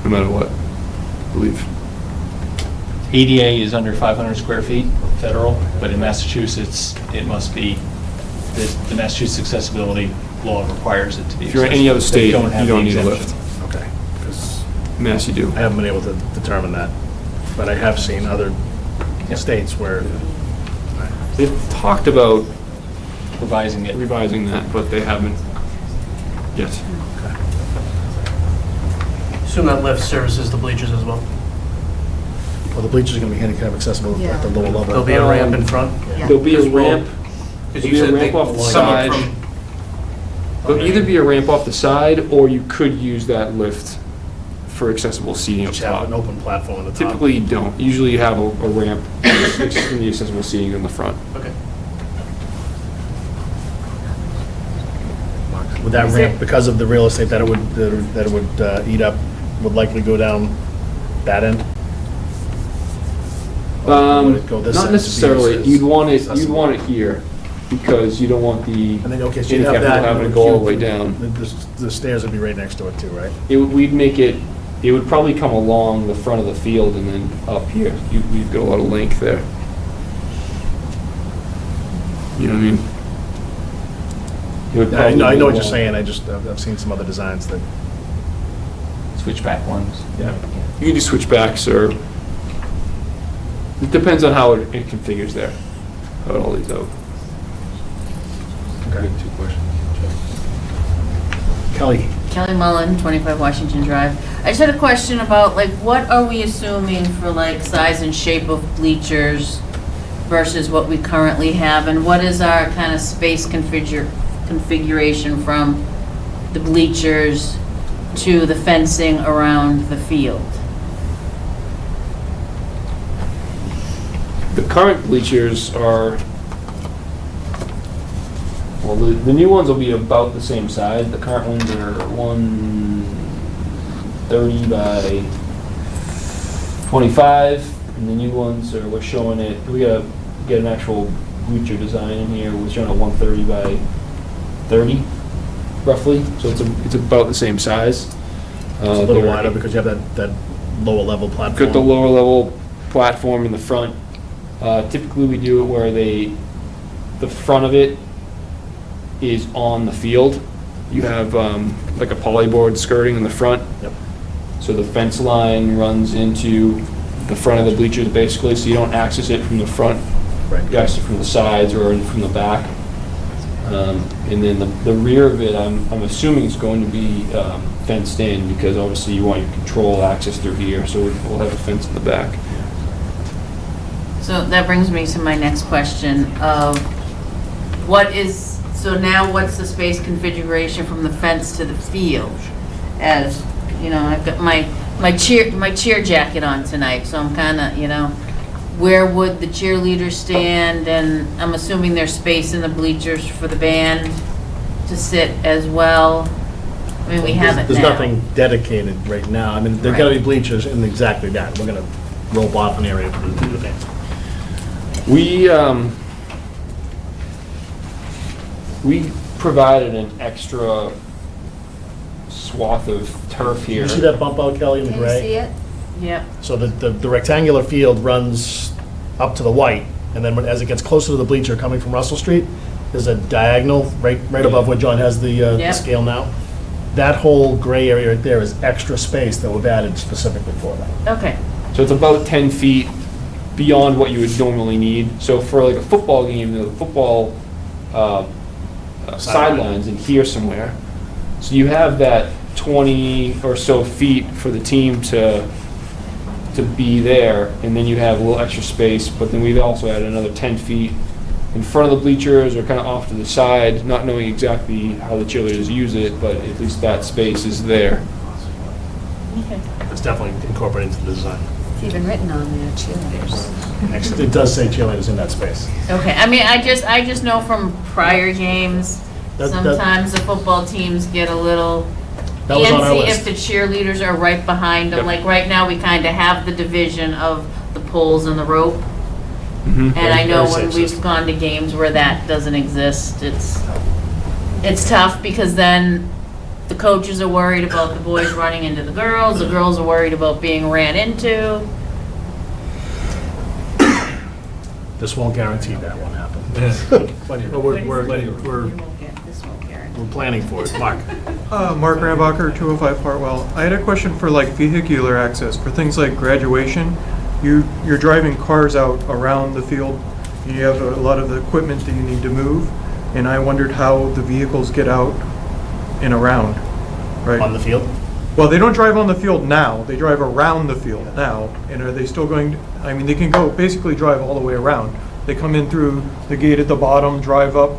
no matter what, I believe. ADA is under 500 square feet, federal, but in Massachusetts, it must be, the Massachusetts accessibility law requires it to be. If you're in any other accessible. They state, have you don't the need a exemption. lift. Okay, because Mass, you do. I haven't been able to determine that, but I have seen other states where, They've talked about Revising it. revising that, but they haven't yet. Assume that lift services the bleachers as well. well, the bleachers are going to be handicap accessible at the lower level. There'll be a ramp in front. There'll be a ramp, Because there'll you be a said ramp off the they, side. someone There'll either be a ramp off the side, or you could use that lift for accessible seating up Just have top. an open platform on the top. Typically, you don't. Usually you have a ramp in the accessible seating in the front. Okay. Would that ramp, because of the real estate that it would eat up, would likely go down that end? Or would it go this end Not to be necessarily. as You'd want accessible? it here, because you don't want the And then, okay, so you'd have handicap that. people having to go all the way down. The stairs would be right next to it too, right? We'd make it, it would probably come along the front of the field and then up here. We've got a lot of length there. You know what I mean? It would I probably know go what you're along. saying, I've seen some other designs that, Switchback ones. yeah. You can do switchbacks, or it depends on how it configures there, how it all lays out. Okay. Two questions. Kelly, Kelly Mullen, 25 Washington Drive. I just had a question about, like, what are we assuming for, like, size and shape of bleachers versus what we currently have? And what is our kind of space configuration from the bleachers to the fencing around the field? The current bleachers are, well, the new ones will be about the same size. The current ones are 130 by 25, and the new ones are, we're showing it, we gotta get an actual bleacher design in here. We're showing it 130 by 30, roughly, so it's about the same size. it's a little they're- wider because you have that lower level platform. Got the lower level platform in the front. Typically, we do it where the front of it is on the field. You have like a polyboard skirting in the front. Yep. So the fence line runs into the front of the bleachers basically, so you don't access it from the front. Right. You access it from the sides or from the back. And then the rear of it, I'm assuming is going to be fenced in, because obviously you want your control access through here, so we'll have a fence in the back. So that brings me to my next question of so now what's the space configuration from the fence to the field? As, you know, I've got my cheer jacket on tonight, so I'm kind of, you know, where would the cheerleaders stand? And I'm assuming there's space in the bleachers for the band to sit as well. I mean, we have it now. There's nothing dedicated right now. I mean, there's got to be bleachers in exactly that. We're going to rope off an area for the band. We provided an extra swath of turf here. You see that bump out, Kelly, in the Can you gray? see it? Yep. So the rectangular field runs up to the white, and then as it gets closer to the bleacher coming from Russell Street, there's a diagonal right above where John has the Yep. scale now. That whole gray area right there is extra space that we've added specifically for that. Okay. So it's about 10 feet beyond what you would normally need. So for like a football game, the football sidelines in here somewhere. So you have that 20 or so feet for the team to be there, and then you have a little extra space, but then we've also added another 10 feet in front of the bleachers or kind of off to the side, not knowing exactly how the cheerleaders use it, but at least that space is there. Okay. It's definitely incorporated into the design. It's even written on there, cheerleaders. Actually, it does say cheerleaders in that space. Okay, I mean, I just know from prior games, That- sometimes the football teams get a little That was on our antsy list. if the cheerleaders are right behind them. Yep. Like, right now, we kind of have the division of the poles and the rope. And I know Very when safe we've system. gone to games where that doesn't exist, it's tough, because then the coaches are worried about the boys running into the girls are worried about being ran into. This won't guarantee that won't happen. But we're planning for it. Mark? Mark Rambacher, 205 Hartwell. I had a question for like vehicular access, for things like graduation. You're driving cars out around the field. You have a lot of the equipment that you need to move, and I wondered how the vehicles get out and around, right? On the field? Well, they don't drive on the field now, they drive around the field now, and are they still going, I mean, they can go, basically drive all the way around. They come in through the gate at the bottom, drive up,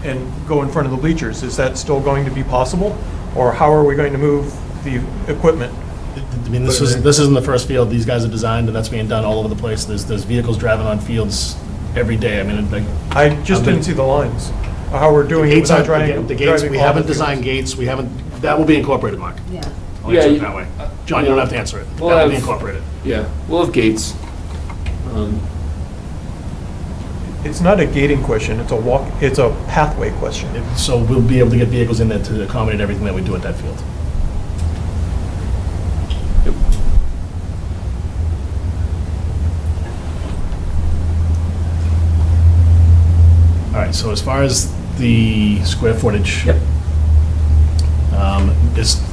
and go in front of the bleachers. Is that still going to be possible? Or how are we going to move the equipment? I mean, this isn't the first field these guys have designed, and that's being done all over the place. There's vehicles driving on fields every day. I mean, like. I just didn't see the lines, how we're doing it Gates without aren't- the gates, driving we on the haven't fields. designed gates, we haven't, that will be incorporated, Mark. Yeah. I'll answer Yeah, it that way. John, you don't have to answer it. That Well, will be I've- incorporated. Yeah, we'll have gates. It's not a gating question, it's a pathway question. So we'll be able to get vehicles in there to accommodate everything that we do at that field. Yep. All right, so as far as the square footage. Yep.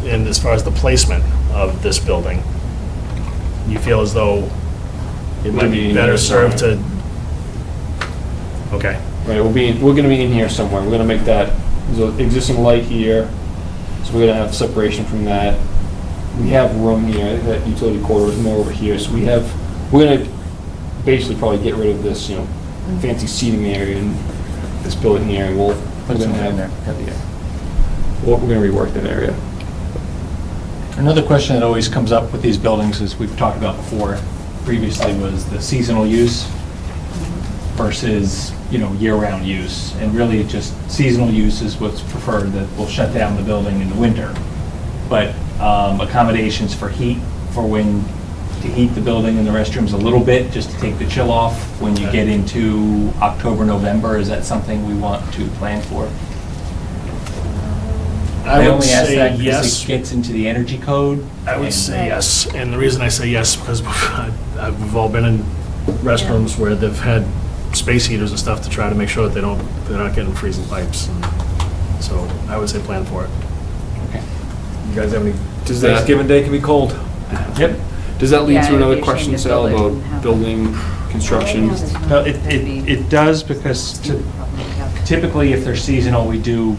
And as far as the placement of this building, you feel as though it might be better served to, okay. Right, we're gonna be in here somewhere. We're gonna make that, there's an existing light here, so we're gonna have separation from that. We have room here, that utility corridor is more over here, so we're gonna basically probably get rid of this, fancy seating area in this building here, and we're gonna we're gonna rework that area. Another question that always comes up with these buildings, as we've talked about before previously, was the seasonal use versus, year-round use. And really, just seasonal use is what's preferred, that we'll shut down the building in the winter. But accommodations for heat, to heat the building and the restrooms a little bit, just to take the chill off when you get into October, November, is that something we want to plan for? I would only ask say that because yes. it gets into the energy code. I would say yes, and the reason I say yes, because we've all been in restrooms where they've had space heaters and stuff to try to make sure that they're not getting freezing pipes. And so I would say plan for it. Okay. You guys have any, Does that- Thanksgiving Day can be cold. Yep. Does that lead Yeah, to it'd another be a shame question, to Sal, build it about and have building construction? No, it does, because typically if they're seasonal, we do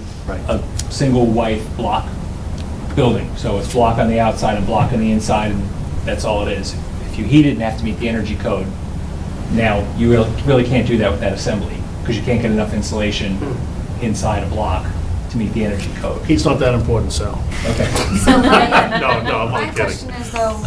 a single white block building. So it's block on the outside and block on the inside, and that's all it is. If you heat it and have to meet the energy code, now you really can't do that with that assembly, because you can't get enough insulation inside a block to meet the energy code. Heat's not that important, so. Okay. So my, No, I'm my only question kidding. is though,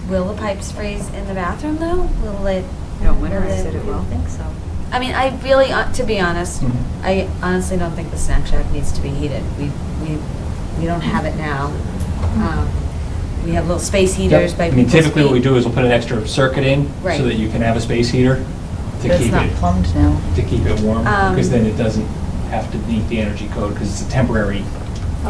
will the pipes freeze in the bathroom though? Will it? No, winterized it will. I think so. I mean, I really, to be honest, Mhm. I honestly don't think the snack shack needs to be heated. We don't have it now. We have little space heaters Yep. by I mean, people's typically what we feet. do is we'll put an extra circuit in, Right. so that you can have a space heater to But it's keep not it, plumbed now. to keep it warm, Um, because then it doesn't have to meet the energy code, because it's a temporary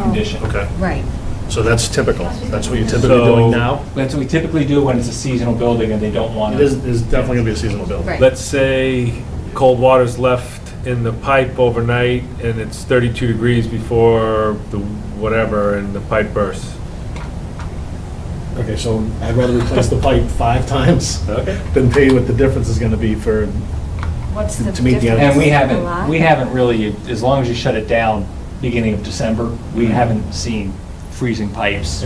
condition. Okay, Right. so that's typical. That's what you're typically So- doing now? That's what we typically do when it's a seasonal building and they don't want It to. is definitely gonna be a seasonal building. Right. Let's say cold water's left in the pipe overnight and it's 32 degrees before the whatever and the pipe bursts. Okay, so I'd rather replace the pipe 5 times Okay. than pay what the difference is gonna be for, What's the To meet the difference? And we A lot? haven't really, as long as you shut it down beginning of December, we haven't seen freezing pipes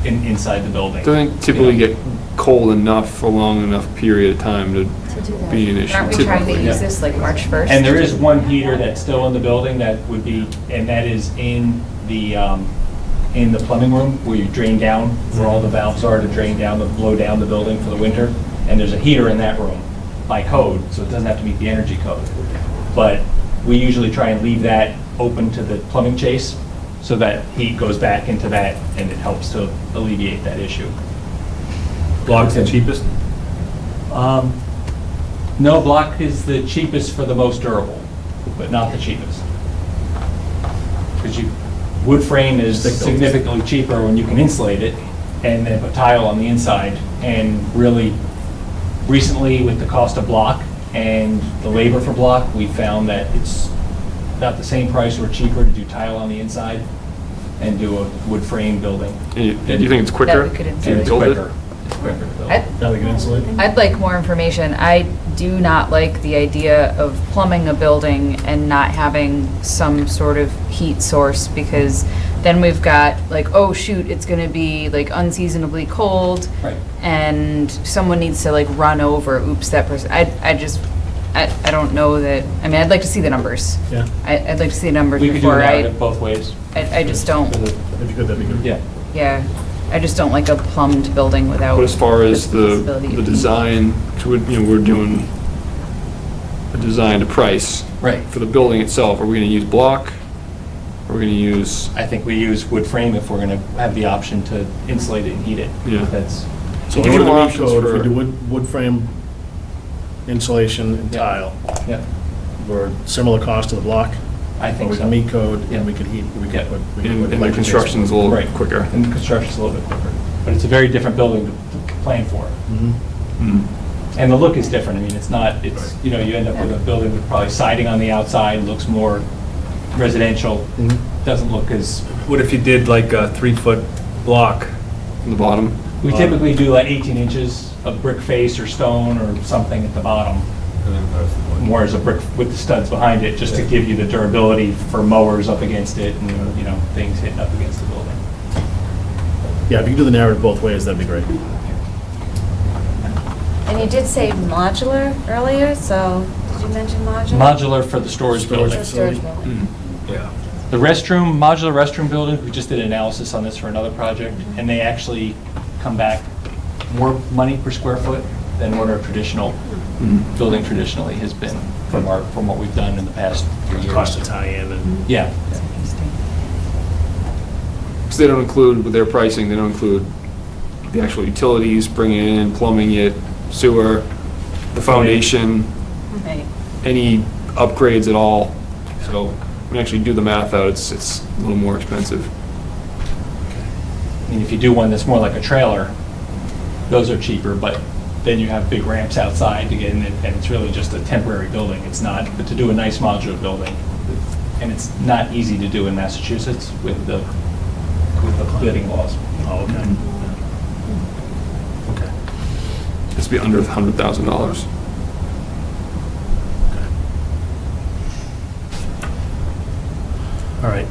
inside the building. Doesn't typically get cold enough for a long enough period of time to To do that. be an issue. Aren't we trying to typically. use this like March 1st? And there is one heater that's still in the building that would be, and that is in the plumbing room where you drain down, where all the valves are to drain down, blow down the building for the winter. And there's a heater in that room by code, so it doesn't have to meet the energy code. But we usually try and leave that open to the plumbing chase so that heat goes back into that and it helps to alleviate that issue. Block's the cheapest? No, block is the cheapest for the most durable, but not the cheapest. Because wood frame is Stick built. significantly cheaper when you can insulate it and then put tile on the inside. And really, recently with the cost of block and the labor for block, we found that it's about the same price or cheaper to do tile on the inside and do a wood frame building. Do you think it's quicker? That we could to insulate. It's build it? quicker. It's quicker to build. now we can insulate. I'd like more information. I do not like the idea of plumbing a building and not having some sort of heat source, because then we've got like, oh shoot, it's gonna be like unseasonably cold. Right. And someone needs to like run over, oops, that person. I don't know that, I mean, I'd like to see the numbers. Yeah, I'd like to see the numbers We could do before it both ways. I just don't, if you could, that'd be good. Yeah. yeah. I just don't like a plumbed building without. But as far as the visibility of heat. design, so we're doing a design to price. Right. For the building itself, are we gonna use block? Are we gonna use, I think we use wood frame if we're going to have the option to insulate it and heat it. Yeah. That's, So Give in order you to meet options code, if we for- do wood frame insulation and Yeah. tile, yeah, or similar cost to the block, I or think we so. can meet code Yeah. and we could heat, we Yeah. could put. we could and put and the electric construction's a little Right. quicker? And the construction's a little bit quicker. But it's a very different building to plan for. Mhm. Mm. And the look is different. I mean, it's not, it's, you know, you end up with a building with probably siding on the outside, looks more residential, Mhm. doesn't look as, What if you did like a 3-foot block? From the bottom? we typically do like 18 inches of brick face or stone or something at the bottom, more as a brick with the studs behind it, just to give you the durability for mowers up against it and, you know, things hitting up against the building. Yeah, if you could do the narrative both ways, that'd be great. And you did say modular earlier, so did you mention modular? Modular for the storage Storage. building. The storage building. Yeah. The restroom, modular restroom building, we just did analysis on this for another project, and they actually come back more money per square foot than what our traditional building traditionally has been from what we've done in the past few years. Cost to tie in and. Yeah, Because they don't include, with their pricing, they don't include the actual utilities, bringing in, plumbing it, sewer, the foundation, Right. any upgrades at all. So when you actually do the math out, it's a little more expensive. and if you do one that's more like a trailer, those are cheaper, but then you have big ramps outside to get in it, and it's really just a temporary building. It's not, but to do a nice modular building, and it's not easy to do in Massachusetts with the bidding laws. Oh, okay. Okay. It's to be under $100,000. All right.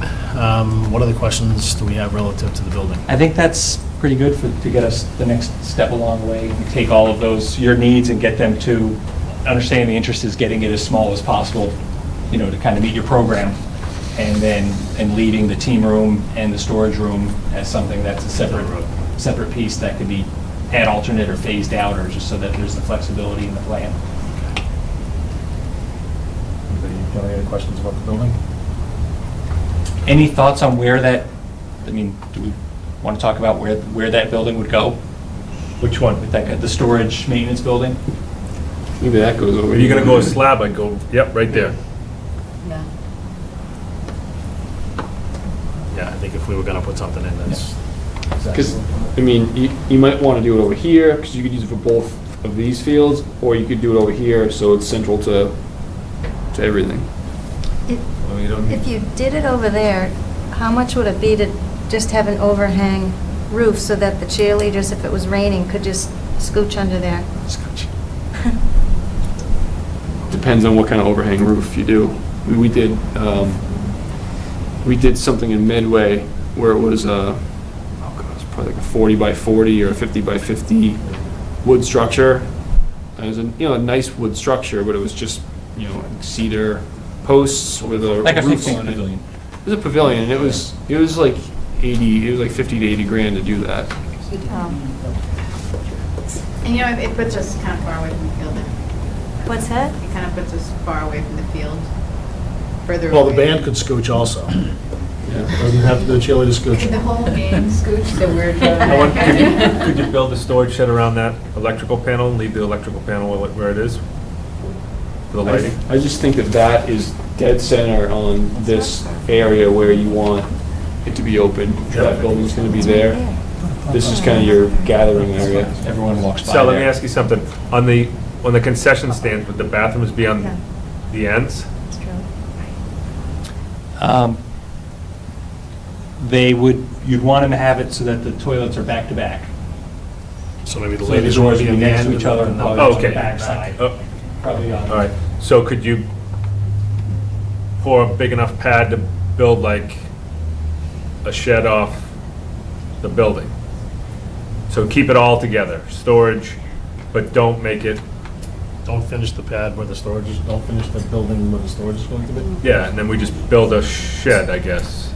What other questions do we have relative to the building? I think that's pretty good to get us the next step along the way, and take all of those, your needs, and get them to understand the interest is getting it as small as possible, you know, to kind of meet your program, and leaving the team room and the storage room as something that's a separate piece that could be add alternate or phased out, or just so that there's the flexibility in the plan. Anybody have any other questions about the building? Any thoughts on where that, I mean, do we want to talk about where that building would go? Which one? With that, the storage maintenance building? Maybe that goes over. If you're gonna go a slab, I'd go, yep, right there. Yeah. Yeah, I think if we were gonna put something in, that's. Because, I mean, you might want to do it over here, because you could use it for both of these fields, or you could do it over here, so it's central to everything. Well, you don't need- If you did it over there, how much would it be to just have an overhang roof so that the cheerleaders, if it was raining, could just scooch under there? Depends on what kind of overhang roof you do. We did something in Medway where it was it was probably like a 40 by 40 or a 50 by 50 wood structure. It was a nice wood structure, but it was just cedar posts with a Like a roof 15 on it. pavilion. It was a pavilion, and it was like 50 to 80 grand to do that. And it puts us kind of far away from the field. What's that? It kind of puts us far away from the field, further away. Well, the band could scooch also. Doesn't have to be the cheerleader Could the scooch. whole game scooch so we're... I want- Could you build a storage shed around that electrical panel and leave the electrical panel where it is? For the lighting? I just think that is dead center on this area where you want it to be open. That building's going to be there. This is kind of your gathering area. Everyone walks by So let me there. ask you something. On the concession stands, would the bathrooms be on the ends? That's true. You'd want them to have it so that the toilets are back to back. So maybe the So the ladies doors would would be be in the next end. to each other and probably Oh, on the okay. back side. Oh, Probably on. all right. So could you pour a big enough pad to build like a shed off the building? So keep it all together, storage, but don't make it, Don't finish the pad where the storage is, don't finish the building where the storage is going to be. yeah, and then we just build a shed, I guess.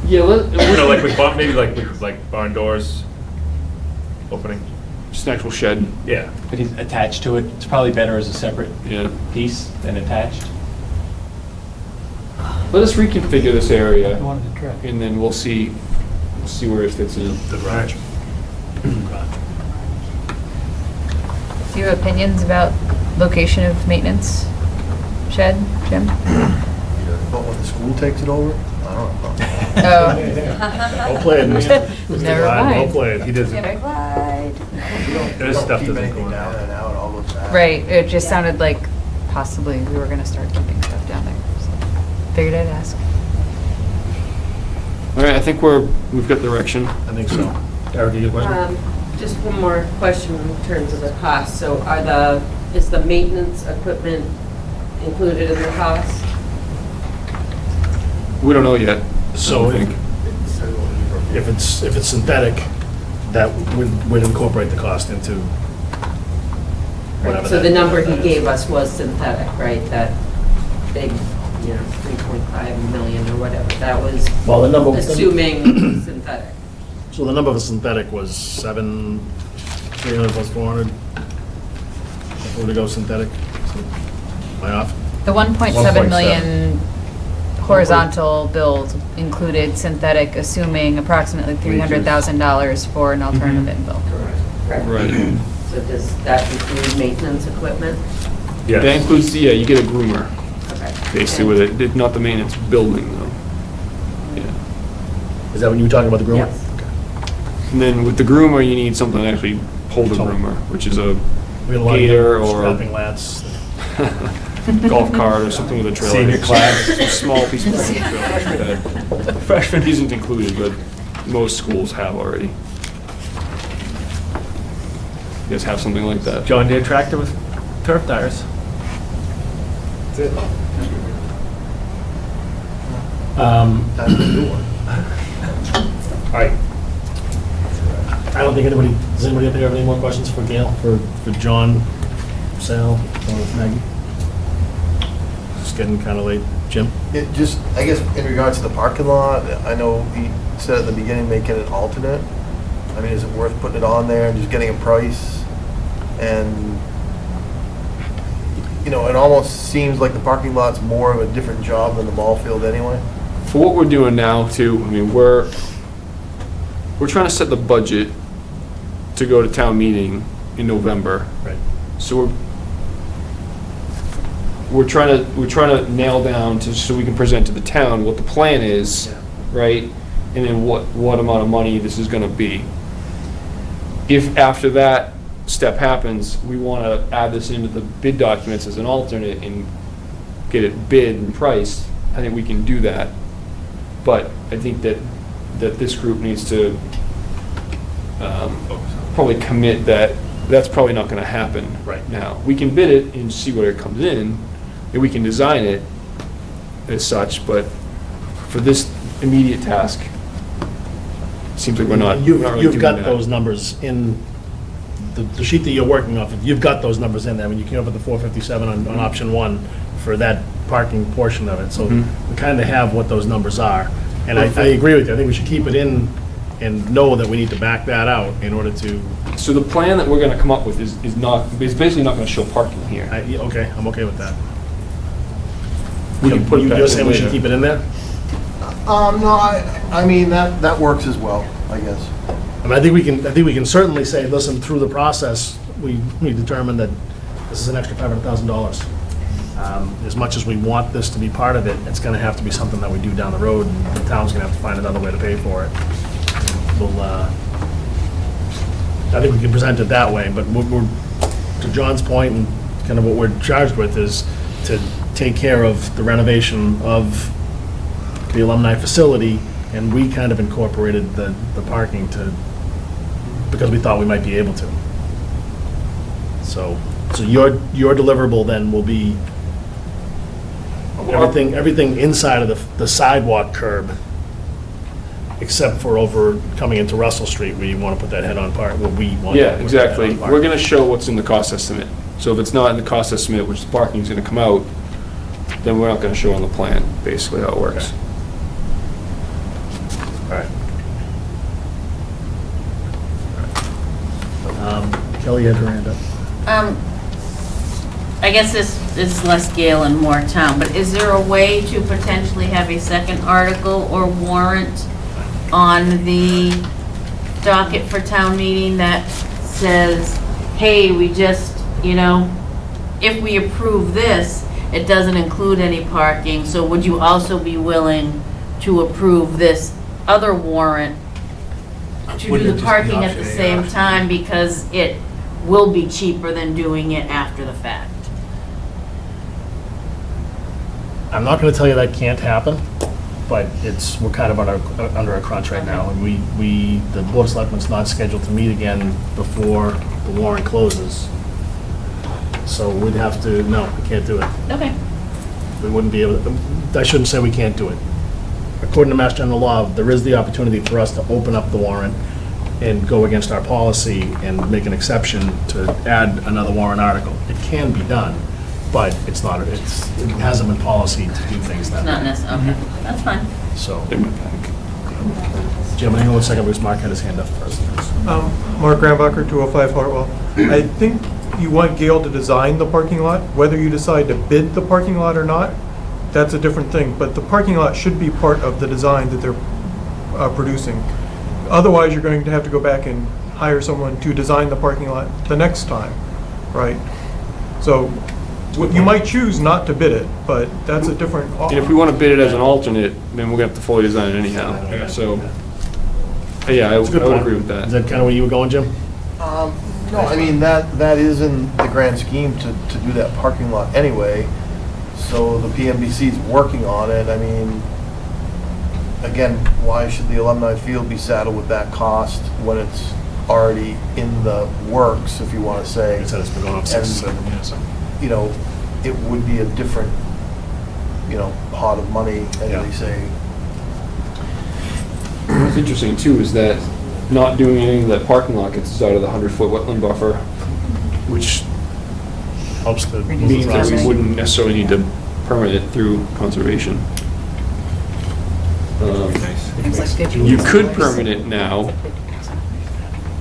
Yeah, Like with maybe like barn doors opening. just an actual shed. Yeah. But he's attached to it. It's probably better as a separate Yeah. piece than attached. Let us reconfigure this area, and then we'll see where it fits in. The garage. Do you have opinions about location of maintenance shed, Jim? But when the school takes it over, I don't know. Oh, Don't play it, Mr. Never Ryan, mind. Don't play it. He doesn't. There's stuff Keep doesn't anything go down on. and out, it all goes back. right, it just sounded like possibly we were gonna start keeping stuff down there. So figured I'd ask. All right, I think we've got direction. I think so. Eric, you got a question? Just one more question in terms of the cost. So is the maintenance equipment included in the cost? We don't know yet. So I think. if it's synthetic, that would incorporate the cost into whatever. So that- the number he that is. gave us was synthetic, right? That big, 3.5 million or whatever. That was Well, the number. assuming synthetic. So the number for synthetic was 300 plus 400. If we were to go synthetic, am I off? The 1.7 million horizontal build included synthetic, assuming approximately $300,000 for an alternative infill. Right. So does that include maintenance equipment? Yes. That includes, you get a groomer, Okay. basically, with it, not the maintenance building, though. Yeah. Is that when you were talking about the groomer? Yes. And then with the groomer, you need something to actually pull the groomer, which is a We had a lot of gator or strapping lads. golf cart or something with a trailer. Senior class. A small piece of trailer. Freshman isn't included, but most schools have already. You guys have something like that? John Deere tractor with turf tires. Time to do one. All right. I don't think does anybody out there have any more questions for Gail, for John, Sal, or Maggie? It's getting kind of late. Jim? It just, I guess, in regards to the parking lot, I know he said at the beginning, making it alternate. I mean, is it worth putting it on there and just getting a price? And, it almost seems like the parking lot's more of a different job than the ball field anyway. For what we're doing now, too, I mean, we're trying to set the budget to go to town meeting in November. Right. So we're trying to nail down so we can present to the town what the plan is, right? And then what amount of money this is gonna be. If after that step happens, we wanna add this into the bid documents as an alternate and get it bid and priced, I think we can do that. But I think that this group needs to probably commit that that's probably not gonna happen Right. now. We can bid it and see where it comes in, and we can design it as such, but for this immediate task, it seems like we're not really doing You've got that. those numbers in the sheet that you're working off of. You've got those numbers in there when you came up with the 457 on option one for that parking portion of it. So Mhm. we kind of have what those numbers are. And I agree with you. I think we should keep it in and know that we need to back that out in order to, So the plan that we're gonna come up with is basically not gonna show parking here. yeah, okay, I'm okay with that. We can put that You're in saying we should later. keep it in there? No, I mean, that works as well, I guess. I mean, I think we can certainly say, listen, through the process, we determined that this is an extra $500,000. As much as we want this to be part of it, it's gonna have to be something that we do down the road, and the town's gonna have to find another way to pay for it. We'll, I think we can present it that way, but we're, to John's point, and kind of what we're charged with is to take care of the renovation of the Alumni facility, and we kind of incorporated the parking because we thought we might be able to. So your deliverable then will be everything inside of the sidewalk curb, except for over coming into Russell Street where you want to put that head-on part, where we want to Yeah, put that exactly. head-on part. We're gonna show what's in the cost estimate. So if it's not in the cost estimate, which the parking's gonna come out, then we're not gonna show on the plan, basically how it works. All right. Kelly had her hand up. I guess this is less Gale and more town, but is there a way to potentially have a second article or warrant on the docket for town meeting that says, hey, we just, if we approve this, it doesn't include any parking, so would you also be willing to approve this other warrant to do the parking at the same time, because it will be cheaper than doing it after the fact? I'm not going to tell you that can't happen, but we're kind of under a crunch right now, and the Board of Selectmen's not scheduled to meet again before the warrant closes. So we'd have to, no, we can't do it. Okay. We wouldn't be able to, I shouldn't say we can't do it. According to Mass General Law, there is the opportunity for us to open up the warrant and go against our policy and make an exception to add another warrant article. It can be done, but it hasn't been policy to do things that It's not way. necessary, okay, that's fine. So, In my pack. Jim, hang on 1 second, because Mark had his hand up first. Mark Rambacher, 205 Hartwell. I think you want Gale to design the parking lot. Whether you decide to bid the parking lot or not, that's a different thing. But the parking lot should be part of the design that they're producing. Otherwise, you're going to have to go back and hire someone to design the parking lot the next time, right? So you might choose not to bid it, but that's a different. And if we want to bid it as an alternate, then we're gonna have to fully design it anyhow. So, yeah, I It's a good would point. agree with that. Is that kind of where you were going, Jim? No, I mean, that is in the grand scheme to do that parking lot anyway. So the PMBC's working on it. I mean, again, why should the Alumni Field be saddled with that cost when it's already in the works, if you want to say? Like I said, it's been going on 6, 7 years. It would be a different, pot of money, as Yeah. they say. What's interesting too is that not doing anything to that parking lot gets us out of the 100-foot wetland buffer, which Helps to Reduce move means the that we process. wouldn't necessarily need to permit it through conservation. It's like 50 You could permit it now,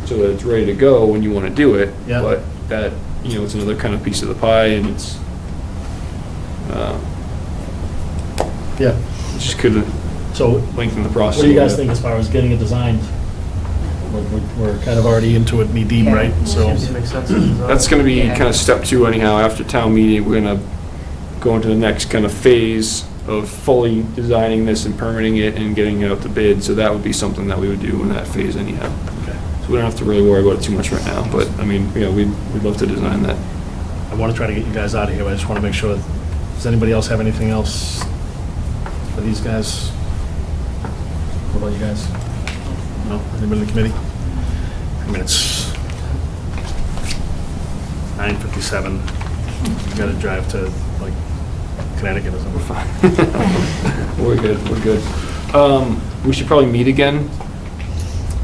so that it's ready to go when you want to do it. Yeah. But that, it's another kind of piece of the pie, and it's, Yeah, it just could so lengthen the process. what do you a guys little think bit. as far as getting it designed? We're kind of already into it knee deep, right? So, Seems to make sense. That's going to be Yeah. kind of step 2 anyhow. After town meeting, we're going to go into the next kind of phase of fully designing this and permitting it and getting it out to bid. So that would be something that we would do in that phase anyhow. Okay. So we don't have to really worry about it too much right now, but I mean, we'd love to design that. I want to try to get you guys out of here, but I just want to make sure, does anybody else have anything else for these guys? What about you guys? No? Anybody in the committee? I mean, it's 9:57. You got to drive to, like, Connecticut or something. We're good. We should probably meet again.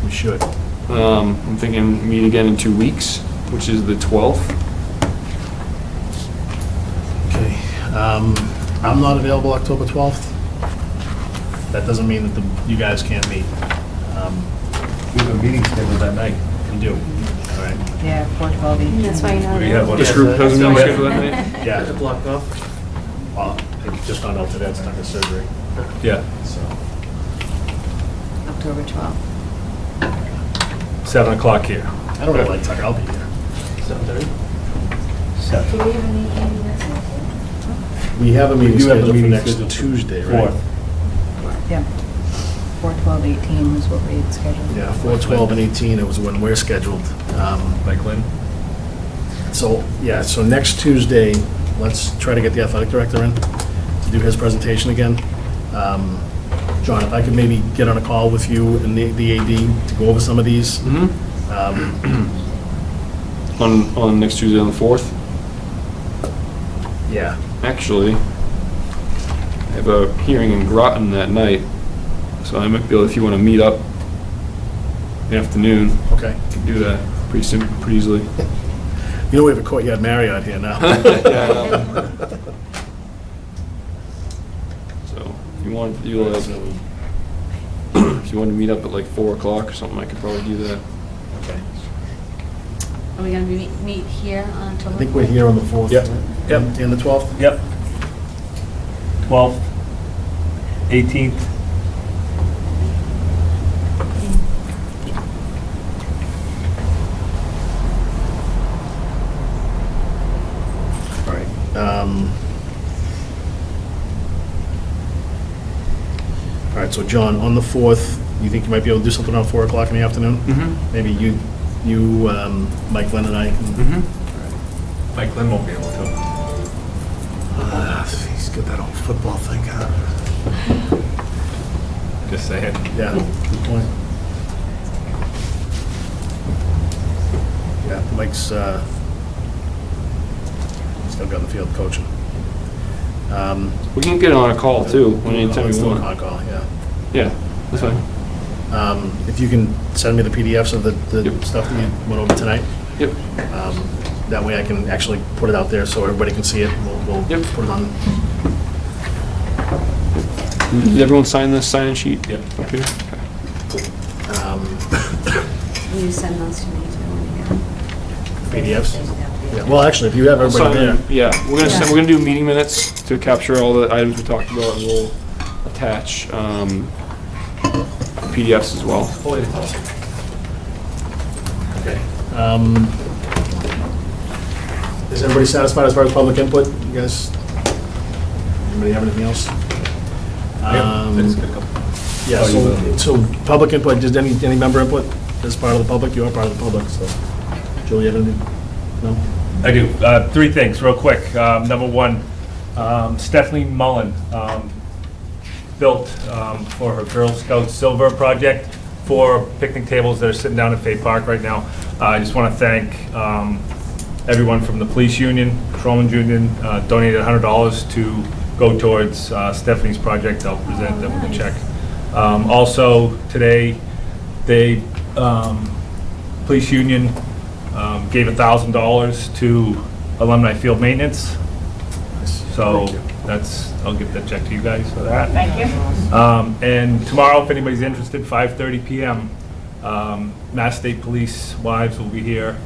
We should. I'm thinking meet again in 2 weeks, which is the 12th. Okay. I'm not available October 12th. That doesn't mean that you guys can't meet. We have a meeting scheduled that night. You do. All right. Yeah, 4/12. That's why you're not We have one. This group has a meeting scheduled that night? Yeah. Is it blocked off? Well, I just found out today it's not a surgery, Yeah, so. October 12th. 7 o'clock here. I don't really like Tucker, I'll be here. 7:30? Seven. Do we have any candidates? We have a meeting We do have a scheduled for meeting next scheduled for Tuesday, right? 4th. Yeah. 4/12/18 was what we had scheduled. Yeah, 4, 12, and 18, it was when we're scheduled. Mike Lynn? So, yeah, so next Tuesday, let's try to get the athletic director in to do his presentation again. John, if I could maybe get on a call with you and the AD to go over some of these. On next Tuesday on the 4th? Yeah. Actually, I have a hearing in Groton that night, so I might be able, if you want to meet up in the afternoon, Okay. can do that pretty easily. You know, we have a Courtyard Marriott here now. Yeah, I know. So, if you wanted to do like, if you wanted to meet up at like 4 o'clock or something, I could probably do that. Okay. Are we gonna meet here on October? I think we're here on the 4th. Yep. Yep. And the 12th? Yep. 12th, 18th. All right. All right, so John, on the 4th, you think you might be able to do something around 4 o'clock in the afternoon? Mm-hmm. Maybe you, Mike, Lynn, and I can... Mm-hmm. Mike Lynn won't be able to. He's got that old football thing, huh? Just saying. Yeah, good point. Yeah, Mike's still got in the field coaching. We can get on a call too, anytime Let's you do a want. call, yeah. Yeah, that's fine. If you can send me the PDFs of the Yep. stuff that you went over tonight, Yep. that way I can actually put it out there so everybody can see it. We'll Yep. put it on. Did everyone sign this sign-in sheet? Yep. Up here? Will you send those to me too when you get them? PDFs? Yeah, well, actually, if you have everybody there. Yeah, we're gonna do meeting minutes to capture all the items we talked about, and we'll attach PDFs as well. Okay. Is everybody satisfied as far as public input? You guys, anybody have anything else? I just got a couple. Yeah, Oh, you will. so public input, just any member input as part of the public? You are part of the public, so. Julie, you have anything? No? I do. 3 things, real quick. Number 1, Stephanie Mullen built for her Girl Scouts Silver project 4 picnic tables that are sitting down at Fay Park right now. I just want to thank everyone from the police union, patrolmen's union, donated $100 to go towards Stephanie's project. I'll present them with a check. Also, today, they, police union gave $1,000 to Alumni Field Maintenance. So that's, I'll give that check to you guys for that. Thank you. And tomorrow, if anybody's interested, 5:30 PM, Mass State Police wives will be here.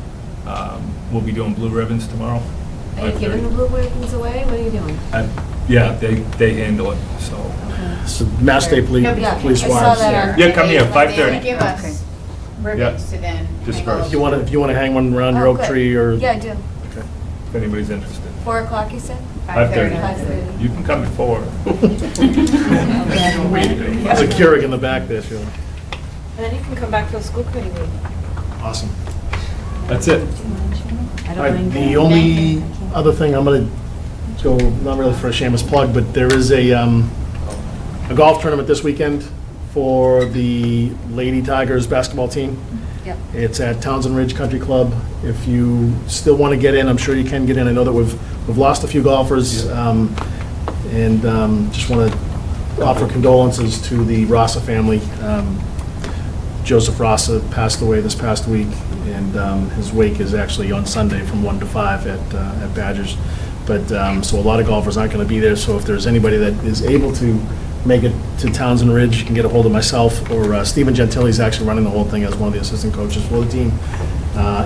We'll be doing blue ribbons tomorrow. Are you giving the blue ribbons away? What are you doing? Yeah, they handle it, so. So Mass State Police, Yeah, Police I saw Wives. that on- Yeah, come here, They 5:30. give us ribbons to then. Disperse. hang all If you want to hang one around your Oh, oak good. tree or. Yeah, I do. Okay. if anybody's interested. 4 o'clock, you said? 5:30. 5:30. You can come before. There's a Keurig in the back there, Sheila. And then you can come back for the school committee meeting. Awesome. That's it. I All don't right, mind the going. only other thing, I'm gonna go, not really for a shameless plug, but there is a golf tournament this weekend for the Lady Tigers basketball team. Yep. It's at Townsend Ridge Country Club. If you still want to get in, I'm sure you can get in. I know that we've lost a few golfers, and just want to offer condolences to the Rassa family. Joseph Rassa passed away this past week, and his wake is actually on Sunday from 1 to 5 at Badgers. But, so a lot of golfers aren't going to be there, so if there's anybody that is able to make it to Townsend Ridge, you can get a hold of myself, or Stephen Gentile is actually running the whole thing as one of the assistant coaches for the team.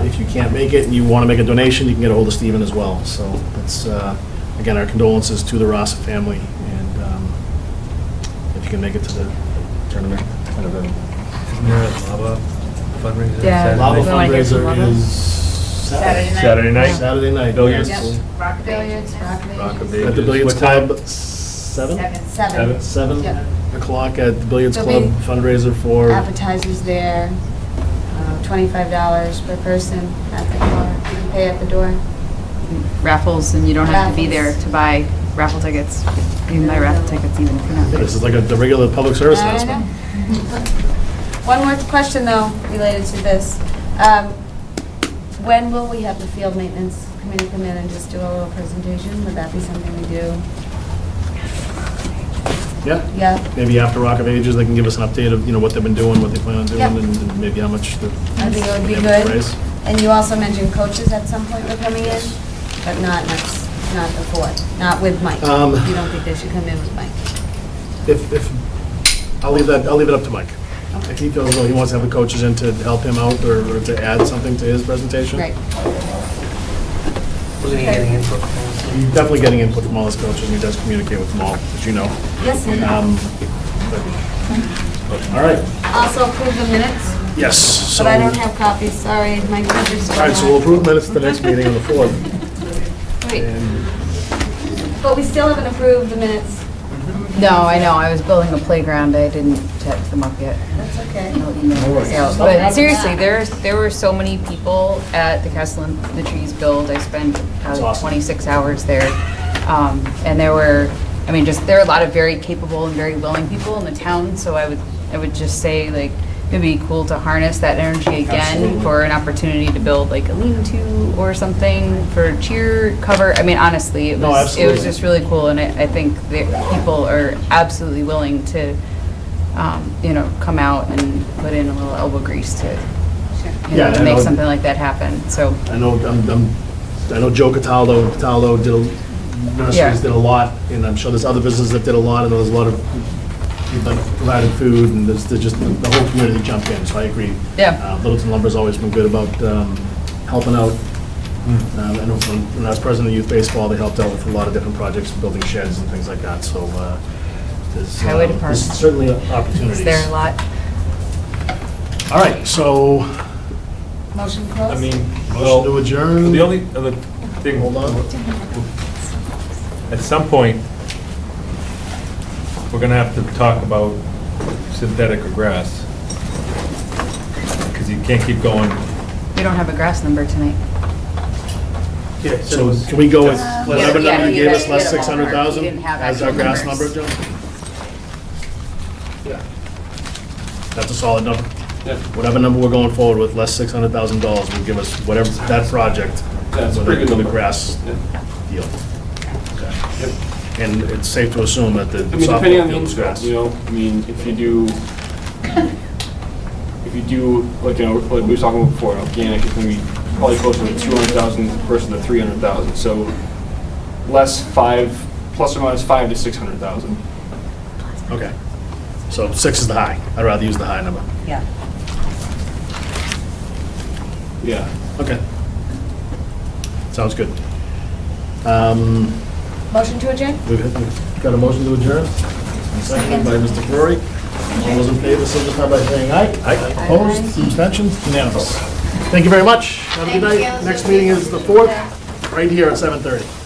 If you can't make it and you want to make a donation, you can get a hold of Stephen as well. So that's, again, our condolences to the Rassa family, and if you can make it to the tournament. Isn't there a lava fundraiser? Yeah. Lava We wanna hear from fundraiser Lava. is Saturday night. Saturday night? Saturday night. Billiards. Yes. Rock Billiards, rock Rock of At the Ages. Billiards What time? Club, 7? 7. 7 Yep. o'clock at the Billiards There'll Club be fundraiser for, Appetizers there, $25 per person at the door. You can pay at the door. Raffles, and you don't have to be there Raffles. to buy raffle tickets. You can buy raffle tickets even if you're not. this is like the regular public service I announcement. know. One more question though, related to this. When will we have the field maintenance committee come in and just do a little presentation? Would that be something we do? Yeah, Yeah? maybe after Rock of Ages, they can give us an update of, what they've been doing, what they plan on doing, Yep. and maybe how much the. I think it would be they have to good. raise. And you also mentioned coaches at some point were coming in, but not before, not with Mike. You don't think they should come in with Mike? If, I'll leave it up to Mike. If he feels as though he wants to have the coaches in to help him out or to add something to his presentation. Right. Wasn't he getting input? He's definitely getting input from all his coaches, and he does communicate with them all, as you know. Yes, and All right, also approve the minutes, yes, so. but I don't have copies, sorry, my computer's All right, so we'll approve minutes at the next meeting on the 4th. Wait, And but we still haven't approved the minutes. No, I know, I was building a playground, I didn't set them up yet. That's okay. I'll email those out. But seriously, there were so many people at the Castle and the Trees build. I spent That's awesome. 26 hours there. And there were a lot of very capable and very willing people in the town, so I would just say, like, it'd be cool to harness that energy again Absolutely. for an opportunity to build like a lean-to or something for cheer cover. I mean, honestly, it No, was absolutely. just really cool, and I think that people are absolutely willing to, come out and put in a little elbow grease to, Yeah, to I make know. something like that happen. So, I know, I know Joe Cataldo Ministries did a lot, and I'm sure there's other businesses that did a lot, and there's a lot of people that provided food, and there's just the whole community jumped in, so I agree. Yeah. Littleton Lumber's always been good about helping out. I know when I was president of youth baseball, they helped out with a lot of different projects, building sheds and things like that, so there's Highway there's department. certainly opportunities. is there a lot? All right, so, Motion closed? I mean, motion to adjourn. the only other thing. Hold on. At some point, we're gonna have to talk about synthetic or grass. Because you can't keep going. We don't have a grass number tonight. Yeah, So can we go with whatever Yeah, number you you gave guys us, less did a homework. 600,000 You didn't have as our actual grass number, numbers. Joe? Yeah. That's a solid number. Whatever number we're going forward with, less $600,000 will give us whatever, that project. That's a with pretty good the number. grass deal. Okay. And it's safe to assume that the I mean, depending on softball the field is install, grass. if you do, like we were talking about before, organic, it's gonna be probably closer to 200,000 versus the 300,000, so plus or minus 5 to 600,000. Okay. So 6 is the high. I'd rather use the high number. Yeah. Yeah. Okay. Sounds good. Motion to adjourn? We've got a motion to adjourn. Seconded by Mr. Fleury. All those in favor, signify by saying aye. Aye. Opposed, abstentions, unanimous. Thank you very much. Have a good Thank night. you. Next meeting is the 4th. right here at 7:30.